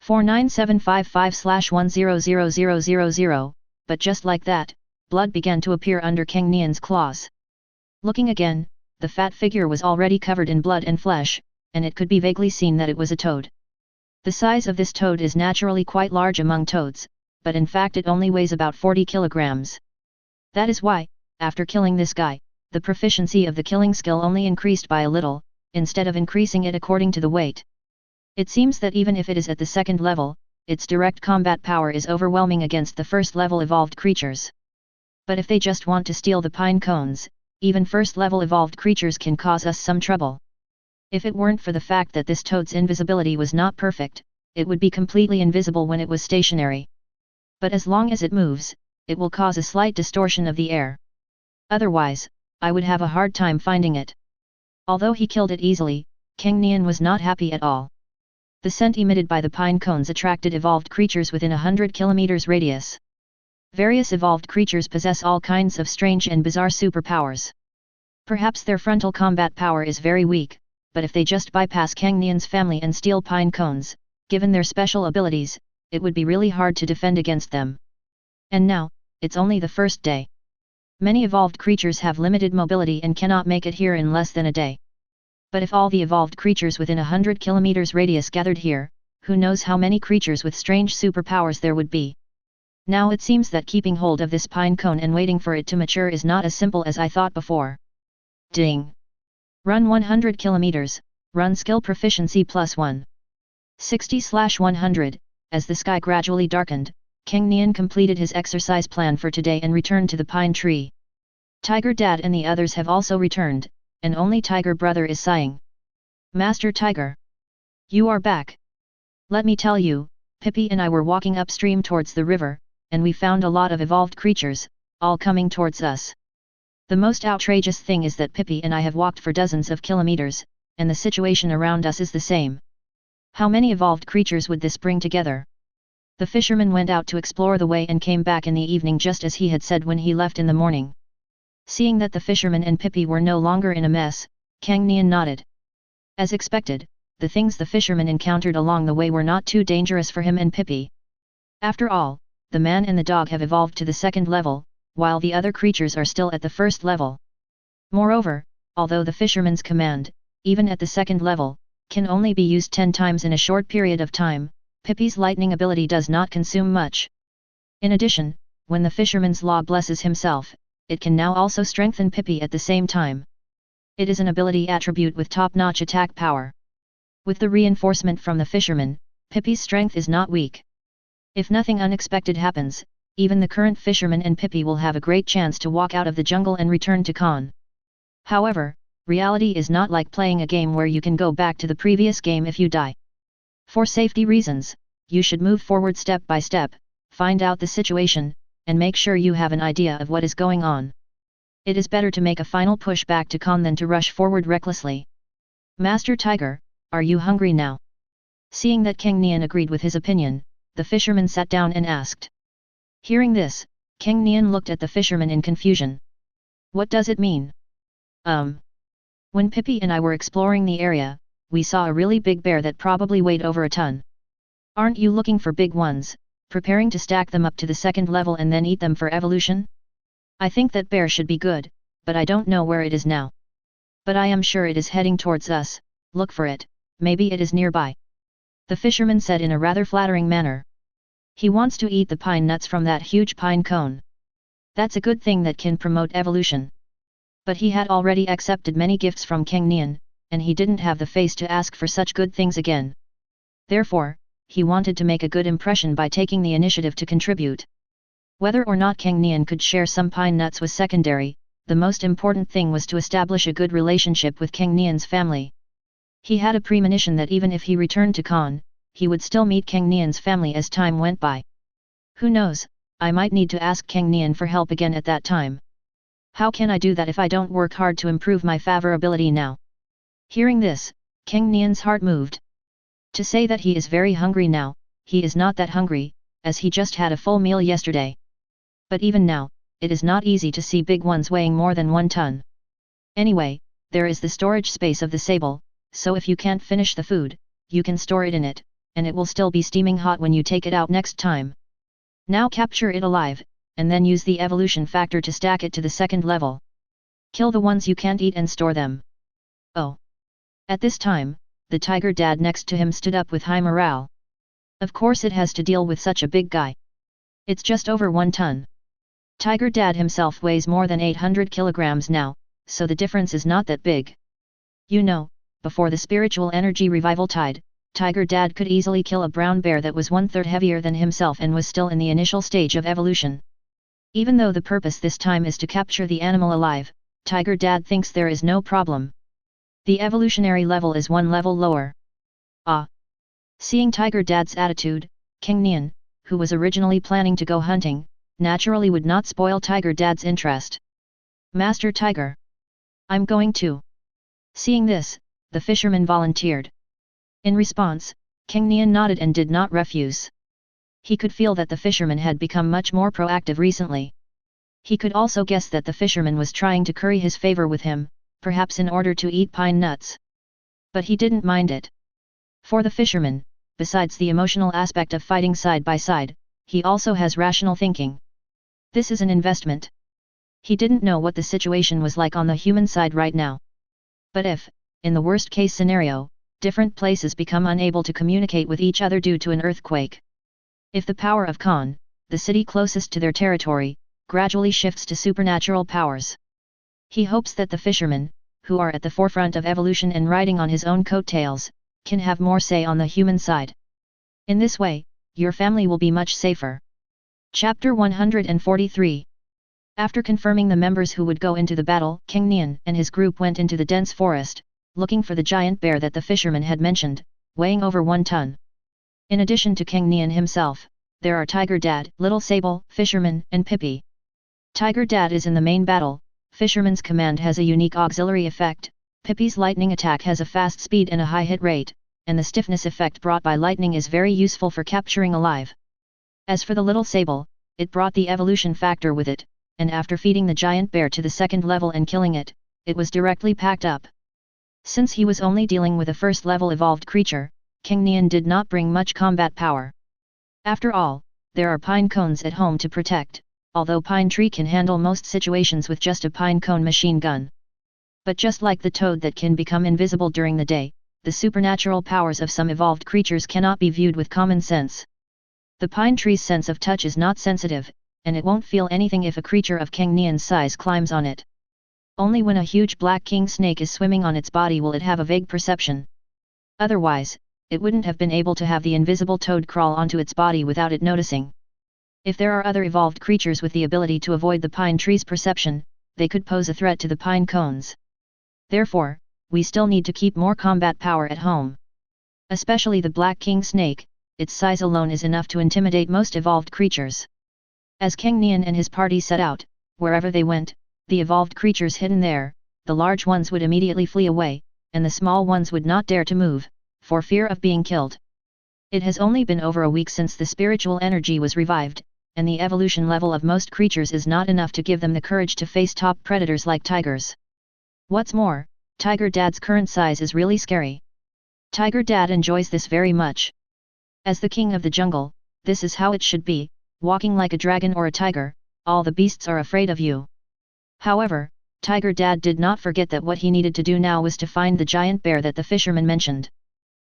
49755/100000, but just like that, blood began to appear under Cang Nian's claws. Looking again, the fat figure was already covered in blood and flesh, and it could be vaguely seen that it was a toad. The size of this toad is naturally quite large among toads, but in fact it only weighs about 40 kilograms. That is why, after killing this guy, the proficiency of the killing skill only increased by a little, instead of increasing it according to the weight. It seems that even if it is at the second level, its direct combat power is overwhelming against the first level evolved creatures. But if they just want to steal the pine cones, even first-level evolved creatures can cause us some trouble. If it weren't for the fact that this toad's invisibility was not perfect, it would be completely invisible when it was stationary. But as long as it moves, it will cause a slight distortion of the air. Otherwise, I would have a hard time finding it. Although he killed it easily, Cang Nian was not happy at all. The scent emitted by the pine cones attracted evolved creatures within 100 kilometers radius. Various evolved creatures possess all kinds of strange and bizarre superpowers. Perhaps their frontal combat power is very weak, but if they just bypass Cang Nian's family and steal pine cones, given their special abilities, it would be really hard to defend against them. And now, it's only the first day. Many evolved creatures have limited mobility and cannot make it here in less than a day. But if all the evolved creatures within 100 kilometers radius gathered here, who knows how many creatures with strange superpowers there would be. Now it seems that keeping hold of this pine cone and waiting for it to mature is not as simple as I thought before. Ding! Run 100 kilometers, run skill proficiency +1. 60/100, as the sky gradually darkened, Cang Nian completed his exercise plan for today and returned to the pine tree. Tiger Dad and the others have also returned, and only Tiger Brother is sighing. Master Tiger! You are back! Let me tell you, Pippi and I were walking upstream towards the river, and we found a lot of evolved creatures, all coming towards us. The most outrageous thing is that Pippi and I have walked for dozens of kilometers, and the situation around us is the same. How many evolved creatures would this bring together? The fisherman went out to explore the way and came back in the evening just as he had said when he left in the morning. Seeing that the fisherman and Pippi were no longer in a mess, Cang Nian nodded. As expected, the things the fisherman encountered along the way were not too dangerous for him and Pippi. After all, the man and the dog have evolved to the second level, while the other creatures are still at the first level. Moreover, although the fisherman's command, even at the second level, can only be used 10 times in a short period of time, Pippi's lightning ability does not consume much. In addition, when the fisherman's law blesses himself, it can now also strengthen Pippi at the same time. It is an ability attribute with top-notch attack power. With the reinforcement from the fisherman, Pippi's strength is not weak. If nothing unexpected happens, even the current fisherman and Pippi will have a great chance to walk out of the jungle and return to Khan. However, reality is not like playing a game where you can go back to the previous game if you die. For safety reasons, you should move forward step by step, find out the situation, and make sure you have an idea of what is going on. It is better to make a final push back to Khan than to rush forward recklessly. Master Tiger, are you hungry now? Seeing that Cang Nian agreed with his opinion, the fisherman sat down and asked. Hearing this, Cang Nian looked at the fisherman in confusion. What does it mean? When Pippi and I were exploring the area, we saw a really big bear that probably weighed over a ton. Aren't you looking for big ones, preparing to stack them up to the second level and then eat them for evolution? I think that bear should be good, but I don't know where it is now. But I am sure it is heading towards us, look for it, maybe it is nearby. The fisherman said in a rather flattering manner. He wants to eat the pine nuts from that huge pine cone. That's a good thing that can promote evolution. But he had already accepted many gifts from Cang Nian, and he didn't have the face to ask for such good things again. Therefore, he wanted to make a good impression by taking the initiative to contribute. Whether or not Cang Nian could share some pine nuts was secondary, the most important thing was to establish a good relationship with Cang Nian's family. He had a premonition that even if he returned to Khan, he would still meet Cang Nian's family as time went by. Who knows, I might need to ask Cang Nian for help again at that time. How can I do that if I don't work hard to improve my favorability now? Hearing this, Cang Nian's heart moved. To say that he is very hungry now, he is not that hungry, as he just had a full meal yesterday. But even now, it is not easy to see big ones weighing more than 1 ton. Anyway, there is the storage space of the sable, so if you can't finish the food, you can store it in it, and it will still be steaming hot when you take it out next time. Now capture it alive, and then use the evolution factor to stack it to the second level. Kill the ones you can't eat and store them. Oh! At this time, the tiger dad next to him stood up with high morale. Of course it has to deal with such a big guy. It's just over 1 ton. Tiger dad himself weighs more than 800 kilograms now, so the difference is not that big. You know, before the spiritual energy revival tide, Tiger Dad could easily kill a brown bear that was 1/3 heavier than himself and was still in the initial stage of evolution. Even though the purpose this time is to capture the animal alive, Tiger Dad thinks there is no problem. The evolutionary level is one level lower. Ah! Seeing Tiger Dad's attitude, Cang Nian, who was originally planning to go hunting, naturally would not spoil Tiger Dad's interest. Master Tiger! I'm going too. Seeing this, the fisherman volunteered. In response, Cang Nian nodded and did not refuse. He could feel that the fisherman had become much more proactive recently. He could also guess that the fisherman was trying to curry his favor with him, perhaps in order to eat pine nuts. But he didn't mind it. For the fisherman, besides the emotional aspect of fighting side by side, he also has rational thinking. This is an investment. He didn't know what the situation was like on the human side right now. But if, in the worst case scenario, different places become unable to communicate with each other due to an earthquake. If the power of Khan, the city closest to their territory, gradually shifts to supernatural powers. He hopes that the fishermen, who are at the forefront of evolution and riding on his own coattails, can have more say on the human side. In this way, your family will be much safer. Chapter 143. After confirming the members who would go into the battle, Cang Nian and his group went into the dense forest, looking for the giant bear that the fisherman had mentioned, weighing over 1 ton. In addition to Cang Nian himself, there are Tiger Dad, Little Sable, Fisherman, and Pippi. Tiger Dad is in the main battle, Fisherman's command has a unique auxiliary effect, Pippi's lightning attack has a fast speed and a high hit rate, and the stiffness effect brought by lightning is very useful for capturing alive. As for the Little Sable, it brought the evolution factor with it, and after feeding the giant bear to the second level and killing it, it was directly packed up. Since he was only dealing with a first level evolved creature, Cang Nian did not bring much combat power. After all, there are pine cones at home to protect, although Pine Tree can handle most situations with just a pine cone machine gun. But just like the toad that can become invisible during the day, the supernatural powers of some evolved creatures cannot be viewed with common sense. The pine tree's sense of touch is not sensitive, and it won't feel anything if a creature of Cang Nian's size climbs on it. Only when a huge black king snake is swimming on its body will it have a vague perception. Otherwise, it wouldn't have been able to have the invisible toad crawl onto its body without it noticing. If there are other evolved creatures with the ability to avoid the pine tree's perception, they could pose a threat to the pine cones. Therefore, we still need to keep more combat power at home. Especially the black king snake, its size alone is enough to intimidate most evolved creatures. As Cang Nian and his party set out, wherever they went, the evolved creatures hidden there, the large ones would immediately flee away, and the small ones would not dare to move, for fear of being killed. It has only been over a week since the spiritual energy was revived, and the evolution level of most creatures is not enough to give them the courage to face top predators like tigers. What's more, Tiger Dad's current size is really scary. Tiger Dad enjoys this very much. As the king of the jungle, this is how it should be, walking like a dragon or a tiger, all the beasts are afraid of you. However, Tiger Dad did not forget that what he needed to do now was to find the giant bear that the fisherman mentioned.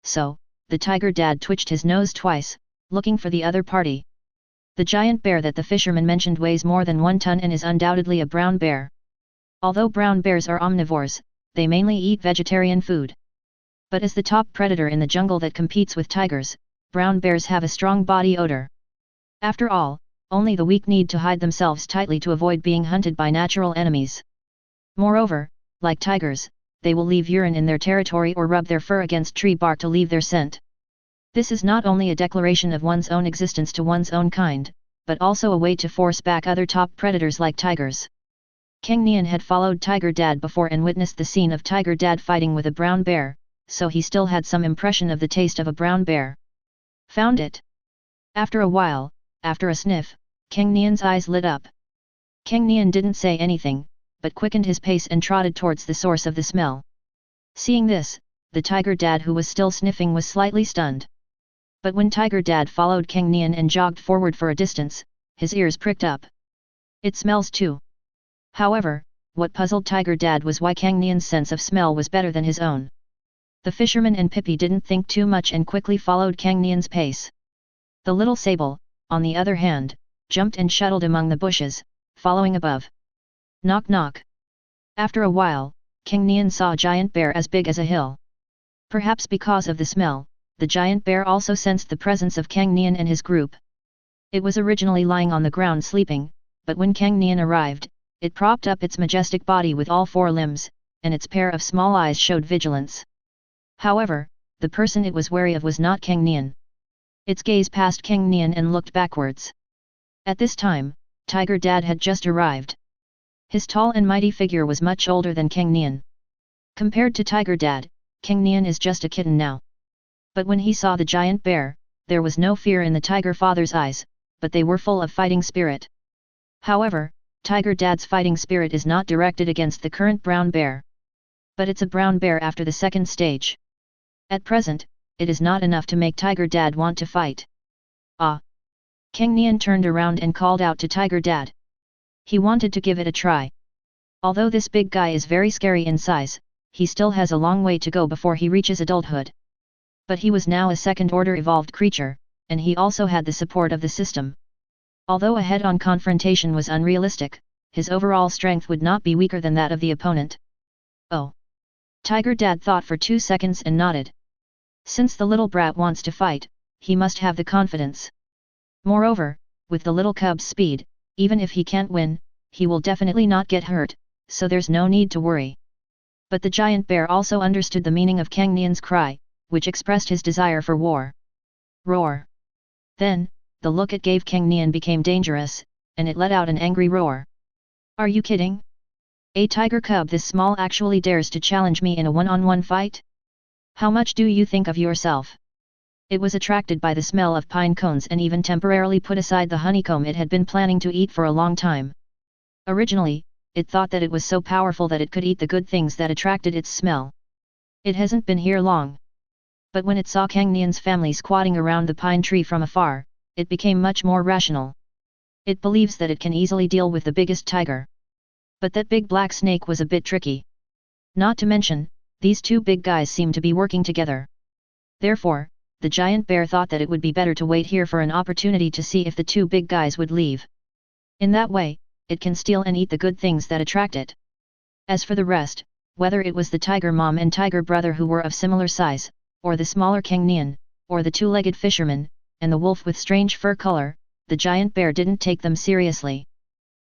So, the Tiger Dad twitched his nose twice, looking for the other party. The giant bear that the fisherman mentioned weighs more than 1 ton and is undoubtedly a brown bear. Although brown bears are omnivores, they mainly eat vegetarian food. But as the top predator in the jungle that competes with tigers, brown bears have a strong body odor. After all, only the weak need to hide themselves tightly to avoid being hunted by natural enemies. Moreover, like tigers, they will leave urine in their territory or rub their fur against tree bark to leave their scent. This is not only a declaration of one's own existence to one's own kind, but also a way to force back other top predators like tigers. Cang Nian had followed Tiger Dad before and witnessed the scene of Tiger Dad fighting with a brown bear, so he still had some impression of the taste of a brown bear. Found it! After a while, after a sniff, Cang Nian's eyes lit up. Cang Nian didn't say anything, but quickened his pace and trotted towards the source of the smell. Seeing this, the Tiger Dad who was still sniffing was slightly stunned. But when Tiger Dad followed Cang Nian and jogged forward for a distance, his ears pricked up. It smells too. However, what puzzled Tiger Dad was why Cang Nian's sense of smell was better than his own. The fisherman and Pippi didn't think too much and quickly followed Cang Nian's pace. The Little Sable, on the other hand, jumped and shuttled among the bushes, following above. Knock knock. After a while, Cang Nian saw a giant bear as big as a hill. Perhaps because of the smell, the giant bear also sensed the presence of Cang Nian and his group. It was originally lying on the ground sleeping, but when Cang Nian arrived, it propped up its majestic body with all four limbs, and its pair of small eyes showed vigilance. However, the person it was wary of was not Cang Nian. Its gaze passed Cang Nian and looked backwards. At this time, Tiger Dad had just arrived. His tall and mighty figure was much older than Cang Nian. Compared to Tiger Dad, Cang Nian is just a kitten now. But when he saw the giant bear, there was no fear in the tiger father's eyes, but they were full of fighting spirit. However, Tiger Dad's fighting spirit is not directed against the current brown bear. But it's a brown bear after the second stage. At present, it is not enough to make Tiger Dad want to fight. Ah! Cang Nian turned around and called out to Tiger Dad. He wanted to give it a try. Although this big guy is very scary in size, he still has a long way to go before he reaches adulthood. But he was now a second-order evolved creature, and he also had the support of the system. Although a head-on confrontation was unrealistic, his overall strength would not be weaker than that of the opponent. Oh! Tiger Dad thought for 2 seconds and nodded. Since the little brat wants to fight, he must have the confidence. Moreover, with the little cub's speed, even if he can't win, he will definitely not get hurt, so there's no need to worry. But the giant bear also understood the meaning of Cang Nian's cry, which expressed his desire for war. Roar! Then, the look it gave Cang Nian became dangerous, and it let out an angry roar. Are you kidding? A tiger cub this small actually dares to challenge me in a one-on-one fight? How much do you think of yourself? It was attracted by the smell of pine cones and even temporarily put aside the honeycomb it had been planning to eat for a long time. Originally, it thought that it was so powerful that it could eat the good things that attracted its smell. It hasn't been here long. But when it saw Cang Nian's family squatting around the pine tree from afar, it became much more rational. It believes that it can easily deal with the biggest tiger. But that big black snake was a bit tricky. Not to mention, these two big guys seem to be working together. Therefore, the giant bear thought that it would be better to wait here for an opportunity to see if the two big guys would leave. In that way, it can steal and eat the good things that attract it. As for the rest, whether it was the tiger mom and tiger brother who were of similar size, or the smaller Cang Nian, or the two-legged fisherman, and the wolf with strange fur color, the giant bear didn't take them seriously.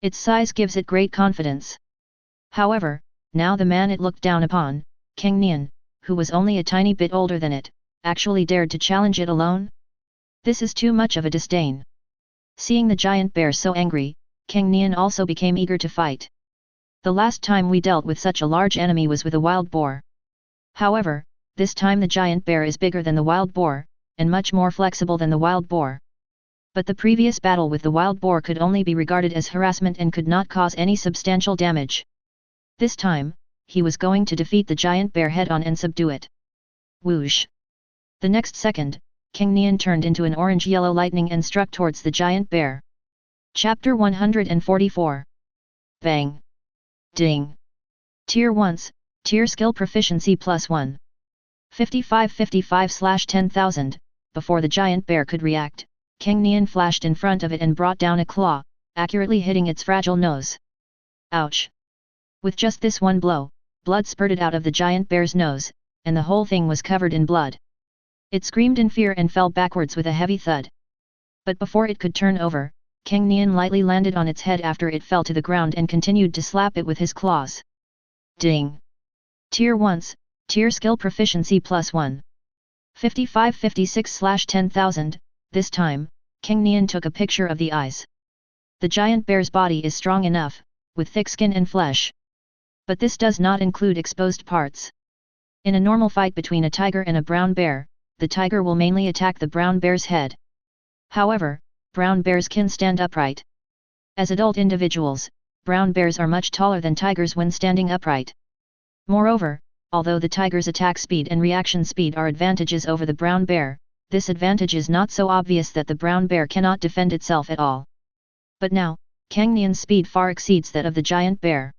Its size gives it great confidence. However, now the man it looked down upon, Cang Nian, who was only a tiny bit older than it, actually dared to challenge it alone? This is too much of a disdain. Seeing the giant bear so angry, Cang Nian also became eager to fight. The last time we dealt with such a large enemy was with a wild boar. However, this time the giant bear is bigger than the wild boar, and much more flexible than the wild boar. But the previous battle with the wild boar could only be regarded as harassment and could not cause any substantial damage. This time, he was going to defeat the giant bear head-on and subdue it. Whoosh! The next second, Cang Nian turned into an orange-yellow lightning and struck towards the giant bear. Chapter 144. Bang! Ding! Tier 1s, Tier Skill Proficiency +1. 5555/10,000, before the giant bear could react, Cang Nian flashed in front of it and brought down a claw, accurately hitting its fragile nose. Ouch! With just this one blow, blood spurted out of the giant bear's nose, and the whole thing was covered in blood. It screamed in fear and fell backwards with a heavy thud. But before it could turn over, Cang Nian lightly landed on its head after it fell to the ground and continued to slap it with his claws. Ding! Tier 1s, Tier Skill Proficiency +1. 5556/10,000, this time, Cang Nian took a picture of the eyes. The giant bear's body is strong enough, with thick skin and flesh. But this does not include exposed parts. In a normal fight between a tiger and a brown bear, the tiger will mainly attack the brown bear's head. However, brown bears can stand upright. As adult individuals, brown bears are much taller than tigers when standing upright. Moreover, although the tiger's attack speed and reaction speed are advantages over the brown bear, this advantage is not so obvious that the brown bear cannot defend itself at all. But now, Cang Nian's speed far exceeds that of the giant bear.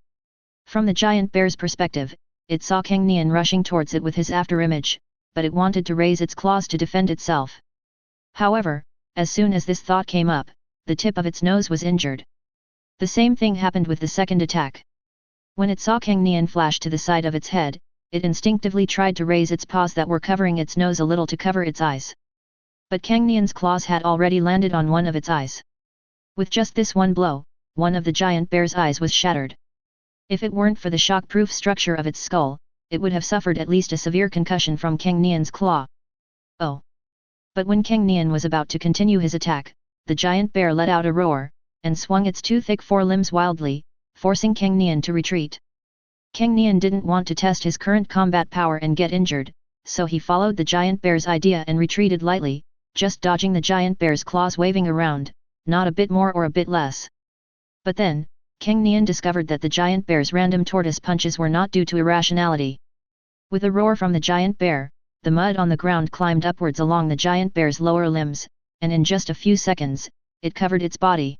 From the giant bear's perspective, it saw Cang Nian rushing towards it with his afterimage, but it wanted to raise its claws to defend itself. However, as soon as this thought came up, the tip of its nose was injured. The same thing happened with the second attack. When it saw Cang Nian flash to the side of its head, it instinctively tried to raise its paws that were covering its nose a little to cover its eyes. But Cang Nian's claws had already landed on one of its eyes. With just this one blow, one of the giant bear's eyes was shattered. If it weren't for the shock-proof structure of its skull, it would have suffered at least a severe concussion from Cang Nian's claw. Oh! But when Cang Nian was about to continue his attack, the giant bear let out a roar, and swung its two thick forelimbs wildly, forcing Cang Nian to retreat. Cang Nian didn't want to test his current combat power and get injured, so he followed the giant bear's idea and retreated lightly, just dodging the giant bear's claws waving around, not a bit more or a bit less. But then, Cang Nian discovered that the giant bear's random tortoise punches were not due to irrationality. With a roar from the giant bear, the mud on the ground climbed upwards along the giant bear's lower limbs, and in just a few seconds, it covered its body.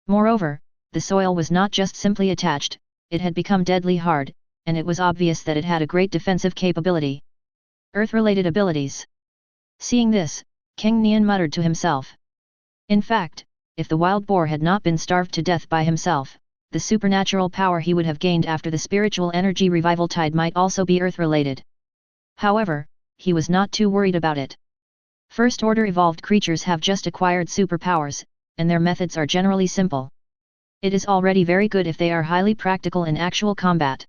Moreover, the soil was not just simply attached, it had become deadly hard, and it was obvious that it had a great defensive capability. Earth-related abilities. Seeing this, Cang Nian muttered to himself. In fact, if the wild boar had not been starved to death by himself, the supernatural power he would have gained after the spiritual energy revival tide might also be earth-related. However, he was not too worried about it. First-order evolved creatures have just acquired superpowers, and their methods are generally simple. It is already very good if they are highly practical in actual combat.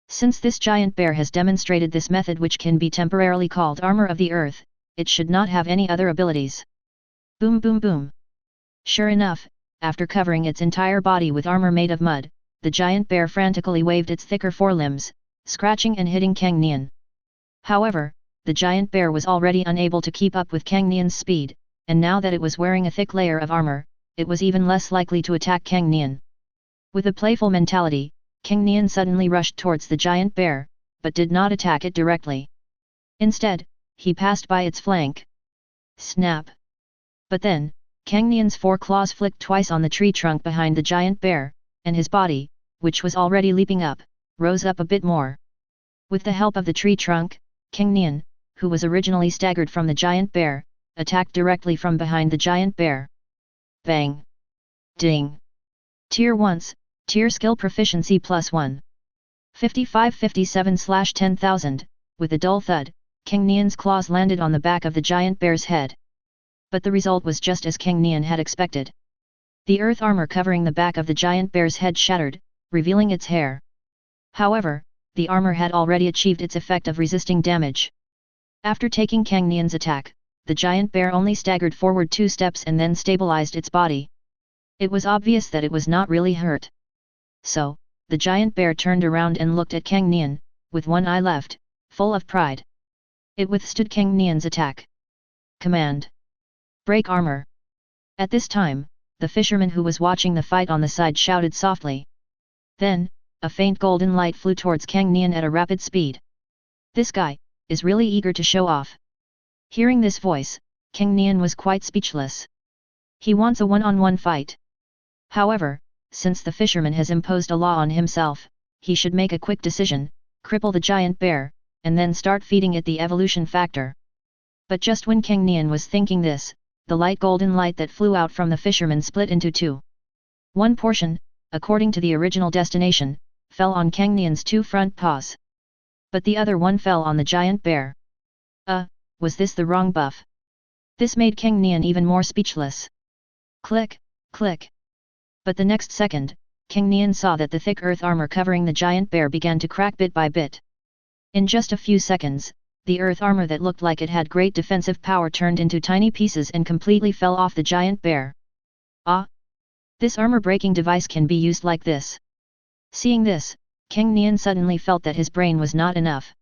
Since this giant bear has demonstrated this method, which can be temporarily called armor of the earth, it should not have any other abilities. Boom boom boom. Sure enough, after covering its entire body with armor made of mud, the giant bear frantically waved its thicker forelimbs, scratching and hitting Cang Nian. However, the giant bear was already unable to keep up with Cang Nian's speed, and now that it was wearing a thick layer of armor, it was even less likely to attack Cang Nian. With a playful mentality, Cang Nian suddenly rushed towards the giant bear, but did not attack it directly. Instead, he passed by its flank. Snap! But then, Cang Nian's four claws flicked twice on the tree trunk behind the giant bear, and his body, which was already leaping up, rose up a bit more. With the help of the tree trunk, Cang Nian, who was originally staggered from the giant bear, attacked directly from behind the giant bear. Bang! Ding! Tier 1s, Tier Skill Proficiency +1. 55-57/10,000, with a dull thud, Cang Nian's claws landed on the back of the giant bear's head. But the result was just as Cang Nian had expected. The earth armor covering the back of the giant bear's head shattered, revealing its hair. However, the armor had already achieved its effect of resisting damage. After taking Cang Nian's attack, the giant bear only staggered forward 2 steps and then stabilized its body. It was obvious that it was not really hurt. So, the giant bear turned around and looked at Cang Nian, with one eye left, full of pride. It withstood Cang Nian's attack. Command. Break armor. At this time, the fisherman who was watching the fight on the side shouted softly. Then, a faint golden light flew towards Cang Nian at a rapid speed. This guy is really eager to show off. Hearing this voice, Cang Nian was quite speechless. He wants a one-on-one fight. However, since the fisherman has imposed a law on himself, he should make a quick decision, cripple the giant bear, and then start feeding it the evolution factor. But just when Cang Nian was thinking this, the light golden light that flew out from the fisherman split into 2. One portion, according to the original destination, fell on Cang Nian's 2 front paws. But the other one fell on the giant bear. Was this the wrong buff? This made Cang Nian even more speechless. Click, click. But the next second, Cang Nian saw that the thick earth armor covering the giant bear began to crack bit by bit. In just a few seconds, the earth armor that looked like it had great defensive power turned into tiny pieces and completely fell off the giant bear. This armor-breaking device can be used like this. Seeing this, Cang Nian suddenly felt that his brain was not enough.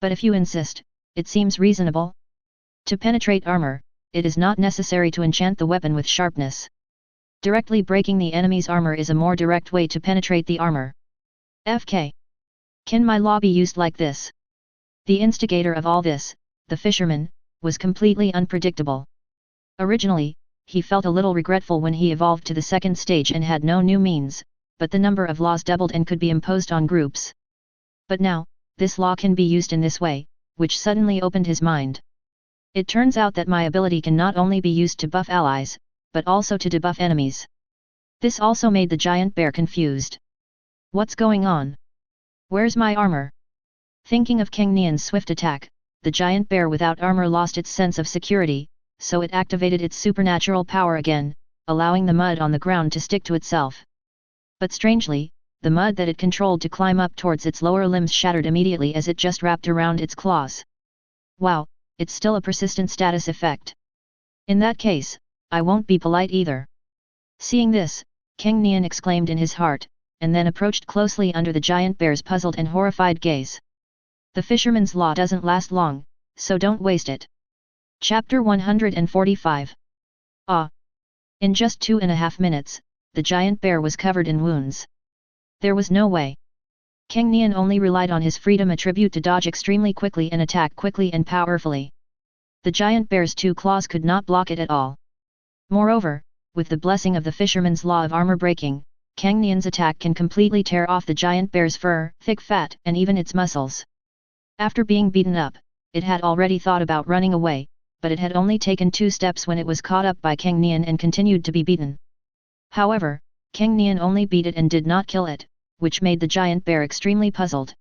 But if you insist, it seems reasonable. To penetrate armor, it is not necessary to enchant the weapon with sharpness. Directly breaking the enemy's armor is a more direct way to penetrate the armor. FK. Can my law be used like this? The instigator of all this, the fisherman, was completely unpredictable. Originally, he felt a little regretful when he evolved to the second stage and had no new means, but the number of laws doubled and could be imposed on groups. But now, this law can be used in this way, which suddenly opened his mind. It turns out that my ability can not only be used to buff allies, but also to debuff enemies. This also made the giant bear confused. What's going on? Where's my armor? Thinking of Cang Nian's swift attack, the giant bear without armor lost its sense of security, so it activated its supernatural power again, allowing the mud on the ground to stick to itself. But strangely, the mud that it controlled to climb up towards its lower limbs shattered immediately as it just wrapped around its claws. Wow, it's still a persistent status effect. In that case, I won't be polite either. Seeing this, Cang Nian exclaimed in his heart, and then approached closely under the giant bear's puzzled and horrified gaze. The fisherman's law doesn't last long, so don't waste it. Chapter 145. In just 2.5 minutes, the giant bear was covered in wounds. There was no way. Cang Nian only relied on his freedom attribute to dodge extremely quickly and attack quickly and powerfully. The giant bear's 2 claws could not block it at all. Moreover, with the blessing of the fisherman's law of armor breaking, Cang Nian's attack can completely tear off the giant bear's fur, thick fat, and even its muscles. After being beaten up, it had already thought about running away, but it had only taken 2 steps when it was caught up by Cang Nian and continued to be beaten. However, Cang Nian only beat it and did not kill it, which made the giant bear extremely puzzled.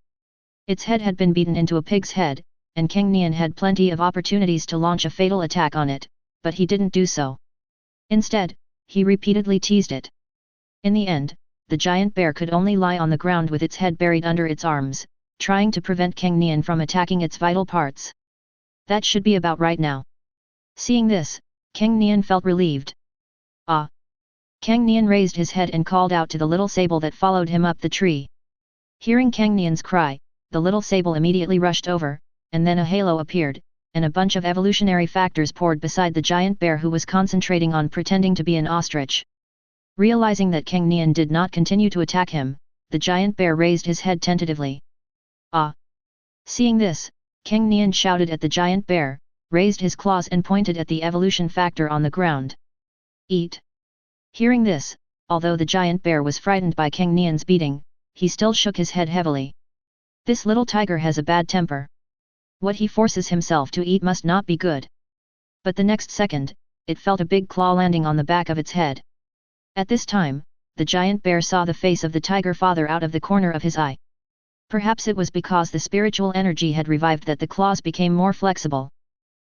Its head had been beaten into a pig's head, and Cang Nian had plenty of opportunities to launch a fatal attack on it, but he didn't do so. Instead, he repeatedly teased it. In the end, the giant bear could only lie on the ground with its head buried under its arms, trying to prevent Cang Nian from attacking its vital parts. That should be about right now. Seeing this, Cang Nian felt relieved. Cang Nian raised his head and called out to the little sable that followed him up the tree. Hearing Cang Nian's cry, the little sable immediately rushed over, and then a halo appeared, and a bunch of evolutionary factors poured beside the giant bear who was concentrating on pretending to be an ostrich. Realizing that Cang Nian did not continue to attack him, the giant bear raised his head tentatively. Seeing this, Cang Nian shouted at the giant bear, raised his claws and pointed at the evolution factor on the ground. Eat! Hearing this, although the giant bear was frightened by Cang Nian's beating, he still shook his head heavily. This little tiger has a bad temper. What he forces himself to eat must not be good. But the next second, it felt a big claw landing on the back of its head. At this time, the giant bear saw the face of the tiger father out of the corner of his eye. Perhaps it was because the spiritual energy had revived that the claws became more flexible.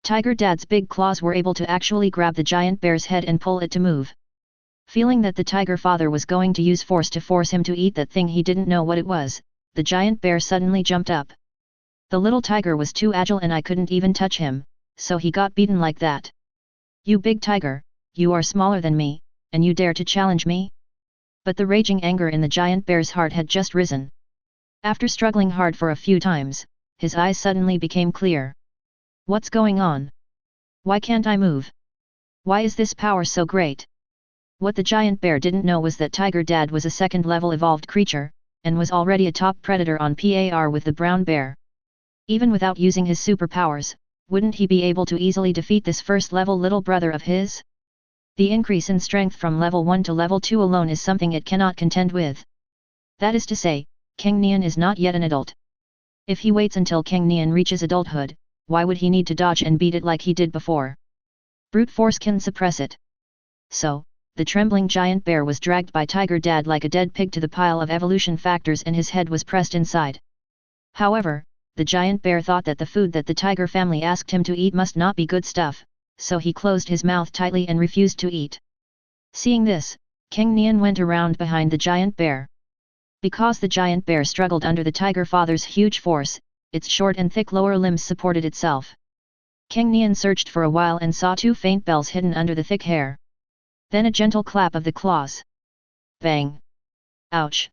Tiger Dad's big claws were able to actually grab the giant bear's head and pull it to move. Feeling that the tiger father was going to use force to force him to eat that thing he didn't know what it was, the giant bear suddenly jumped up. The little tiger was too agile and I couldn't even touch him, so he got beaten like that. You big tiger, you are smaller than me, and you dare to challenge me? But the raging anger in the giant bear's heart had just risen. After struggling hard for a few times, his eyes suddenly became clear. What's going on? Why can't I move? Why is this power so great? What the giant bear didn't know was that Tiger Dad was a second-level evolved creature, and was already a top predator on par with the brown bear. Even without using his superpowers, wouldn't he be able to easily defeat this first-level little brother of his? The increase in strength from level 1 to level 2 alone is something it cannot contend with. That is to say, Cang Nian is not yet an adult. If he waits until Cang Nian reaches adulthood, why would he need to dodge and beat it like he did before? Brute force can suppress it. So, the trembling giant bear was dragged by Tiger Dad like a dead pig to the pile of evolution factors and his head was pressed inside. However, the giant bear thought that the food that the tiger family asked him to eat must not be good stuff, so he closed his mouth tightly and refused to eat. Seeing this, Cang Nian went around behind the giant bear. Because the giant bear struggled under the tiger father's huge force, its short and thick lower limbs supported itself. Cang Nian searched for a while and saw 2 faint bells hidden under the thick hair. Then a gentle clap of the claws. Bang! Ouch!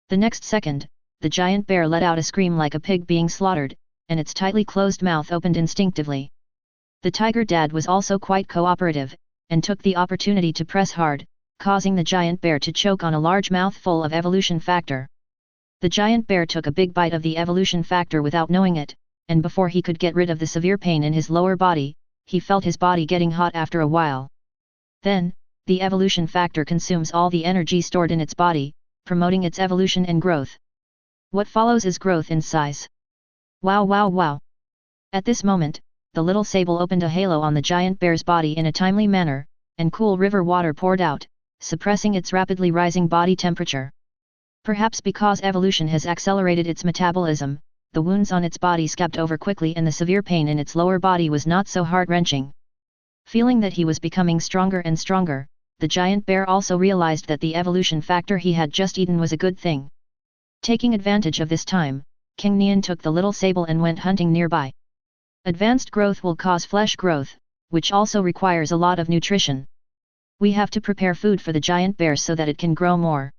The next second, the giant bear let out a scream like a pig being slaughtered, and its tightly closed mouth opened instinctively. The Tiger Dad was also quite cooperative, and took the opportunity to press hard, causing the giant bear to choke on a large mouthful of evolution factor. The giant bear took a big bite of the evolution factor without knowing it, and before he could get rid of the severe pain in his lower body, he felt his body getting hot after a while. Then, the evolution factor consumes all the energy stored in its body, promoting its evolution and growth. What follows is growth in size. Wow wow wow! At this moment, the little sable opened a halo on the giant bear's body in a timely manner, and cool river water poured out, suppressing its rapidly rising body temperature. Perhaps because evolution has accelerated its metabolism, the wounds on its body scabbed over quickly and the severe pain in its lower body was not so heart-wrenching. Feeling that he was becoming stronger and stronger, the giant bear also realized that the evolution factor he had just eaten was a good thing. Taking advantage of this time, Cang Nian took the little sable and went hunting nearby. Advanced growth will cause flesh growth, which also requires a lot of nutrition. We have to prepare food for the giant bear so that it can grow more.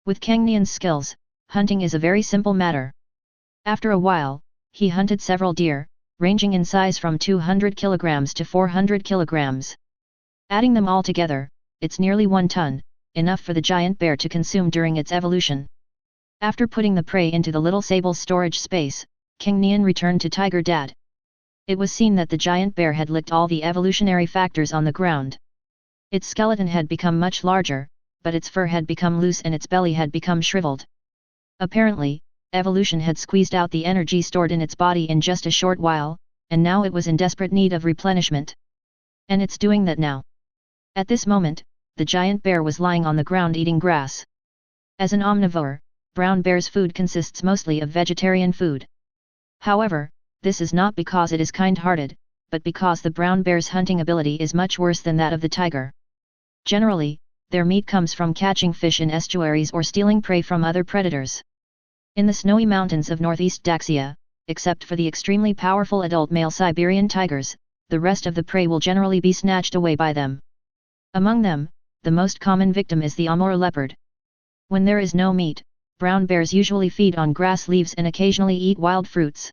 With Cang Nian's skills, hunting is a very simple matter. After a while, he hunted several deer, ranging in size from 200 kilograms to 400 kilograms. Adding them all together, it's nearly 1 ton, enough for the giant bear to consume during its evolution. After putting the prey into the little sable's storage space, Cang Nian returned to Tiger Dad. It was seen that the giant bear had licked all the evolutionary factors on the ground. Its skeleton had become much larger, but its fur had become loose and its belly had become shriveled. Apparently, evolution had squeezed out the energy stored in its body in just a short while, and now it was in desperate need of replenishment. And it's doing that now. At this moment, the giant bear was lying on the ground eating grass. As an omnivore, brown bear's food consists mostly of vegetarian food. However, this is not because it is kind-hearted, but because the brown bear's hunting ability is much worse than that of the tiger. Generally, their meat comes from catching fish in estuaries or stealing prey from other predators. In the snowy mountains of northeast Daxia, except for the extremely powerful adult male Siberian tigers, the rest of the prey will generally be snatched away by them. Among them, the most common victim is the Amur leopard. When there is no meat, brown bears usually feed on grass leaves and occasionally eat wild fruits.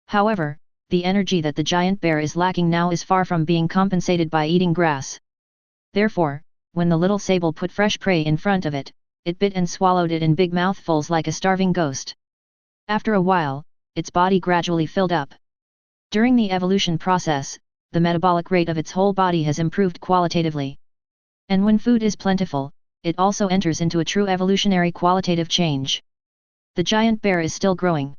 However, the energy that the giant bear is lacking now is far from being compensated by eating grass. Therefore, when the little sable put fresh prey in front of it, it bit and swallowed it in big mouthfuls like a starving ghost. After a while, its body gradually filled up. During the evolution process, the metabolic rate of its whole body has improved qualitatively. And when food is plentiful, it also enters into a true evolutionary qualitative change. The giant bear is still growing.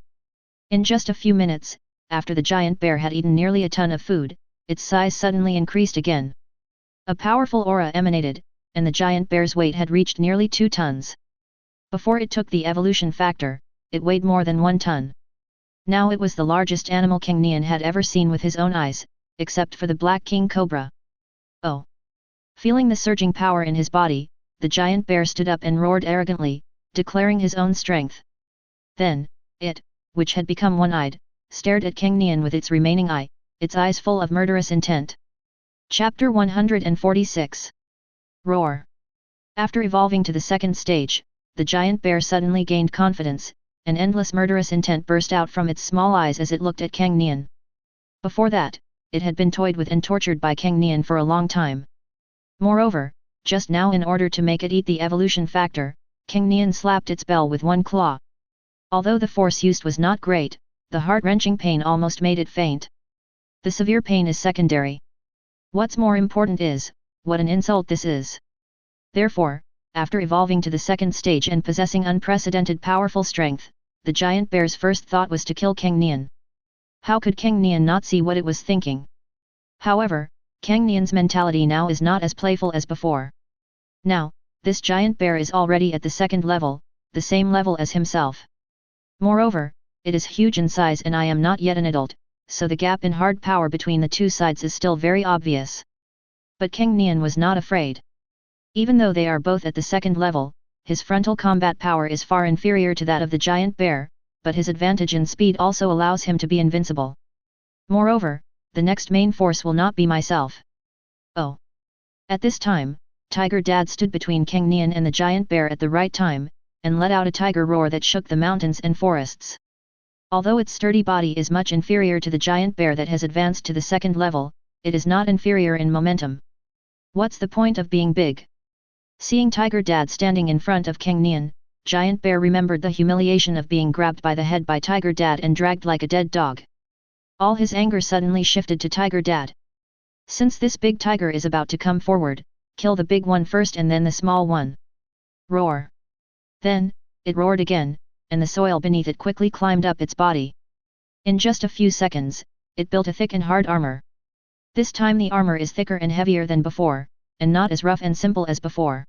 In just a few minutes, after the giant bear had eaten nearly a ton of food, its size suddenly increased again. A powerful aura emanated, and the giant bear's weight had reached nearly 2 tons. Before it took the evolution factor, it weighed more than 1 ton. Now it was the largest animal Cang Nian had ever seen with his own eyes, except for the black king cobra. Oh! Feeling the surging power in his body, the giant bear stood up and roared arrogantly, declaring his own strength. Then, it, which had become one-eyed, stared at Cang Nian with its remaining eye, its eyes full of murderous intent. Chapter 146. Roar. After evolving to the second stage, the giant bear suddenly gained confidence, and endless murderous intent burst out from its small eyes as it looked at Cang Nian. Before that, it had been toyed with and tortured by Cang Nian for a long time. Moreover, just now in order to make it eat the evolution factor, Cang Nian slapped its bell with one claw. Although the force used was not great, the heart-wrenching pain almost made it faint. The severe pain is secondary. What's more important is, what an insult this is. Therefore, after evolving to the second stage and possessing unprecedented powerful strength, the giant bear's first thought was to kill Cang Nian. How could Cang Nian not see what it was thinking? However, Cang Nian's mentality now is not as playful as before. Now, this giant bear is already at the second level, the same level as himself. Moreover, it is huge in size and I am not yet an adult, so the gap in hard power between the two sides is still very obvious. But Cang Nian was not afraid. Even though they are both at the second level, his frontal combat power is far inferior to that of the giant bear, but his advantage in speed also allows him to be invincible. Moreover, the next main force will not be myself. Oh! At this time, Tiger Dad stood between Cang Nian and the giant bear at the right time, and let out a tiger roar that shook the mountains and forests. Although its sturdy body is much inferior to the giant bear that has advanced to the second level, it is not inferior in momentum. What's the point of being big? Seeing Tiger Dad standing in front of Cang Nian, Giant Bear remembered the humiliation of being grabbed by the head by Tiger Dad and dragged like a dead dog. All his anger suddenly shifted to Tiger Dad. Since this big tiger is about to come forward, kill the big one first and then the small one. Roar. Then, it roared again, and the soil beneath it quickly climbed up its body. In just a few seconds, it built a thick and hard armor. This time the armor is thicker and heavier than before, and not as rough and simple as before.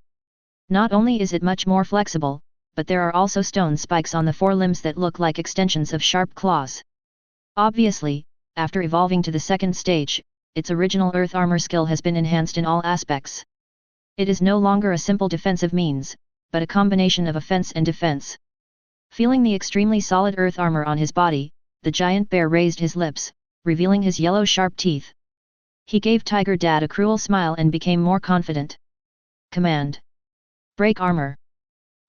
Not only is it much more flexible, but there are also stone spikes on the forelimbs that look like extensions of sharp claws. Obviously, after evolving to the second stage, its original earth armor skill has been enhanced in all aspects. It is no longer a simple defensive means, but a combination of offense and defense. Feeling the extremely solid earth armor on his body, the giant bear raised his lips, revealing his yellow sharp teeth. He gave Tiger Dad a cruel smile and became more confident. Command. Break armor.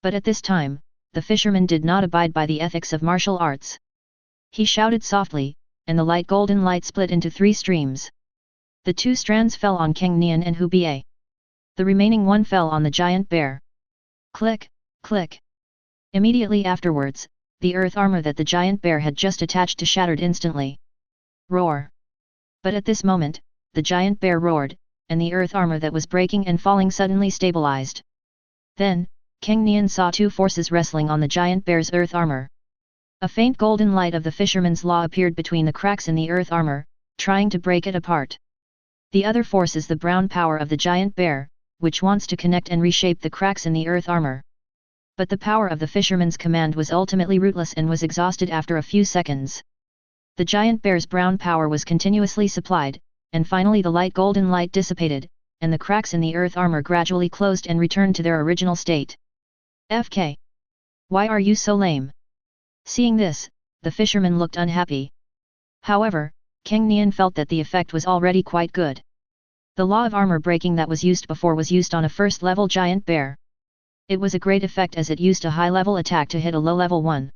But at this time, the fisherman did not abide by the ethics of martial arts. He shouted softly, and the light golden light split into 3 streams. The 2 strands fell on Cang Nian and Hu Bie. The remaining one fell on the giant bear. Click, click. Immediately afterwards, the earth armor that the giant bear had just attached to shattered instantly. Roar. But at this moment, the giant bear roared, and the earth armor that was breaking and falling suddenly stabilized. Then, Cang Nian saw 2 forces wrestling on the giant bear's earth armor. A faint golden light of the fisherman's law appeared between the cracks in the earth armor, trying to break it apart. The other force is the brown power of the giant bear, which wants to connect and reshape the cracks in the earth armor. But the power of the fisherman's command was ultimately rootless and was exhausted after a few seconds. The giant bear's brown power was continuously supplied, and finally the light golden light dissipated, and the cracks in the earth armor gradually closed and returned to their original state. FK. Why are you so lame? Seeing this, the fisherman looked unhappy. However, Cang Nian felt that the effect was already quite good. The law of armor breaking that was used before was used on a first-level giant bear. It was a great effect as it used a high-level attack to hit a low-level one.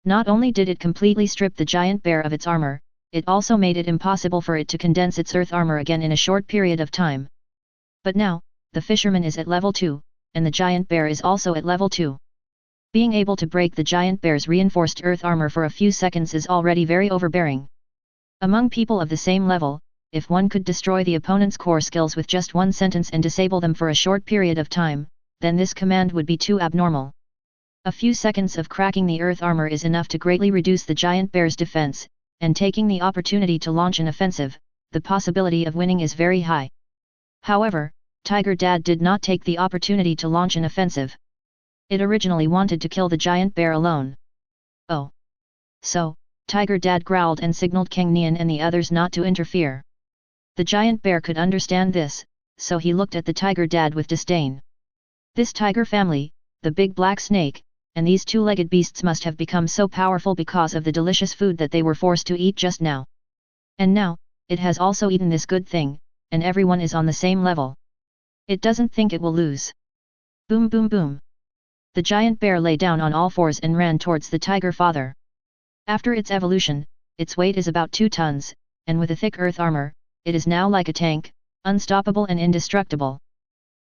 Not only did it completely strip the giant bear of its armor, it also made it impossible for it to condense its earth armor again in a short period of time. But now, the fisherman is at level 2, and the giant bear is also at level 2. Being able to break the giant bear's reinforced earth armor for a few seconds is already very overbearing. Among people of the same level, if one could destroy the opponent's core skills with just one sentence and disable them for a short period of time, then this command would be too abnormal. A few seconds of cracking the earth armor is enough to greatly reduce the giant bear's defense, and taking the opportunity to launch an offensive, the possibility of winning is very high. However, Tiger Dad did not take the opportunity to launch an offensive. It originally wanted to kill the giant bear alone. Oh. So, Tiger Dad growled and signaled Cang Nian and the others not to interfere. The giant bear could understand this, so he looked at the Tiger Dad with disdain. This tiger family, the big black snake, and these 2-legged beasts must have become so powerful because of the delicious food that they were forced to eat just now. And now, it has also eaten this good thing, and everyone is on the same level. It doesn't think it will lose. Boom boom boom. The giant bear lay down on all fours and ran towards the tiger father. After its evolution, its weight is about 2 tons, and with a thick earth armor, it is now like a tank, unstoppable and indestructible.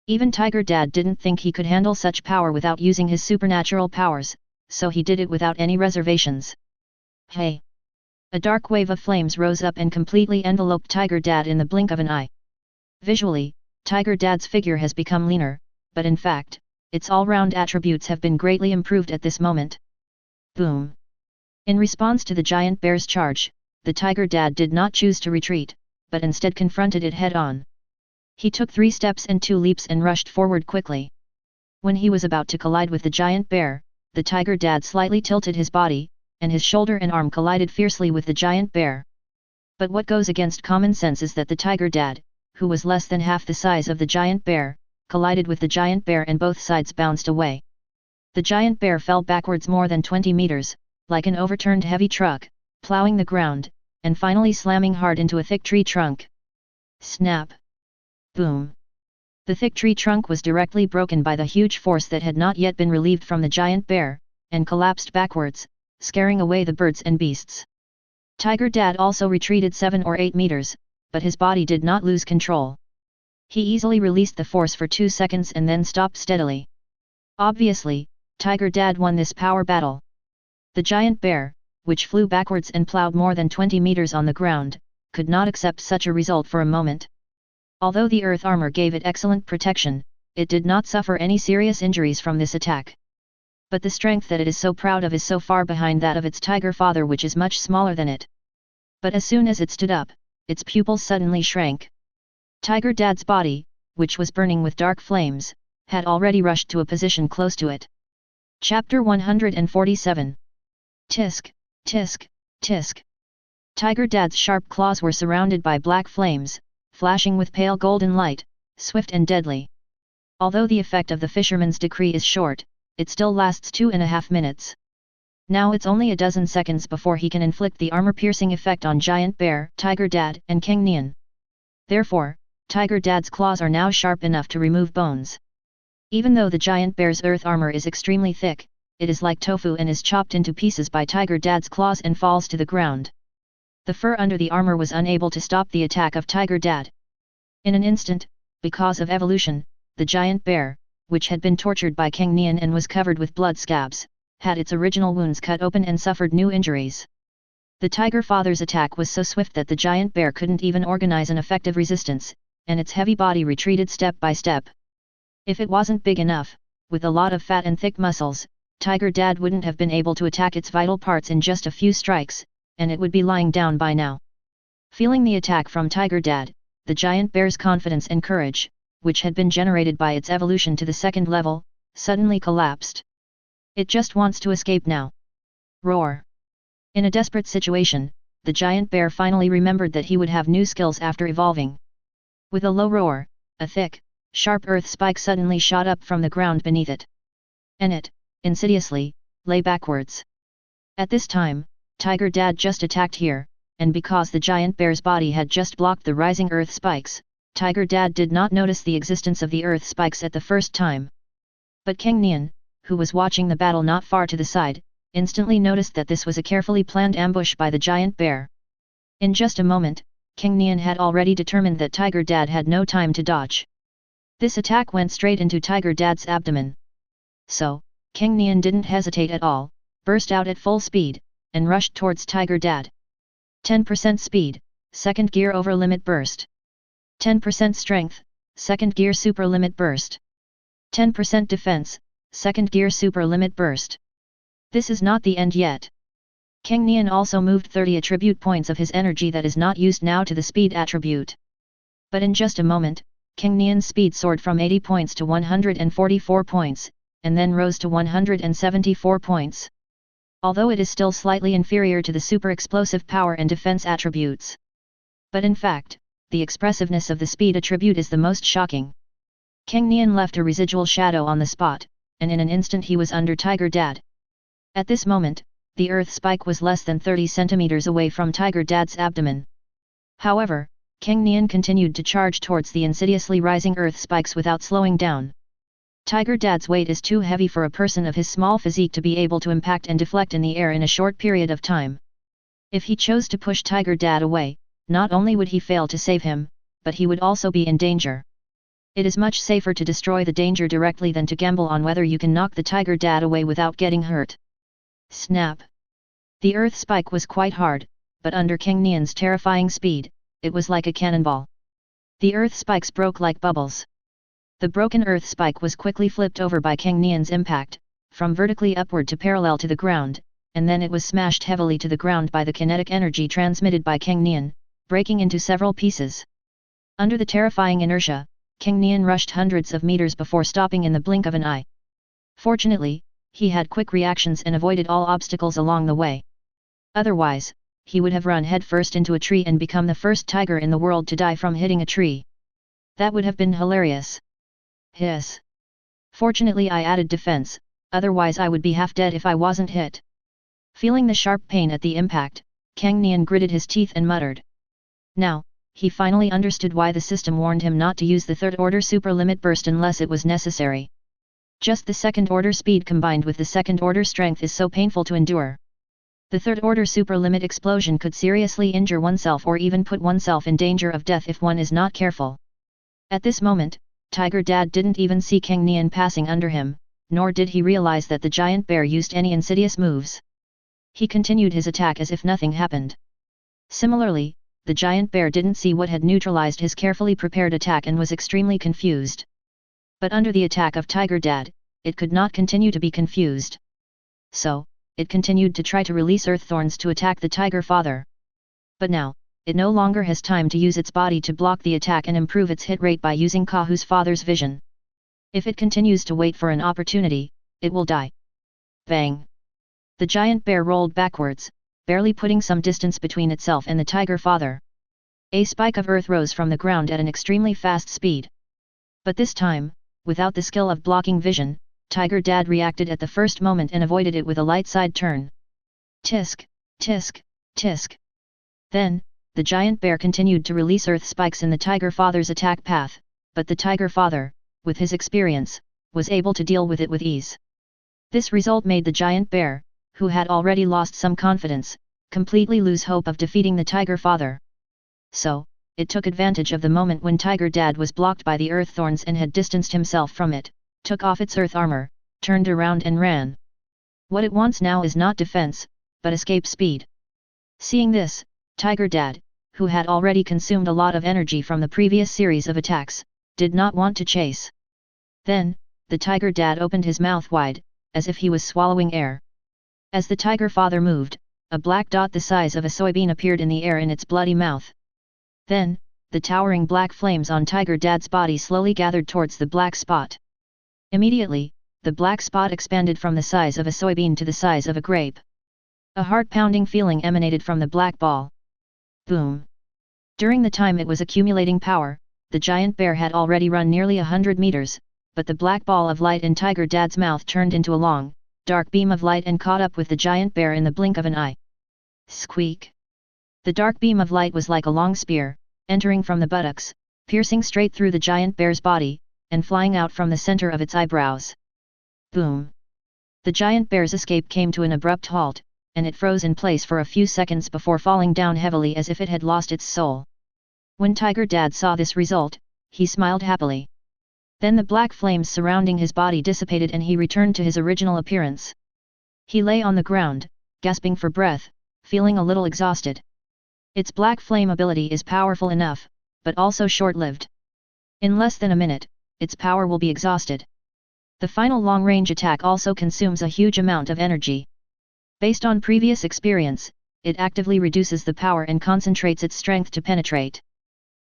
Even Tiger Dad didn't think he could handle such power without using his supernatural powers, so he did it without any reservations. Hey! A dark wave of flames rose up and completely enveloped Tiger Dad in the blink of an eye. Visually, Tiger Dad's figure has become leaner, but in fact, its all-round attributes have been greatly improved at this moment. Boom! In response to the giant bear's charge, the Tiger Dad did not choose to retreat, but instead confronted it head-on. He took 3 steps and 2 leaps and rushed forward quickly. When he was about to collide with the giant bear, the Tiger Dad slightly tilted his body, and his shoulder and arm collided fiercely with the giant bear. But what goes against common sense is that the Tiger Dad, who was less than half the size of the giant bear, collided with the giant bear and both sides bounced away. The giant bear fell backwards more than 20 meters, like an overturned heavy truck, plowing the ground, and finally slamming hard into a thick tree trunk. Snap! Boom! The thick tree trunk was directly broken by the huge force that had not yet been relieved from the giant bear, and collapsed backwards, scaring away the birds and beasts. Tiger Dad also retreated 7 or 8 meters, but his body did not lose control. He easily released the force for 2 seconds and then stopped steadily. Obviously, Tiger Dad won this power battle. The giant bear, which flew backwards and plowed more than 20 meters on the ground, could not accept such a result for a moment. Although the earth armor gave it excellent protection, it did not suffer any serious injuries from this attack. But the strength that it is so proud of is so far behind that of its tiger father, which is much smaller than it. But as soon as it stood up, its pupils suddenly shrank. Tiger Dad's body, which was burning with dark flames, had already rushed to a position close to it. Chapter 147. Tisk, tisk, tisk. Tiger Dad's sharp claws were surrounded by black flames, flashing with pale golden light, swift and deadly. Although the effect of the fisherman's decree is short, it still lasts 2.5 minutes. Now it's only a dozen seconds before he can inflict the armor-piercing effect on Giant Bear, Tiger Dad, and Cang Nian. Therefore, Tiger Dad's claws are now sharp enough to remove bones. Even though the Giant Bear's earth armor is extremely thick, it is like tofu and is chopped into pieces by Tiger Dad's claws and falls to the ground. The fur under the armor was unable to stop the attack of Tiger Dad. In an instant, because of evolution, the Giant Bear, which had been tortured by Cang Nian and was covered with blood scabs, had its original wounds cut open and suffered new injuries. The Tiger Father's attack was so swift that the Giant Bear couldn't even organize an effective resistance, and its heavy body retreated step by step. If it wasn't big enough, with a lot of fat and thick muscles, Tiger Dad wouldn't have been able to attack its vital parts in just a few strikes, and it would be lying down by now. Feeling the attack from Tiger Dad, the Giant Bear's confidence and courage, which had been generated by its evolution to the second level, suddenly collapsed. It just wants to escape now. Roar! In a desperate situation, the Giant Bear finally remembered that he would have new skills after evolving. With a low roar, a thick, sharp earth spike suddenly shot up from the ground beneath it. And it, insidiously, lay backwards. At this time, Tiger Dad just attacked here, and because the Giant Bear's body had just blocked the rising earth spikes, Tiger Dad did not notice the existence of the earth spikes at the first time. But Cang Nian, who was watching the battle not far to the side, instantly noticed that this was a carefully planned ambush by the Giant Bear. In just a moment, Cang Nian had already determined that Tiger Dad had no time to dodge. This attack went straight into Tiger Dad's abdomen. So, Cang Nian didn't hesitate at all, burst out at full speed, and rushed towards Tiger Dad. 10% speed, second gear over limit burst. 10% strength, second gear super limit burst. 10% defense, second gear super limit burst. This is not the end yet. Cang Nian also moved 30 attribute points of his energy that is not used now to the speed attribute. But in just a moment, Cang Nian's speed soared from 80 points to 144 points, and then rose to 174 points. Although it is still slightly inferior to the super explosive power and defense attributes. But in fact, the expressiveness of the speed attribute is the most shocking. Cang Nian left a residual shadow on the spot, and in an instant he was under Tiger Dad. At this moment, the earth spike was less than 30 centimeters away from Tiger Dad's abdomen. However, Cang Nian continued to charge towards the insidiously rising earth spikes without slowing down. Tiger Dad's weight is too heavy for a person of his small physique to be able to impact and deflect in the air in a short period of time. If he chose to push Tiger Dad away, not only would he fail to save him, but he would also be in danger. It is much safer to destroy the danger directly than to gamble on whether you can knock the Tiger Dad away without getting hurt. Snap! The earth spike was quite hard, but under Cang Nian's terrifying speed, it was like a cannonball. The earth spikes broke like bubbles. The broken earth spike was quickly flipped over by Cang Nian's impact, from vertically upward to parallel to the ground, and then it was smashed heavily to the ground by the kinetic energy transmitted by Cang Nian, breaking into several pieces. Under the terrifying inertia, Cang Nian rushed hundreds of meters before stopping in the blink of an eye. Fortunately, he had quick reactions and avoided all obstacles along the way. Otherwise, he would have run headfirst into a tree and become the first tiger in the world to die from hitting a tree. That would have been hilarious. Hiss. Fortunately I added defense, otherwise I would be half dead if I wasn't hit. Feeling the sharp pain at the impact, Cang Nian gritted his teeth and muttered. Now, he finally understood why the system warned him not to use the third-order super limit burst unless it was necessary. Just the second-order speed combined with the second-order strength is so painful to endure. The third-order super limit explosion could seriously injure oneself or even put oneself in danger of death if one is not careful. At this moment, Tiger Dad didn't even see Cang Nian passing under him, nor did he realize that the Giant Bear used any insidious moves. He continued his attack as if nothing happened. Similarly, the Giant Bear didn't see what had neutralized his carefully prepared attack and was extremely confused. But under the attack of Tiger Dad, it could not continue to be confused. So, it continued to try to release earth thorns to attack the Tiger Father. But now, it no longer has time to use its body to block the attack and improve its hit rate by using Kahu's father's vision. If it continues to wait for an opportunity, it will die. Bang! The Giant Bear rolled backwards, barely putting some distance between itself and the Tiger Father. A spike of earth rose from the ground at an extremely fast speed. But this time, without the skill of blocking vision, Tiger Dad reacted at the first moment and avoided it with a light side turn. Tisk, tisk, tisk. Then, the giant bear continued to release earth spikes in the Tiger Father's attack path, but the Tiger Father, with his experience, was able to deal with it with ease. This result made the giant bear, who had already lost some confidence, completely lose hope of defeating the Tiger Father. So, it took advantage of the moment when Tiger Dad was blocked by the earth thorns and had distanced himself from it, took off its earth armor, turned around and ran. What it wants now is not defense, but escape speed. Seeing this, Tiger Dad, who had already consumed a lot of energy from the previous series of attacks, did not want to chase. Then, the Tiger Dad opened his mouth wide, as if he was swallowing air. As the Tiger Father moved, a black dot the size of a soybean appeared in the air in its bloody mouth. Then, the towering black flames on Tiger Dad's body slowly gathered towards the black spot. Immediately, the black spot expanded from the size of a soybean to the size of a grape. A heart-pounding feeling emanated from the black ball. Boom! During the time it was accumulating power, the giant bear had already run nearly 100 meters, but the black ball of light in Tiger Dad's mouth turned into a long, dark beam of light and caught up with the giant bear in the blink of an eye. Squeak! The dark beam of light was like a long spear, entering from the buttocks, piercing straight through the giant bear's body, and flying out from the center of its eyebrows. Boom! The giant bear's escape came to an abrupt halt, and it froze in place for a few seconds before falling down heavily as if it had lost its soul. When Tiger Dad saw this result, he smiled happily. Then the black flames surrounding his body dissipated and he returned to his original appearance. He lay on the ground, gasping for breath, feeling a little exhausted. Its black flame ability is powerful enough, but also short-lived. In less than a minute, its power will be exhausted. The final long-range attack also consumes a huge amount of energy. Based on previous experience, it actively reduces the power and concentrates its strength to penetrate.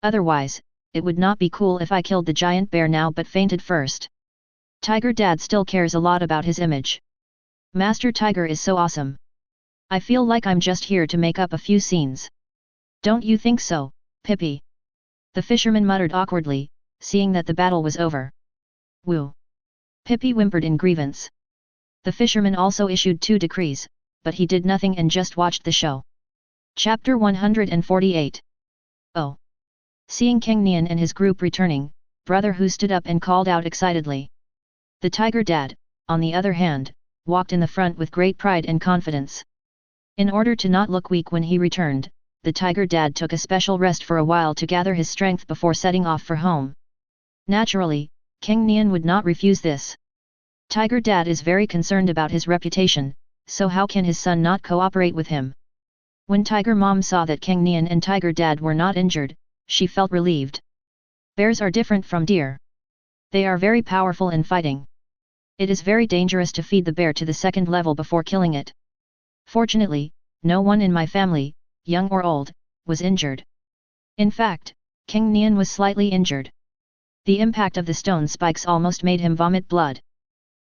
Otherwise, it would not be cool if I killed the giant bear now but fainted first. Tiger Dad still cares a lot about his image. Master Tiger is so awesome. I feel like I'm just here to make up a few scenes. Don't you think so, Pippi? The fisherman muttered awkwardly, seeing that the battle was over. Woo! Pippi whimpered in grievance. The fisherman also issued 2 decrees, but he did nothing and just watched the show. Chapter 148. Oh! Seeing Cang Nian and his group returning, Brother Hu stood up and called out excitedly. The Tiger Dad, on the other hand, walked in the front with great pride and confidence. In order to not look weak when he returned, the Tiger Dad took a special rest for a while to gather his strength before setting off for home. Naturally, Cang Nian would not refuse this. Tiger Dad is very concerned about his reputation, so how can his son not cooperate with him? When Tiger Mom saw that Cang Nian and Tiger Dad were not injured, she felt relieved. Bears are different from deer. They are very powerful in fighting. It is very dangerous to feed the bear to the second level before killing it. Fortunately, no one in my family, young or old, was injured. In fact, Cang Nian was slightly injured. The impact of the stone spikes almost made him vomit blood.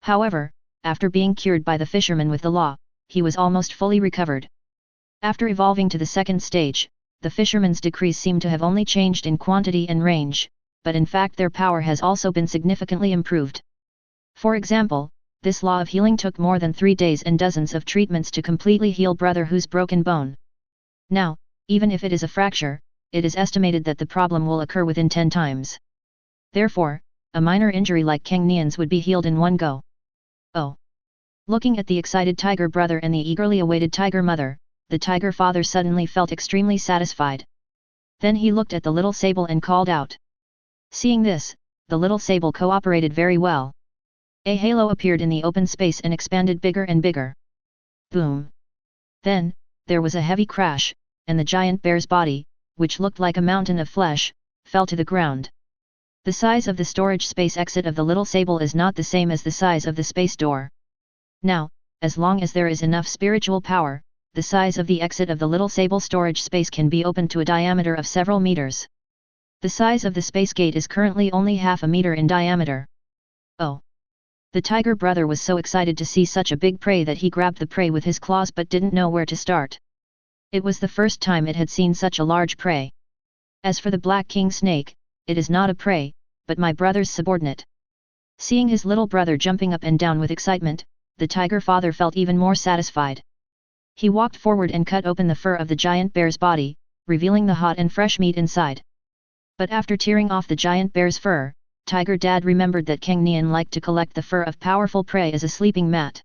However, after being cured by the fisherman with the law, he was almost fully recovered. After evolving to the second stage, the fisherman's decrees seem to have only changed in quantity and range, but in fact their power has also been significantly improved. For example, this law of healing took more than 3 days and dozens of treatments to completely heal Brother Hu's broken bone. Now, even if it is a fracture, it is estimated that the problem will occur within 10 times. Therefore, a minor injury like Cang Nian's would be healed in one go. Oh! Looking at the excited tiger brother and the eagerly awaited tiger mother, the tiger father suddenly felt extremely satisfied. Then he looked at the little sable and called out. Seeing this, the little sable cooperated very well. A halo appeared in the open space and expanded bigger and bigger. Boom! Then, there was a heavy crash, and the giant bear's body, which looked like a mountain of flesh, fell to the ground. The size of the storage space exit of the little sable is not the same as the size of the space door. Now, as long as there is enough spiritual power, the size of the exit of the little sable storage space can be opened to a diameter of several meters. The size of the space gate is currently only half a meter in diameter. Oh! The tiger brother was so excited to see such a big prey that he grabbed the prey with his claws but didn't know where to start. It was the first time it had seen such a large prey. As for the black king snake, it is not a prey, but my brother's subordinate. Seeing his little brother jumping up and down with excitement, the tiger father felt even more satisfied. He walked forward and cut open the fur of the giant bear's body, revealing the hot and fresh meat inside. But after tearing off the giant bear's fur, Tiger Dad remembered that Cang Nian liked to collect the fur of powerful prey as a sleeping mat.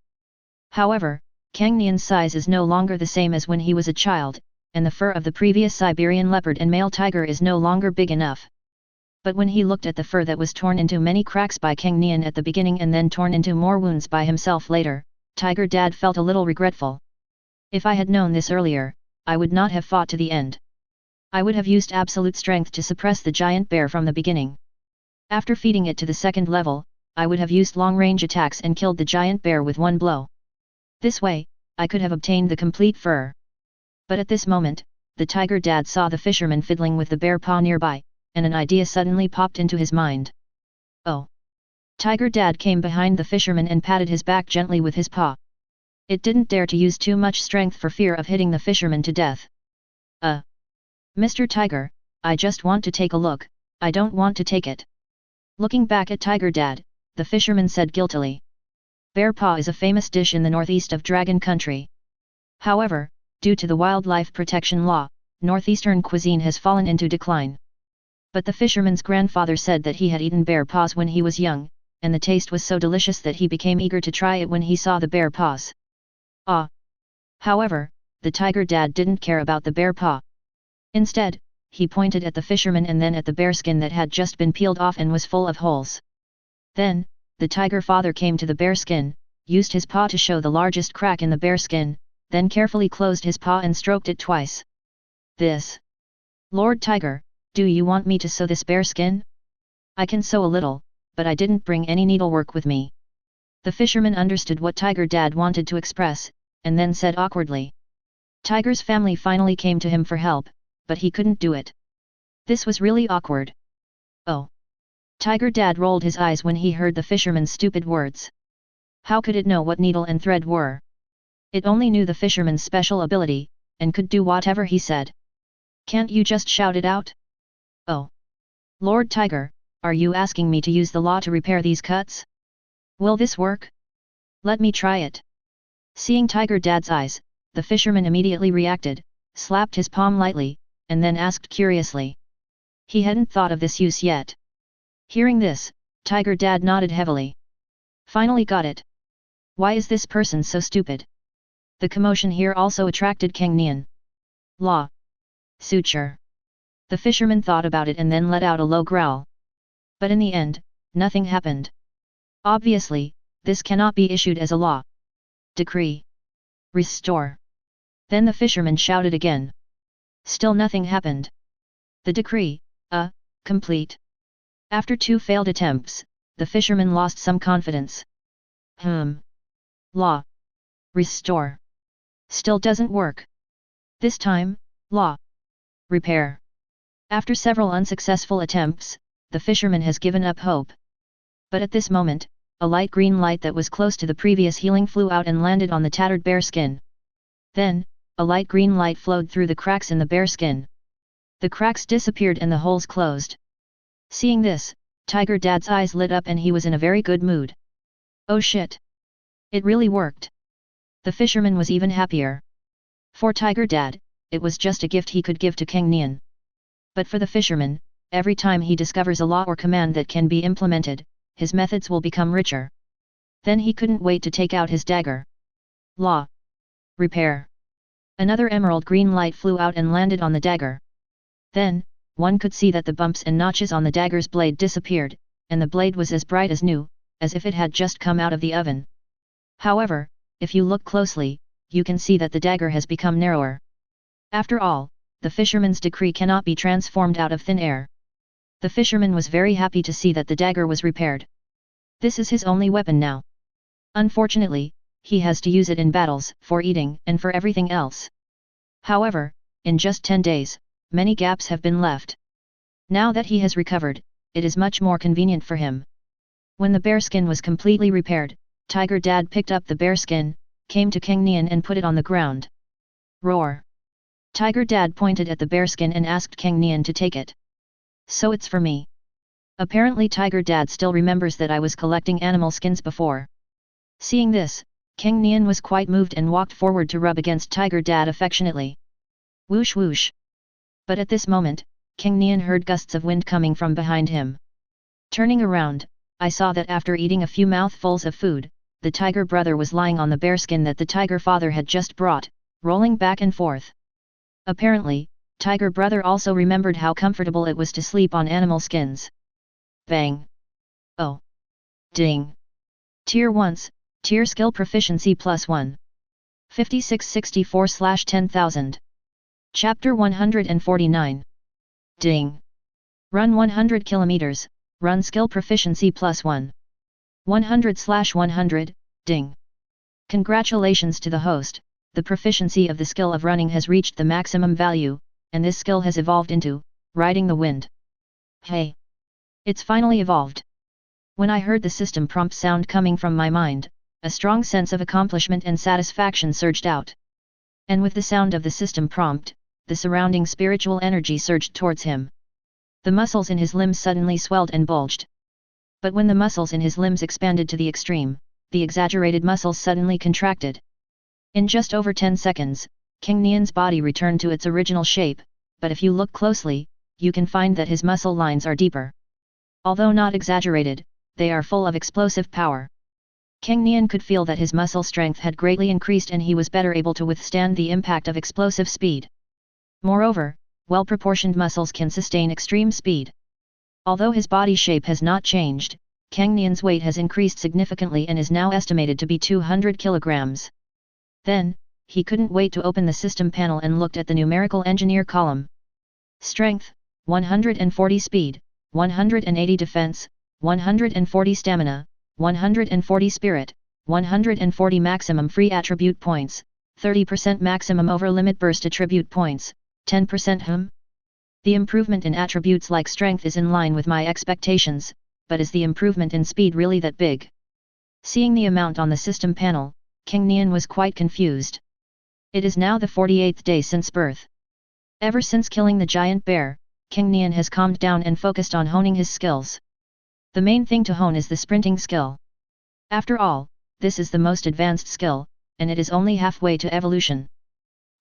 However, Cang Nian's size is no longer the same as when he was a child, and the fur of the previous Siberian leopard and male tiger is no longer big enough. But when he looked at the fur that was torn into many cracks by Cang Nian at the beginning and then torn into more wounds by himself later, Tiger Dad felt a little regretful. If I had known this earlier, I would not have fought to the end. I would have used absolute strength to suppress the giant bear from the beginning. After feeding it to the second level, I would have used long-range attacks and killed the giant bear with one blow. This way, I could have obtained the complete fur. But at this moment, the Tiger Dad saw the fisherman fiddling with the bear paw nearby, and an idea suddenly popped into his mind. Oh! Tiger Dad came behind the fisherman and patted his back gently with his paw. It didn't dare to use too much strength for fear of hitting the fisherman to death. Mr. Tiger, I just want to take a look, I don't want to take it. Looking back at Tiger Dad, the fisherman said guiltily. Bear paw is a famous dish in the northeast of Dragon Country. However, due to the wildlife protection law, northeastern cuisine has fallen into decline. But the fisherman's grandfather said that he had eaten bear paws when he was young, and the taste was so delicious that he became eager to try it when he saw the bear paws. However, the Tiger Dad didn't care about the bear paw. Instead, he pointed at the fisherman and then at the bearskin that had just been peeled off and was full of holes. Then, the tiger father came to the bearskin, used his paw to show the largest crack in the bearskin, then carefully closed his paw and stroked it twice. This. Lord Tiger, do you want me to sew this bearskin? I can sew a little, but I didn't bring any needlework with me. The fisherman understood what Tiger Dad wanted to express, and then said awkwardly. Tiger's family finally came to him for help, but he couldn't do it. This was really awkward. Oh! Tiger Dad rolled his eyes when he heard the fisherman's stupid words. How could it know what needle and thread were? It only knew the fisherman's special ability, and could do whatever he said. Can't you just shout it out? Oh! Lord Tiger, are you asking me to use the law to repair these cuts? Will this work? Let me try it. Seeing Tiger Dad's eyes, the fisherman immediately reacted, slapped his palm lightly, and then asked curiously. He hadn't thought of this use yet. Hearing this, Tiger Dad nodded heavily. Finally got it. Why is this person so stupid? The commotion here also attracted Cang Nian. Law. Suture. The fisherman thought about it and then let out a low growl. But in the end, nothing happened. Obviously, this cannot be issued as a law. Decree. Restore. Then the fisherman shouted again. Still nothing happened. The decree, complete. After 2 failed attempts, the fisherman lost some confidence. Law. Restore. Still doesn't work. This time, law. Repair. After several unsuccessful attempts, the fisherman has given up hope. But at this moment, a light green light that was close to the previous healing flew out and landed on the tattered bearskin. Then, a light green light flowed through the cracks in the bearskin. The cracks disappeared and the holes closed. Seeing this, Tiger Dad's eyes lit up and he was in a very good mood. Oh shit! It really worked. The fisherman was even happier. For Tiger Dad, it was just a gift he could give to Cang Nian. But for the fisherman, every time he discovers a law or command that can be implemented, his methods will become richer. Then he couldn't wait to take out his dagger. Law. Repair. Another emerald green light flew out and landed on the dagger. Then, one could see that the bumps and notches on the dagger's blade disappeared, and the blade was as bright as new, as if it had just come out of the oven. However, if you look closely, you can see that the dagger has become narrower. After all, the fisherman's decree cannot be transformed out of thin air. The fisherman was very happy to see that the dagger was repaired. This is his only weapon now. Unfortunately, he has to use it in battles, for eating, and for everything else. However, in just 10 days, many gaps have been left. Now that he has recovered, it is much more convenient for him. When the bearskin was completely repaired, Tiger Dad picked up the bearskin, came to Cang Nian and put it on the ground. Roar! Tiger Dad pointed at the bearskin and asked Cang Nian to take it. So it's for me. Apparently Tiger Dad still remembers that I was collecting animal skins before. Seeing this, Cang Nian was quite moved and walked forward to rub against Tiger Dad affectionately. Whoosh whoosh. But at this moment, Cang Nian heard gusts of wind coming from behind him. Turning around, I saw that after eating a few mouthfuls of food, the tiger brother was lying on the bearskin that the tiger father had just brought, rolling back and forth. Apparently, tiger brother also remembered how comfortable it was to sleep on animal skins. Bang! Oh! Ding! Tier 1s, Tier Skill Proficiency +1. 5664/10,000. Chapter 149. Ding! Run 100 kilometers, Run Skill Proficiency +1. 100/100, ding! Congratulations to the host, the proficiency of the skill of running has reached the maximum value, and this skill has evolved into, riding the wind. Hey! It's finally evolved! When I heard the system prompt sound coming from my mind, a strong sense of accomplishment and satisfaction surged out. And with the sound of the system prompt, the surrounding spiritual energy surged towards him. The muscles in his limbs suddenly swelled and bulged. But when the muscles in his limbs expanded to the extreme, the exaggerated muscles suddenly contracted. In just over 10 seconds, Cang Nian's body returned to its original shape, but if you look closely, you can find that his muscle lines are deeper. Although not exaggerated, they are full of explosive power. Cang Nian could feel that his muscle strength had greatly increased and he was better able to withstand the impact of explosive speed. Moreover, well-proportioned muscles can sustain extreme speed. Although his body shape has not changed, Cang Nian's weight has increased significantly and is now estimated to be 200 kilograms. Then, he couldn't wait to open the system panel and looked at the numerical engineer column. Strength, 140 speed, 180 defense, 140 stamina, 140 spirit, 140 maximum free attribute points, 30% maximum over-limit burst attribute points, 10% The improvement in attributes like strength is in line with my expectations, but is the improvement in speed really that big? Seeing the amount on the system panel, Cang Nian was quite confused. It is now the 48th day since birth. Ever since killing the giant bear, Cang Nian has calmed down and focused on honing his skills. The main thing to hone is the sprinting skill. After all, this is the most advanced skill, and it is only halfway to evolution.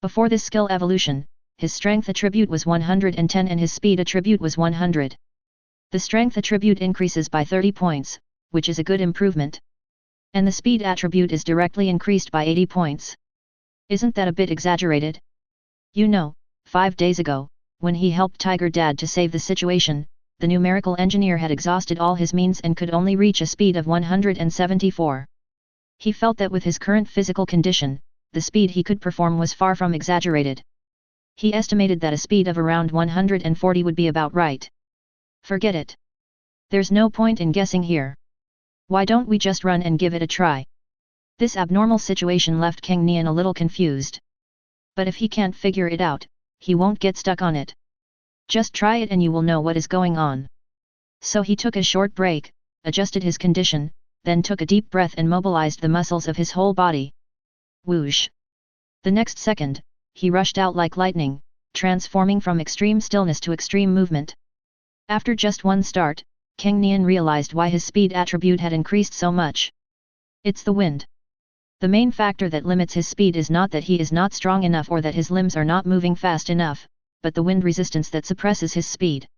Before this skill evolution, his strength attribute was 110 and his speed attribute was 100. The strength attribute increases by 30 points, which is a good improvement. And the speed attribute is directly increased by 80 points. Isn't that a bit exaggerated? You know, 5 days ago, when he helped Tiger Dad to save the situation, the numerical engineer had exhausted all his means and could only reach a speed of 174. He felt that with his current physical condition, the speed he could perform was far from exaggerated. He estimated that a speed of around 140 would be about right. Forget it. There's no point in guessing here. Why don't we just run and give it a try? This abnormal situation left Cang Nian a little confused. But if he can't figure it out, he won't get stuck on it. Just try it and you will know what is going on. So he took a short break, adjusted his condition, then took a deep breath and mobilized the muscles of his whole body. Whoosh! The next second, he rushed out like lightning, transforming from extreme stillness to extreme movement. After just one start, Cang Nian realized why his speed attribute had increased so much. It's the wind. The main factor that limits his speed is not that he is not strong enough or that his limbs are not moving fast enough, but the wind resistance that suppresses his speed.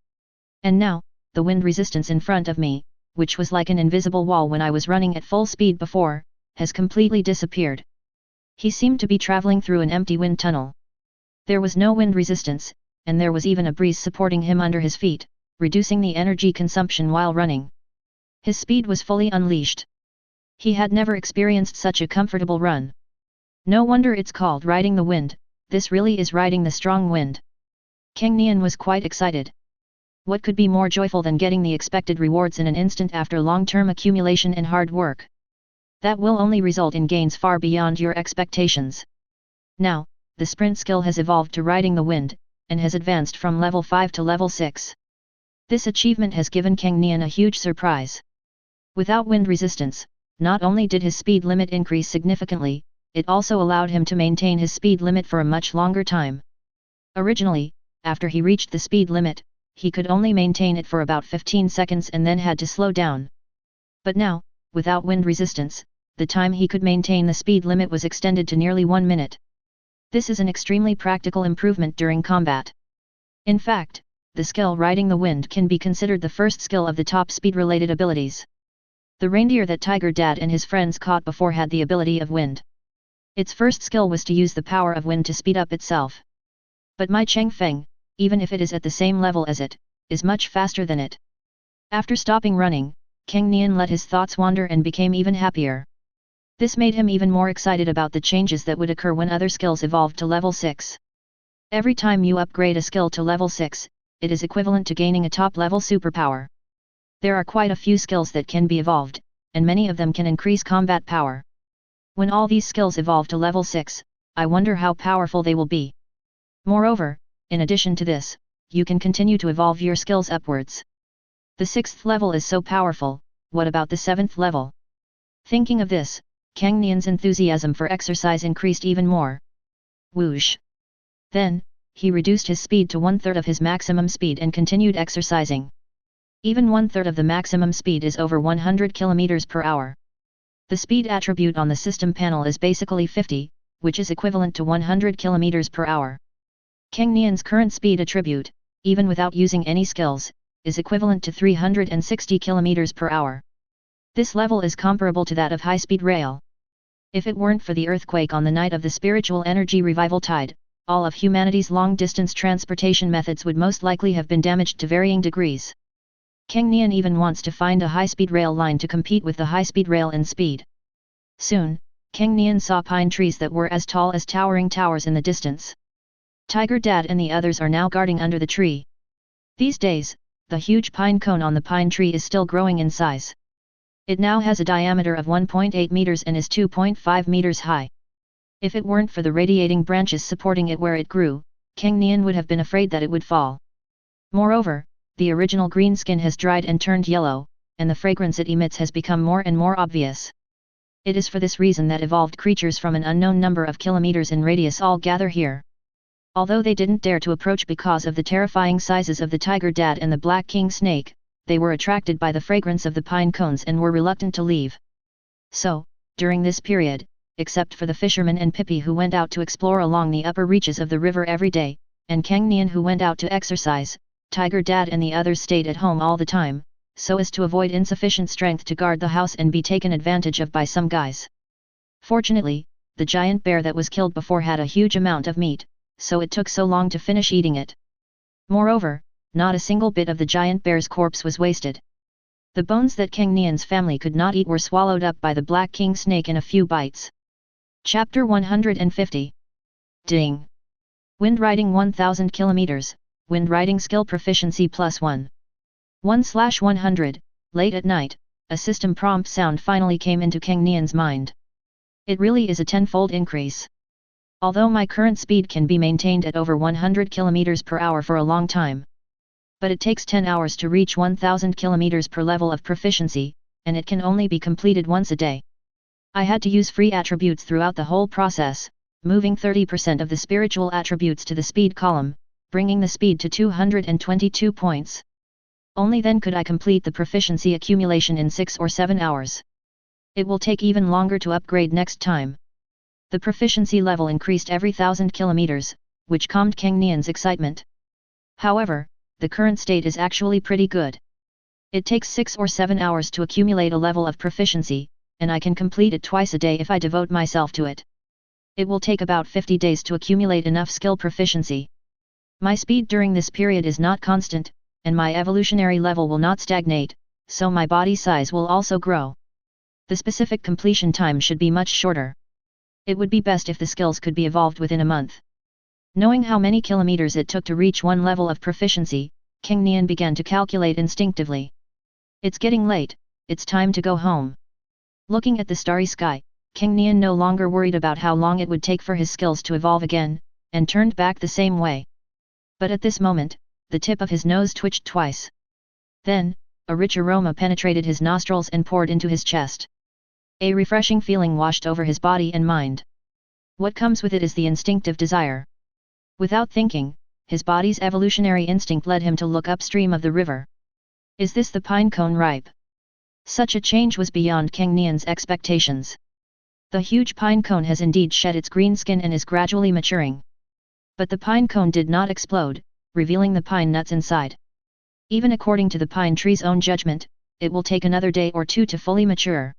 And now, the wind resistance in front of me, which was like an invisible wall when I was running at full speed before, has completely disappeared. He seemed to be traveling through an empty wind tunnel. There was no wind resistance, and there was even a breeze supporting him under his feet, reducing the energy consumption while running. His speed was fully unleashed. He had never experienced such a comfortable run. No wonder it's called riding the wind, this really is riding the strong wind. Cang Nian was quite excited. What could be more joyful than getting the expected rewards in an instant after long-term accumulation and hard work? That will only result in gains far beyond your expectations. Now, the sprint skill has evolved to riding the wind, and has advanced from level 5 to level 6. This achievement has given Cang Nian a huge surprise. Without wind resistance, not only did his speed limit increase significantly, it also allowed him to maintain his speed limit for a much longer time. Originally, after he reached the speed limit, he could only maintain it for about 15 seconds and then had to slow down. But now, without wind resistance, the time he could maintain the speed limit was extended to nearly 1 minute. This is an extremely practical improvement during combat. In fact, the skill riding the wind can be considered the first skill of the top speed-related abilities. The reindeer that Tiger Dad and his friends caught before had the ability of wind. Its first skill was to use the power of wind to speed up itself. But my Cheng Feng, even if it is at the same level as it, is much faster than it. After stopping running, Cang Nian let his thoughts wander and became even happier. This made him even more excited about the changes that would occur when other skills evolved to level 6. Every time you upgrade a skill to level 6, it is equivalent to gaining a top-level superpower. There are quite a few skills that can be evolved, and many of them can increase combat power. When all these skills evolve to level 6, I wonder how powerful they will be. Moreover, in addition to this, you can continue to evolve your skills upwards. The 6th level is so powerful, what about the 7th level? Thinking of this, Cang Nian's enthusiasm for exercise increased even more. Whoosh! Then, he reduced his speed to 1/3 of his maximum speed and continued exercising. Even 1/3 of the maximum speed is over 100 km per hour. The speed attribute on the system panel is basically 50, which is equivalent to 100 km per hour. Cang Nian's current speed attribute, even without using any skills, is equivalent to 360 km per hour. This level is comparable to that of high-speed rail. If it weren't for the earthquake on the night of the spiritual energy revival tide, all of humanity's long-distance transportation methods would most likely have been damaged to varying degrees. Cang Nian even wants to find a high-speed rail line to compete with the high-speed rail in speed. Soon, Cang Nian saw pine trees that were as tall as towering towers in the distance. Tiger Dad and the others are now guarding under the tree. These days, the huge pine cone on the pine tree is still growing in size. It now has a diameter of 1.8 meters and is 2.5 meters high. If it weren't for the radiating branches supporting it where it grew, Cang Nian would have been afraid that it would fall. Moreover, the original green skin has dried and turned yellow, and the fragrance it emits has become more and more obvious. It is for this reason that evolved creatures from an unknown number of kilometers in radius all gather here. Although they didn't dare to approach because of the terrifying sizes of the Tiger Dad and the Black King Snake, they were attracted by the fragrance of the pine cones and were reluctant to leave. So, during this period, except for the fishermen and Pippi who went out to explore along the upper reaches of the river every day, and Cang Nian who went out to exercise, Tiger Dad and the others stayed at home all the time, so as to avoid insufficient strength to guard the house and be taken advantage of by some guys. Fortunately, the giant bear that was killed before had a huge amount of meat, so it took so long to finish eating it. Moreover, not a single bit of the giant bear's corpse was wasted. The bones that Cang Nian's family could not eat were swallowed up by the Black King Snake in a few bites. Chapter 150. Ding! Wind riding 1000 km, wind riding skill proficiency +1. 1/100, late at night, a system prompt sound finally came into Cang Nian's mind. It really is a tenfold increase. Although my current speed can be maintained at over 100 km per hour for a long time. But it takes 10 hours to reach 1000 km per level of proficiency, and it can only be completed once a day. I had to use free attributes throughout the whole process, moving 30% of the spiritual attributes to the speed column, bringing the speed to 222 points. Only then could I complete the proficiency accumulation in 6 or 7 hours. It will take even longer to upgrade next time. The proficiency level increased every 1000 kilometers, which calmed Cang Nian's excitement. However, the current state is actually pretty good. It takes 6 or 7 hours to accumulate a level of proficiency, and I can complete it twice a day if I devote myself to it. It will take about 50 days to accumulate enough skill proficiency. My speed during this period is not constant, and my evolutionary level will not stagnate, so my body size will also grow. The specific completion time should be much shorter. It would be best if the skills could be evolved within a month. Knowing how many kilometers it took to reach one level of proficiency, Cang Nian began to calculate instinctively. It's getting late, it's time to go home. Looking at the starry sky, Cang Nian no longer worried about how long it would take for his skills to evolve again, and turned back the same way. But at this moment, the tip of his nose twitched twice. Then, a rich aroma penetrated his nostrils and poured into his chest. A refreshing feeling washed over his body and mind. What comes with it is the instinctive desire. Without thinking, his body's evolutionary instinct led him to look upstream of the river. Is this the pine cone ripe? Such a change was beyond Cang Nian's expectations. The huge pine cone has indeed shed its green skin and is gradually maturing. But the pine cone did not explode, revealing the pine nuts inside. Even according to the pine tree's own judgment, it will take another day or two to fully mature.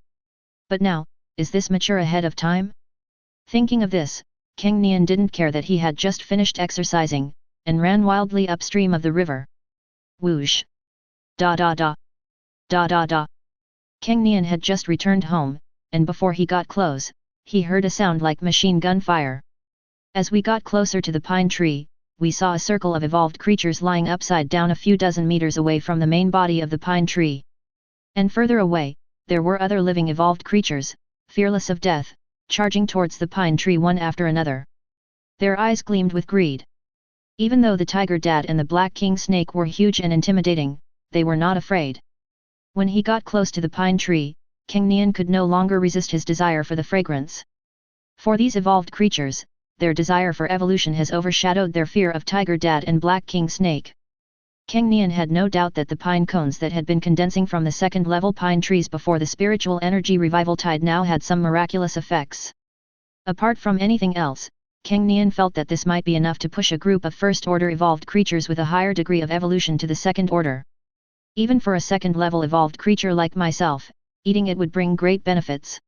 But now, is this mature ahead of time? Thinking of this, Cang Nian didn't care that he had just finished exercising, and ran wildly upstream of the river. Whoosh! Da da da! Da da da! Cang Nian had just returned home, and before he got close, he heard a sound like machine gun fire. As we got closer to the pine tree, we saw a circle of evolved creatures lying upside down a few dozen meters away from the main body of the pine tree. And further away, there were other living evolved creatures, fearless of death, charging towards the pine tree one after another. Their eyes gleamed with greed. Even though the tiger dad and the black king snake were huge and intimidating, they were not afraid. When he got close to the pine tree, Cang Nian could no longer resist his desire for the fragrance. For these evolved creatures, their desire for evolution has overshadowed their fear of tiger dad and black king snake. Cang Nian had no doubt that the pine cones that had been condensing from the second-level pine trees before the spiritual energy revival tide now had some miraculous effects. Apart from anything else, Cang Nian felt that this might be enough to push a group of first-order evolved creatures with a higher degree of evolution to the second order. Even for a second-level evolved creature like myself, eating it would bring great benefits.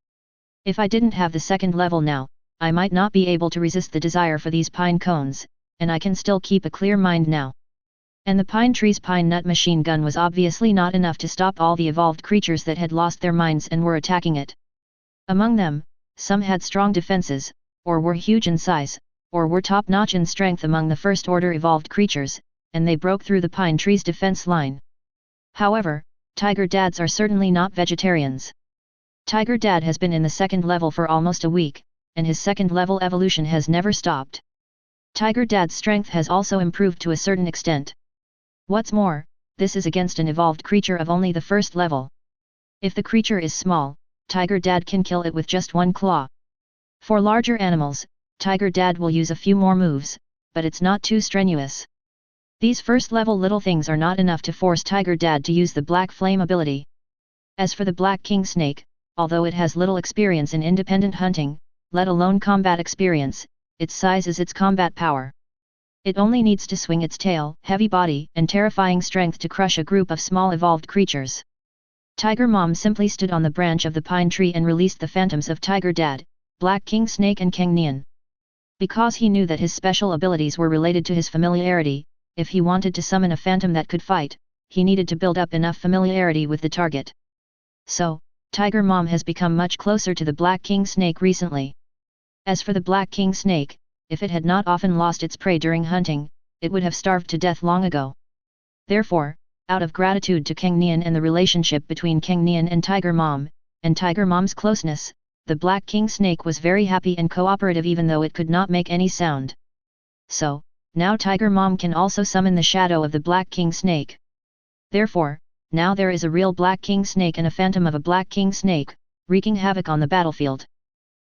If I didn't have the second level now, I might not be able to resist the desire for these pine cones, and I can still keep a clear mind now. And the pine tree's pine nut machine gun was obviously not enough to stop all the evolved creatures that had lost their minds and were attacking it. Among them, some had strong defenses, or were huge in size, or were top-notch in strength among the first-order evolved creatures, and they broke through the pine tree's defense line. However, tiger dads are certainly not vegetarians. Tiger dad has been in the second level for almost a week, and his second-level evolution has never stopped. Tiger dad's strength has also improved to a certain extent. What's more, this is against an evolved creature of only the first level. If the creature is small, tiger dad can kill it with just one claw. For larger animals, tiger dad will use a few more moves, but it's not too strenuous. These first-level little things are not enough to force tiger dad to use the black flame ability. As for the black king snake, although it has little experience in independent hunting, let alone combat experience, its size is its combat power. It only needs to swing its tail, heavy body, and terrifying strength to crush a group of small evolved creatures. Tiger Mom simply stood on the branch of the pine tree and released the phantoms of Tiger Dad, Black King Snake and Cang Nian. Because he knew that his special abilities were related to his familiarity, if he wanted to summon a phantom that could fight, he needed to build up enough familiarity with the target. So, Tiger Mom has become much closer to the Black King Snake recently. As for the Black King Snake, if it had not often lost its prey during hunting, it would have starved to death long ago. Therefore, out of gratitude to Cang Nian and the relationship between Cang Nian and Tiger Mom, and Tiger Mom's closeness, the Black King Snake was very happy and cooperative even though it could not make any sound. So, now Tiger Mom can also summon the shadow of the Black King Snake. Therefore, now there is a real Black King Snake and a phantom of a Black King Snake, wreaking havoc on the battlefield.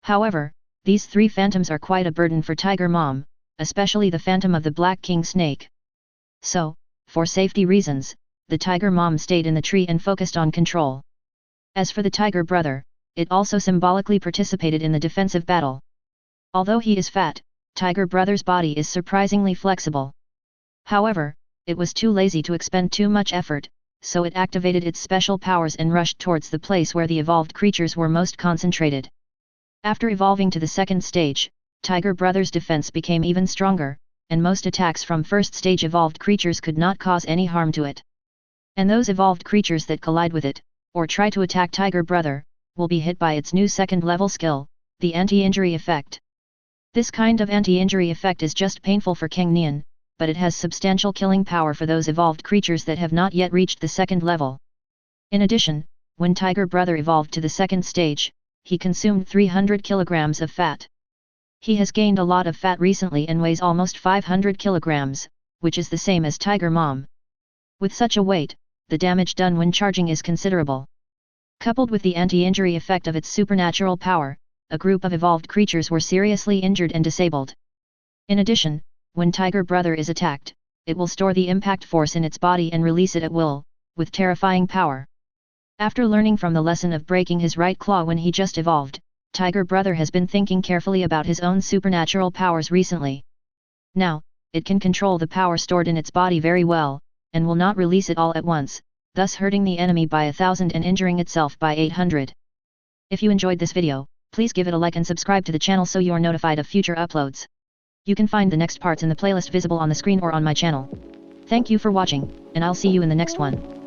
However, these three phantoms are quite a burden for Tiger Mom, especially the phantom of the Black King Snake. So, for safety reasons, the Tiger Mom stayed in the tree and focused on control. As for the Tiger Brother, it also symbolically participated in the defensive battle. Although he is fat, Tiger Brother's body is surprisingly flexible. However, it was too lazy to expend too much effort, so it activated its special powers and rushed towards the place where the evolved creatures were most concentrated. After evolving to the second stage, Tiger Brother's defense became even stronger, and most attacks from first stage evolved creatures could not cause any harm to it. And those evolved creatures that collide with it, or try to attack Tiger Brother, will be hit by its new second level skill, the anti-injury effect. This kind of anti-injury effect is just painful for Cang Nian, but it has substantial killing power for those evolved creatures that have not yet reached the second level. In addition, when Tiger Brother evolved to the second stage, he consumed 300 kilograms of fat. He has gained a lot of fat recently and weighs almost 500 kilograms, which is the same as Tiger Mom. With such a weight, the damage done when charging is considerable. Coupled with the anti-injury effect of its supernatural power, a group of evolved creatures were seriously injured and disabled. In addition, when Tiger Brother is attacked, it will store the impact force in its body and release it at will, with terrifying power. After learning from the lesson of breaking his right claw when he just evolved, Tiger Brother has been thinking carefully about his own supernatural powers recently. Now, it can control the power stored in its body very well, and will not release it all at once, thus hurting the enemy by 1,000 and injuring itself by 800. If you enjoyed this video, please give it a like and subscribe to the channel so you are notified of future uploads. You can find the next parts in the playlist visible on the screen or on my channel. Thank you for watching, and I'll see you in the next one.